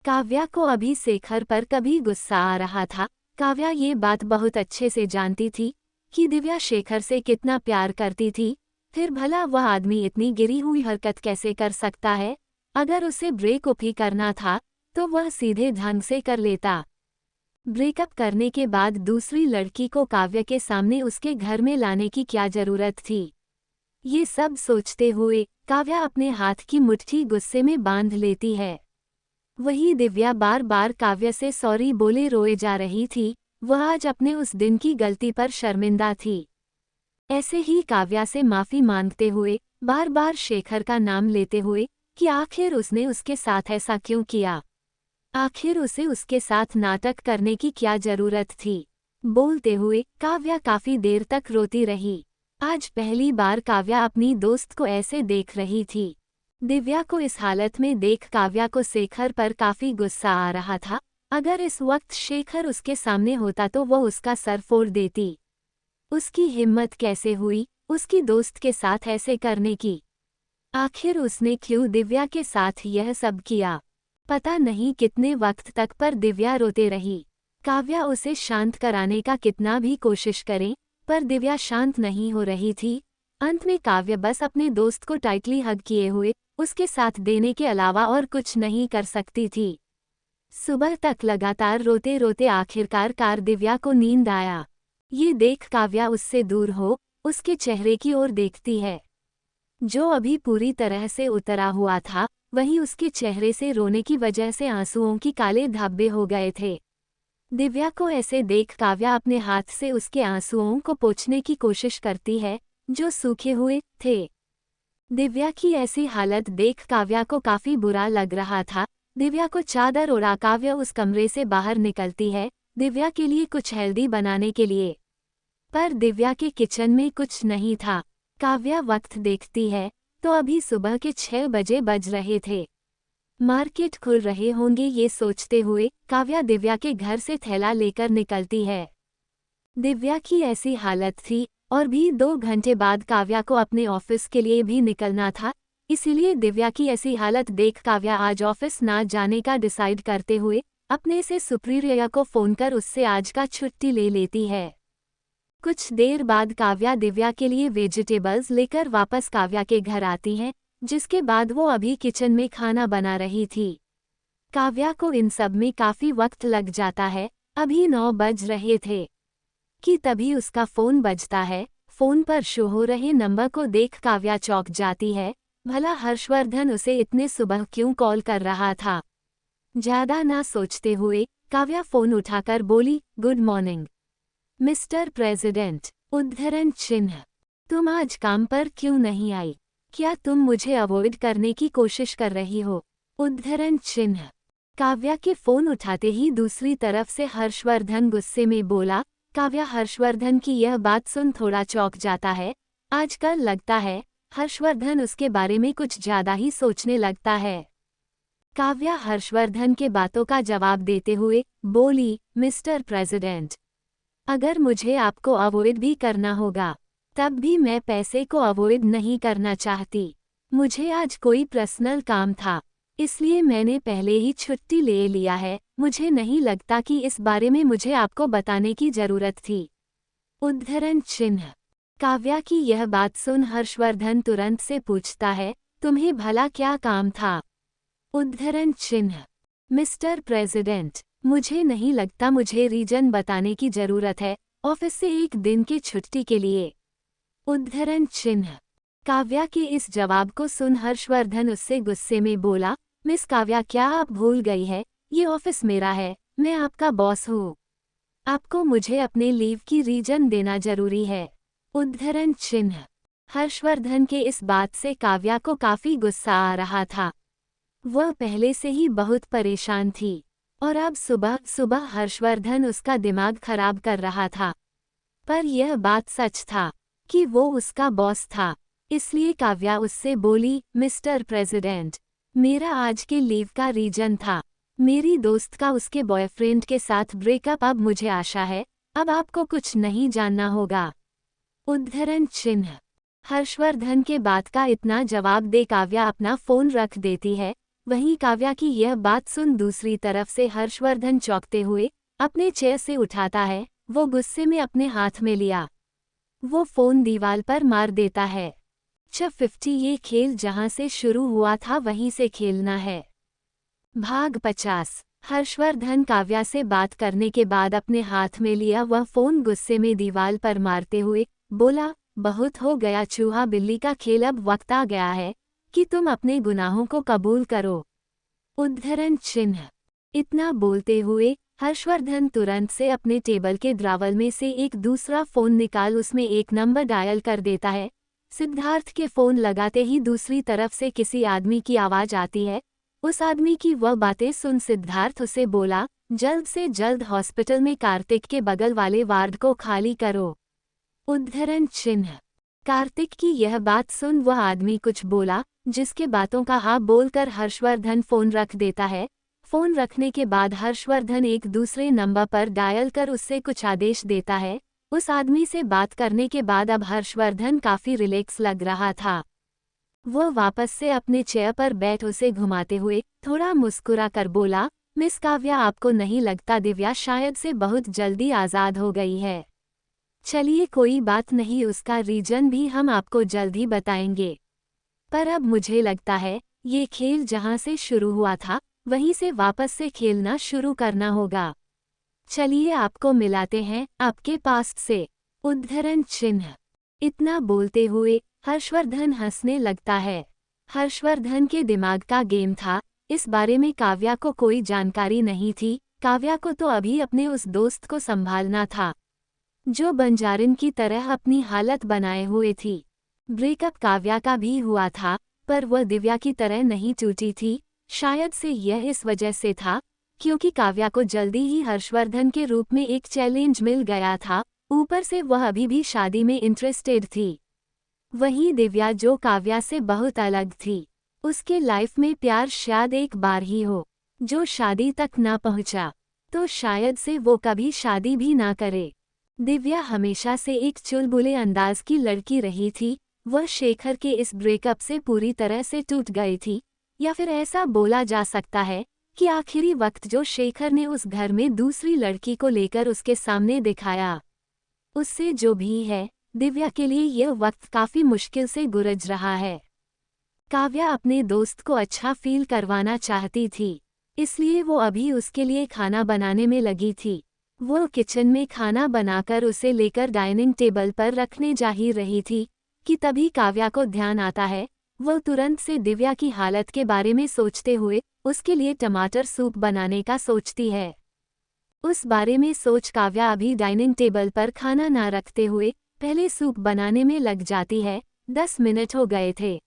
काव्या को अभी शेखर पर कभी गुस्सा आ रहा था। काव्या ये बात बहुत अच्छे से जानती थी कि दिव्या शेखर से कितना प्यार करती थी। फिर भला वह आदमी इतनी गिरी हुई हरकत कैसे कर सकता है? अगर उसे ब्रेकअप ही करना था तो वह सीधे ढंग से कर लेता। ब्रेकअप करने के बाद दूसरी लड़की को काव्या के सामने उसके घर में लाने की क्या जरूरत थी? ये सब सोचते हुए काव्या अपने हाथ की मुट्ठी गुस्से में बांध लेती है। वही दिव्या बार बार काव्या से सॉरी बोले रोए जा रही थी। वह आज अपने उस दिन की गलती पर शर्मिंदा थी। ऐसे ही काव्या से माफी मांगते हुए बार बार शेखर का नाम लेते हुए कि आखिर उसने उसके साथ ऐसा क्यों किया? आखिर उसे उसके साथ नाटक करने की क्या जरूरत थी? बोलते हुए काव्या काफी देर तक रोती रही। आज पहली बार काव्या अपनी दोस्त को ऐसे देख रही थी। दिव्या को इस हालत में देख काव्या को शेखर पर काफी गुस्सा आ रहा था। अगर इस वक्त शेखर उसके सामने होता तो वह उसका सर फोड़ देती। उसकी हिम्मत कैसे हुई उसकी दोस्त के साथ ऐसे करने की? आखिर उसने क्यों दिव्या के साथ यह सब किया? पता नहीं कितने वक्त तक पर दिव्या रोते रही। काव्या उसे शांत कराने का कितना भी कोशिश करे, पर दिव्या शांत नहीं हो रही थी। अंत में काव्या बस अपने दोस्त को टाइटली हग किए हुए उसके साथ देने के अलावा और कुछ नहीं कर सकती थी। सुबह तक लगातार रोते रोते आखिरकार दिव्या को नींद आया। ये देख काव्या उससे दूर हो उसके चेहरे की ओर देखती है, जो अभी पूरी तरह से उतरा हुआ था। वहीं उसके चेहरे से रोने की वजह से आंसुओं की काले धब्बे हो गए थे। दिव्या को ऐसे देख काव्या अपने हाथ से उसके आंसुओं को पोंछने की कोशिश करती है जो सूखे हुए थे। दिव्या की ऐसी हालत देख काव्या को काफी बुरा लग रहा था। दिव्या को चादर उड़ा काव्या उस कमरे से बाहर निकलती है दिव्या के लिए कुछ हेल्दी बनाने के लिए। पर दिव्या के किचन में कुछ नहीं था। काव्या वक्त देखती है तो अभी सुबह के 6 बजे बज रहे थे। मार्केट खुल रहे होंगे ये सोचते हुए काव्या दिव्या के घर से थैला लेकर निकलती है। दिव्या की ऐसी हालत थी और भी 2 घंटे बाद काव्या को अपने ऑफिस के लिए भी निकलना था, इसीलिए दिव्या की ऐसी हालत देख काव्या आज ऑफिस ना जाने का डिसाइड करते हुए अपने से सुपीरियर को फोन कर उससे आज का छुट्टी ले लेती है। कुछ देर बाद काव्या दिव्या के लिए वेजिटेबल्स लेकर वापस काव्या के घर आती है, जिसके बाद वो अभी किचन में खाना बना रही थी। काव्या को इन सब में काफी वक्त लग जाता है। अभी 9 बज रहे थे कि तभी उसका फोन बजता है। फोन पर शो हो रहे नंबर को देख काव्या चौंक जाती है। भला हर्षवर्धन उसे इतने सुबह क्यों कॉल कर रहा था। ज्यादा ना सोचते हुए काव्या फोन उठाकर बोली, गुड मॉर्निंग मिस्टर प्रेसिडेंट। उद्धरण चिन्ह। तुम आज काम पर क्यों नहीं आई? क्या तुम मुझे अवॉइड करने की कोशिश कर रही हो? उद्धरण चिन्ह। काव्या के फोन उठाते ही दूसरी तरफ से हर्षवर्धन गुस्से में बोला। काव्या हर्षवर्धन की यह बात सुन थोड़ा चौंक जाता है। आजकल लगता है हर्षवर्धन उसके बारे में कुछ ज्यादा ही सोचने लगता है। काव्या हर्षवर्धन के बातों का जवाब देते हुए बोली, मिस्टर प्रेसिडेंट, अगर मुझे आपको अवॉइड भी करना होगा तब भी मैं पैसे को अवॉइड नहीं करना चाहती। मुझे आज कोई पर्सनल काम था, इसलिए मैंने पहले ही छुट्टी ले लिया है। मुझे नहीं लगता कि इस बारे में मुझे आपको बताने की जरूरत थी। उद्धरण चिन्ह। काव्या की यह बात सुन हर्षवर्धन तुरंत से पूछता है, तुम्हें भला क्या काम था? उद्धरण चिन्ह। मिस्टर प्रेसिडेंट, मुझे नहीं लगता मुझे रीजन बताने की जरूरत है, ऑफिस से एक दिन की छुट्टी के लिए। उद्धरण चिन्ह। काव्या के इस जवाब को सुन हर्षवर्धन उससे गुस्से में बोला, मिस काव्या, क्या आप भूल गई है ये ऑफिस मेरा है, मैं आपका बॉस हूँ। आपको मुझे अपने लीव की रीजन देना जरूरी है। उद्धरण चिन्ह। हर्षवर्धन के इस बात से काव्या को काफी गुस्सा आ रहा था। वह पहले से ही बहुत परेशान थी और अब सुबह सुबह हर्षवर्धन उसका दिमाग खराब कर रहा था। पर यह बात सच था कि वो उसका बॉस था, इसलिए काव्या उससे बोली, मिस्टर प्रेसिडेंट, मेरा आज के लीव का रीजन था मेरी दोस्त का उसके बॉयफ्रेंड के साथ ब्रेकअप। अब मुझे आशा है अब आपको कुछ नहीं जानना होगा। उद्धरण चिन्ह। हर्षवर्धन के बात का इतना जवाब दे काव्या अपना फोन रख देती है। वहीं काव्या की यह बात सुन दूसरी तरफ से हर्षवर्धन चौंकते हुए अपने चेयर से उठाता है। वो गुस्से में अपने हाथ में लिया वो फोन दीवार पर मार देता है। 50 ये खेल जहां से शुरू हुआ था वहीं से खेलना है। भाग 50। हर्षवर्धन काव्या से बात करने के बाद अपने हाथ में लिया वह फोन गुस्से में दीवार पर मारते हुए बोला, बहुत हो गया चूहा बिल्ली का खेल, अब वक्त आ गया है कि तुम अपने गुनाहों को कबूल करो। उद्धरण चिन्ह। इतना बोलते हुए हर्षवर्धन तुरंत से अपने टेबल के ड्रावर में से एक दूसरा फोन निकाल उसमें एक नंबर डायल कर देता है। सिद्धार्थ के फोन लगाते ही दूसरी तरफ से किसी आदमी की आवाज आती है। उस आदमी की वह बातें सुन सिद्धार्थ उसे बोला, जल्द से जल्द हॉस्पिटल में कार्तिक के बगल वाले वार्ड को खाली करो। उद्धरण चिन्ह। कार्तिक की यह बात सुन वह आदमी कुछ बोला, जिसके बातों का हाँ बोलकर हर्षवर्धन फोन रख देता है। फोन रखने के बाद हर्षवर्धन एक दूसरे नंबर पर डायल कर उससे कुछ आदेश देता है। उस आदमी से बात करने के बाद अब हर्षवर्धन काफी रिलैक्स लग रहा था। वह वापस से अपने चेयर पर बैठ उसे घुमाते हुए थोड़ा मुस्कुरा कर बोला, मिस काव्या, आपको नहीं लगता दिव्या शायद से बहुत जल्दी आज़ाद हो गई है? चलिए कोई बात नहीं, उसका रीजन भी हम आपको जल्द ही बताएंगे। पर अब मुझे लगता है ये खेल जहां से शुरू हुआ था वहीं से वापस से खेलना शुरू करना होगा। चलिए आपको मिलाते हैं आपके पास से। उद्धरण चिन्ह। इतना बोलते हुए हर्षवर्धन हंसने लगता है। हर्षवर्धन के दिमाग का गेम था, इस बारे में काव्या को कोई जानकारी नहीं थी काव्या को तो अभी अपने उस दोस्त को संभालना था जो बंजारिन की तरह अपनी हालत बनाए हुए थी। ब्रेकअप काव्या का भी हुआ था, पर वह दिव्या की तरह नहीं टूटी थी। शायद से यह इस वजह से था क्योंकि काव्या को जल्दी ही हर्षवर्धन के रूप में एक चैलेंज मिल गया था, ऊपर से वह अभी भी शादी में इंटरेस्टेड थी। वहीं दिव्या जो काव्या से बहुत अलग थी, उसके लाइफ में प्यार शायद एक बार ही हो, जो शादी तक ना पहुंचा, तो शायद से वो कभी शादी भी ना करे। दिव्या हमेशा से एक चुलबुले अंदाज की लड़की रही थी। वह शेखर के इस ब्रेकअप से पूरी तरह से टूट गई थी, या फिर ऐसा बोला जा सकता है कि आखिरी वक्त जो शेखर ने उस घर में दूसरी लड़की को लेकर उसके सामने दिखाया, उससे जो भी है, दिव्या के लिए यह वक्त काफी मुश्किल से गुजर रहा है। काव्या अपने दोस्त को अच्छा फील करवाना चाहती थी, इसलिए वो अभी उसके लिए खाना बनाने में लगी थी। वो किचन में खाना बनाकर उसे लेकर डाइनिंग टेबल पर रखने जा ही रही थी कि तभी काव्या को ध्यान आता है। वो तुरंत से दिव्या की हालत के बारे में सोचते हुए उसके लिए टमाटर सूप बनाने का सोचती है। उस बारे में सोच काव्या अभी डाइनिंग टेबल पर खाना ना रखते हुए पहले सूप बनाने में लग जाती है। 10 मिनट हो गए थे।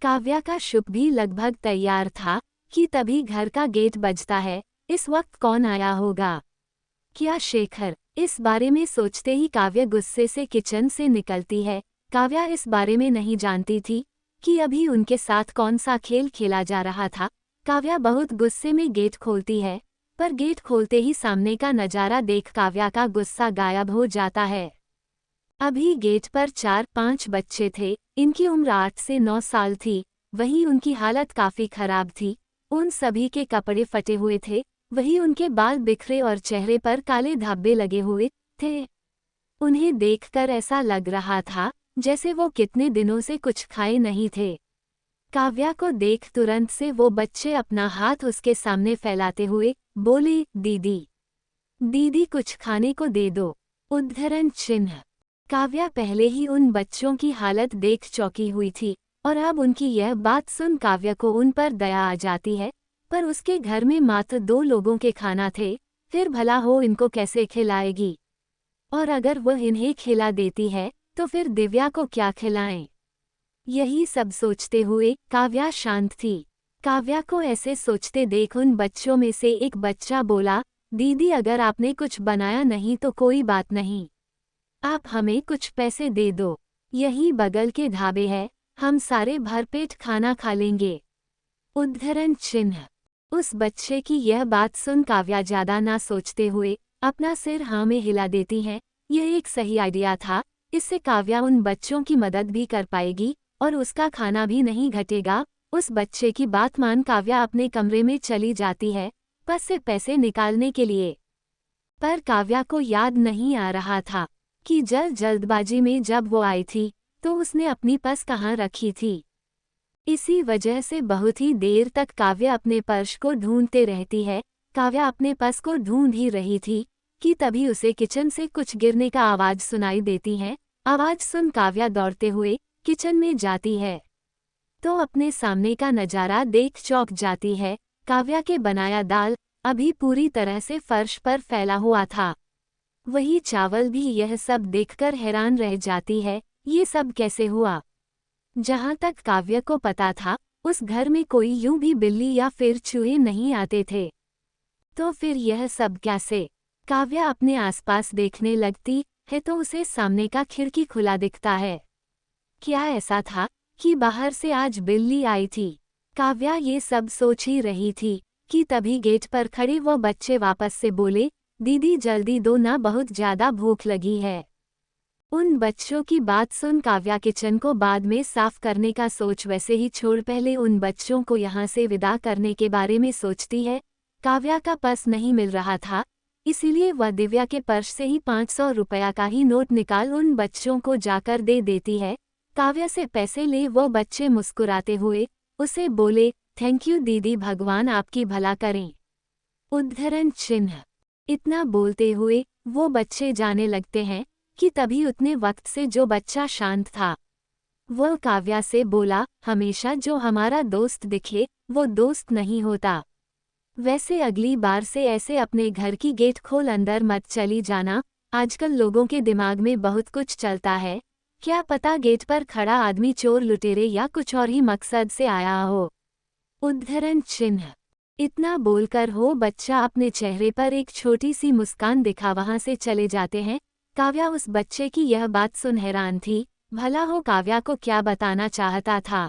काव्या का सूप भी लगभग तैयार था कि तभी घर का गेट बजता है। इस वक्त कौन आया होगा? क्या शेखर? इस बारे में सोचते ही काव्या गुस्से से किचन से निकलती है। काव्या इस बारे में नहीं जानती थी कि अभी उनके साथ कौन सा खेल खेला जा रहा था। काव्या बहुत गुस्से में गेट खोलती है, पर गेट खोलते ही सामने का नज़ारा देख काव्या का गुस्सा गायब हो जाता है। अभी गेट पर 4-5 बच्चे थे। इनकी उम्र 8 से 9 साल थी। वहीं उनकी हालत काफ़ी खराब थी। उन सभी के कपड़े फटे हुए थे, वहीं उनके बाल बिखरे और चेहरे पर काले धब्बे लगे हुए थे। उन्हें देखकर ऐसा लग रहा था जैसे वो कितने दिनों से कुछ खाए नहीं थे। काव्या को देख तुरंत से वो बच्चे अपना हाथ उसके सामने फैलाते हुए बोले, दीदी, दीदी कुछ खाने को दे दो। उद्धरण चिन्ह। काव्या पहले ही उन बच्चों की हालत देख चौंकी हुई थी और अब उनकी यह बात सुन काव्या को उन पर दया आ जाती है। पर उसके घर में मात्र 2 लोगों के खाना थे, फिर भला हो इनको कैसे खिलाएगी? और अगर वह इन्हें खिला देती है तो फिर दिव्या को क्या खिलाएं? यही सब सोचते हुए काव्या शांत थी। काव्या को ऐसे सोचते देख उन बच्चों में से एक बच्चा बोला, दीदी अगर आपने कुछ बनाया नहीं तो कोई बात नहीं, आप हमें कुछ पैसे दे दो, यही बगल के ढाबे है, हम सारे भरपेट खाना खा लेंगे। उद्धरण चिन्ह। उस बच्चे की यह बात सुन काव्या ज्यादा ना सोचते हुए अपना सिर हाँ में हिला देती है। यह एक सही आइडिया था। इससे काव्या उन बच्चों की मदद भी कर पाएगी और उसका खाना भी नहीं घटेगा। उस बच्चे की बात मान काव्या अपने कमरे में चली जाती है पर्स से पैसे निकालने के लिए। पर काव्या को याद नहीं आ रहा था कि जल्दबाजी में जब वो आई थी तो उसने अपनी पर्स कहाँ रखी थी। इसी वजह से बहुत ही देर तक काव्या अपने पर्स को ढूंढते रहती है। काव्या अपने पर्स को ढूंढ ही रही थी कि तभी उसे किचन से कुछ गिरने का आवाज सुनाई देती है। आवाज सुन काव्या दौड़ते हुए किचन में जाती है तो अपने सामने का नज़ारा देख चौंक जाती है। काव्या के बनाया दाल अभी पूरी तरह से फर्श पर फैला हुआ था। वही चावल भी। यह सब देखकर हैरान रह जाती है, ये सब कैसे हुआ? जहाँ तक काव्या को पता था उस घर में कोई यूं भी बिल्ली या फिर चूहे नहीं आते थे, तो फिर यह सब कैसे? काव्या अपने आसपास देखने लगती है तो उसे सामने का खिड़की खुला दिखता है। क्या ऐसा था कि बाहर से आज बिल्ली आई थी? काव्या ये सब सोच ही रही थी कि तभी गेट पर खड़े वो बच्चे वापस से बोले, दीदी जल्दी दो ना, बहुत ज्यादा भूख लगी है। उन बच्चों की बात सुन काव्या किचन को बाद में साफ करने का सोच वैसे ही छोड़ पहले उन बच्चों को यहाँ से विदा करने के बारे में सोचती है। काव्या का पर्स नहीं मिल रहा था, इसीलिए वह दिव्या के पर्स से ही 500 रुपया का ही नोट निकाल उन बच्चों को जाकर दे देती है। काव्या से पैसे ले वो बच्चे मुस्कुराते हुए उसे बोले, थैंक यू दीदी, भगवान आपकी भला करें। उद्धरण चिन्ह। इतना बोलते हुए वो बच्चे जाने लगते हैं कि तभी उतने वक्त से जो बच्चा शांत था वह काव्या से बोला, हमेशा जो हमारा दोस्त दिखे वो दोस्त नहीं होता, वैसे अगली बार से ऐसे अपने घर की गेट खोल अंदर मत चली जाना। आजकल लोगों के दिमाग में बहुत कुछ चलता है, क्या पता गेट पर खड़ा आदमी चोर लुटेरे या कुछ और ही मकसद से आया हो। उद्धरण चिन्ह। इतना बोलकर हो बच्चा अपने चेहरे पर एक छोटी सी मुस्कान दिखा वहां से चले जाते हैं। काव्या उस बच्चे की यह बात सुन हैरान थी, भला हो काव्या को क्या बताना चाहता था।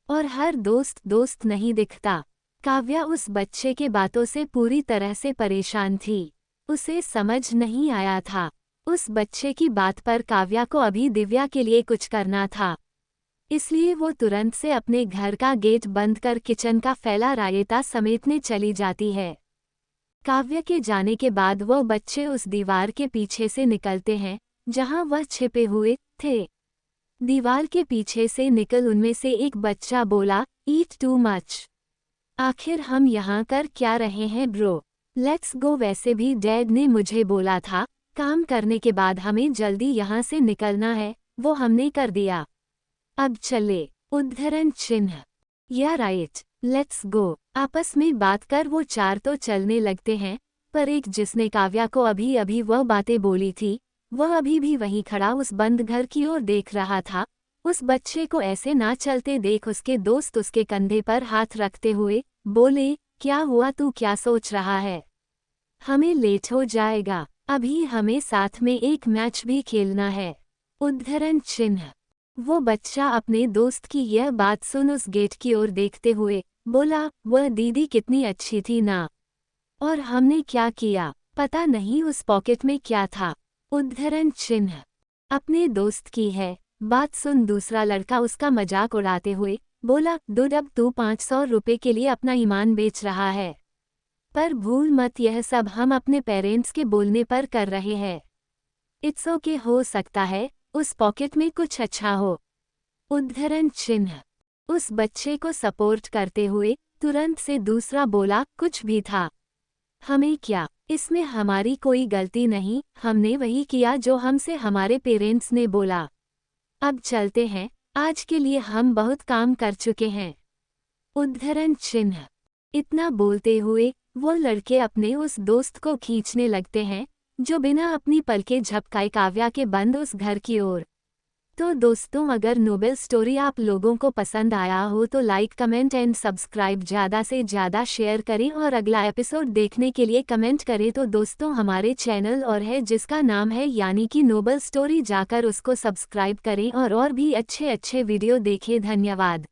और हर दोस्त दोस्त नहीं दिखता। काव्या उस बच्चे के बातों से पूरी तरह से परेशान थी। उसे समझ नहीं आया था। उस बच्चे की बात पर काव्या को अभी दिव्या के लिए कुछ करना था, इसलिए वो तुरंत से अपने घर का गेट बंद कर किचन का फैला रायता समेटने चली जाती है। काव्या के जाने के बाद वो बच्चे उस दीवार के पीछे से निकलते हैं जहां वह छिपे हुए थे। दीवार के पीछे से निकल उनमें से एक बच्चा बोला, ईट टू मच। आखिर हम यहाँ कर क्या रहे हैं ब्रो, लेट्स गो। वैसे भी डैड ने मुझे बोला था काम करने के बाद हमें जल्दी यहाँ से निकलना है, वो हमने कर दिया, अब चले। उद्धरण चिन्ह। या राइट, लेट्स गो। आपस में बात कर वो चार तो चलने लगते हैं, पर एक जिसने काव्या को अभी अभी वह बातें बोली थी, वह अभी भी वहीं खड़ा उस बंद घर की ओर देख रहा था। उस बच्चे को ऐसे ना चलते देख उसके दोस्त उसके कंधे पर हाथ रखते हुए बोले, क्या हुआ, तू क्या सोच रहा है, हमें लेट हो जाएगा, अभी हमें साथ में एक मैच भी खेलना है। उद्धरण चिन्ह। वो बच्चा अपने दोस्त की यह बात सुन उस गेट की ओर देखते हुए बोला, वह दीदी कितनी अच्छी थी ना, और हमने क्या किया, पता नहीं उस पॉकेट में क्या था। उद्धरण चिन्ह। अपने दोस्त की है बात सुन दूसरा लड़का उसका मजाक उड़ाते हुए बोला, दुड अब तू 500 रुपये के लिए अपना ईमान बेच रहा है, पर भूल मत यह सब हम अपने पेरेंट्स के बोलने पर कर रहे हैं। इट्स ओके, हो सकता है उस पॉकेट में कुछ अच्छा हो। उद्धरण चिन्ह। उस बच्चे को सपोर्ट करते हुए तुरंत से दूसरा बोला, कुछ भी था, हमें क्या, इसमें हमारी कोई गलती नहीं, हमने वही किया जो हमसे हमारे पेरेंट्स ने बोला, अब चलते हैं, आज के लिए हम बहुत काम कर चुके हैं। उद्धरण चिन्ह। इतना बोलते हुए वो लड़के अपने उस दोस्त को खींचने लगते हैं जो बिना अपनी पलकें झपकाए काव्या के बंद उस घर की ओर। तो दोस्तों, अगर नोबेल स्टोरी आप लोगों को पसंद आया हो तो लाइक कमेंट एंड सब्सक्राइब ज़्यादा से ज़्यादा शेयर करें और अगला एपिसोड देखने के लिए कमेंट करें। तो दोस्तों, हमारे चैनल और है जिसका नाम है यानी कि नोबेल स्टोरी, जाकर उसको सब्सक्राइब करें और भी अच्छे अच्छे वीडियो देखें। धन्यवाद।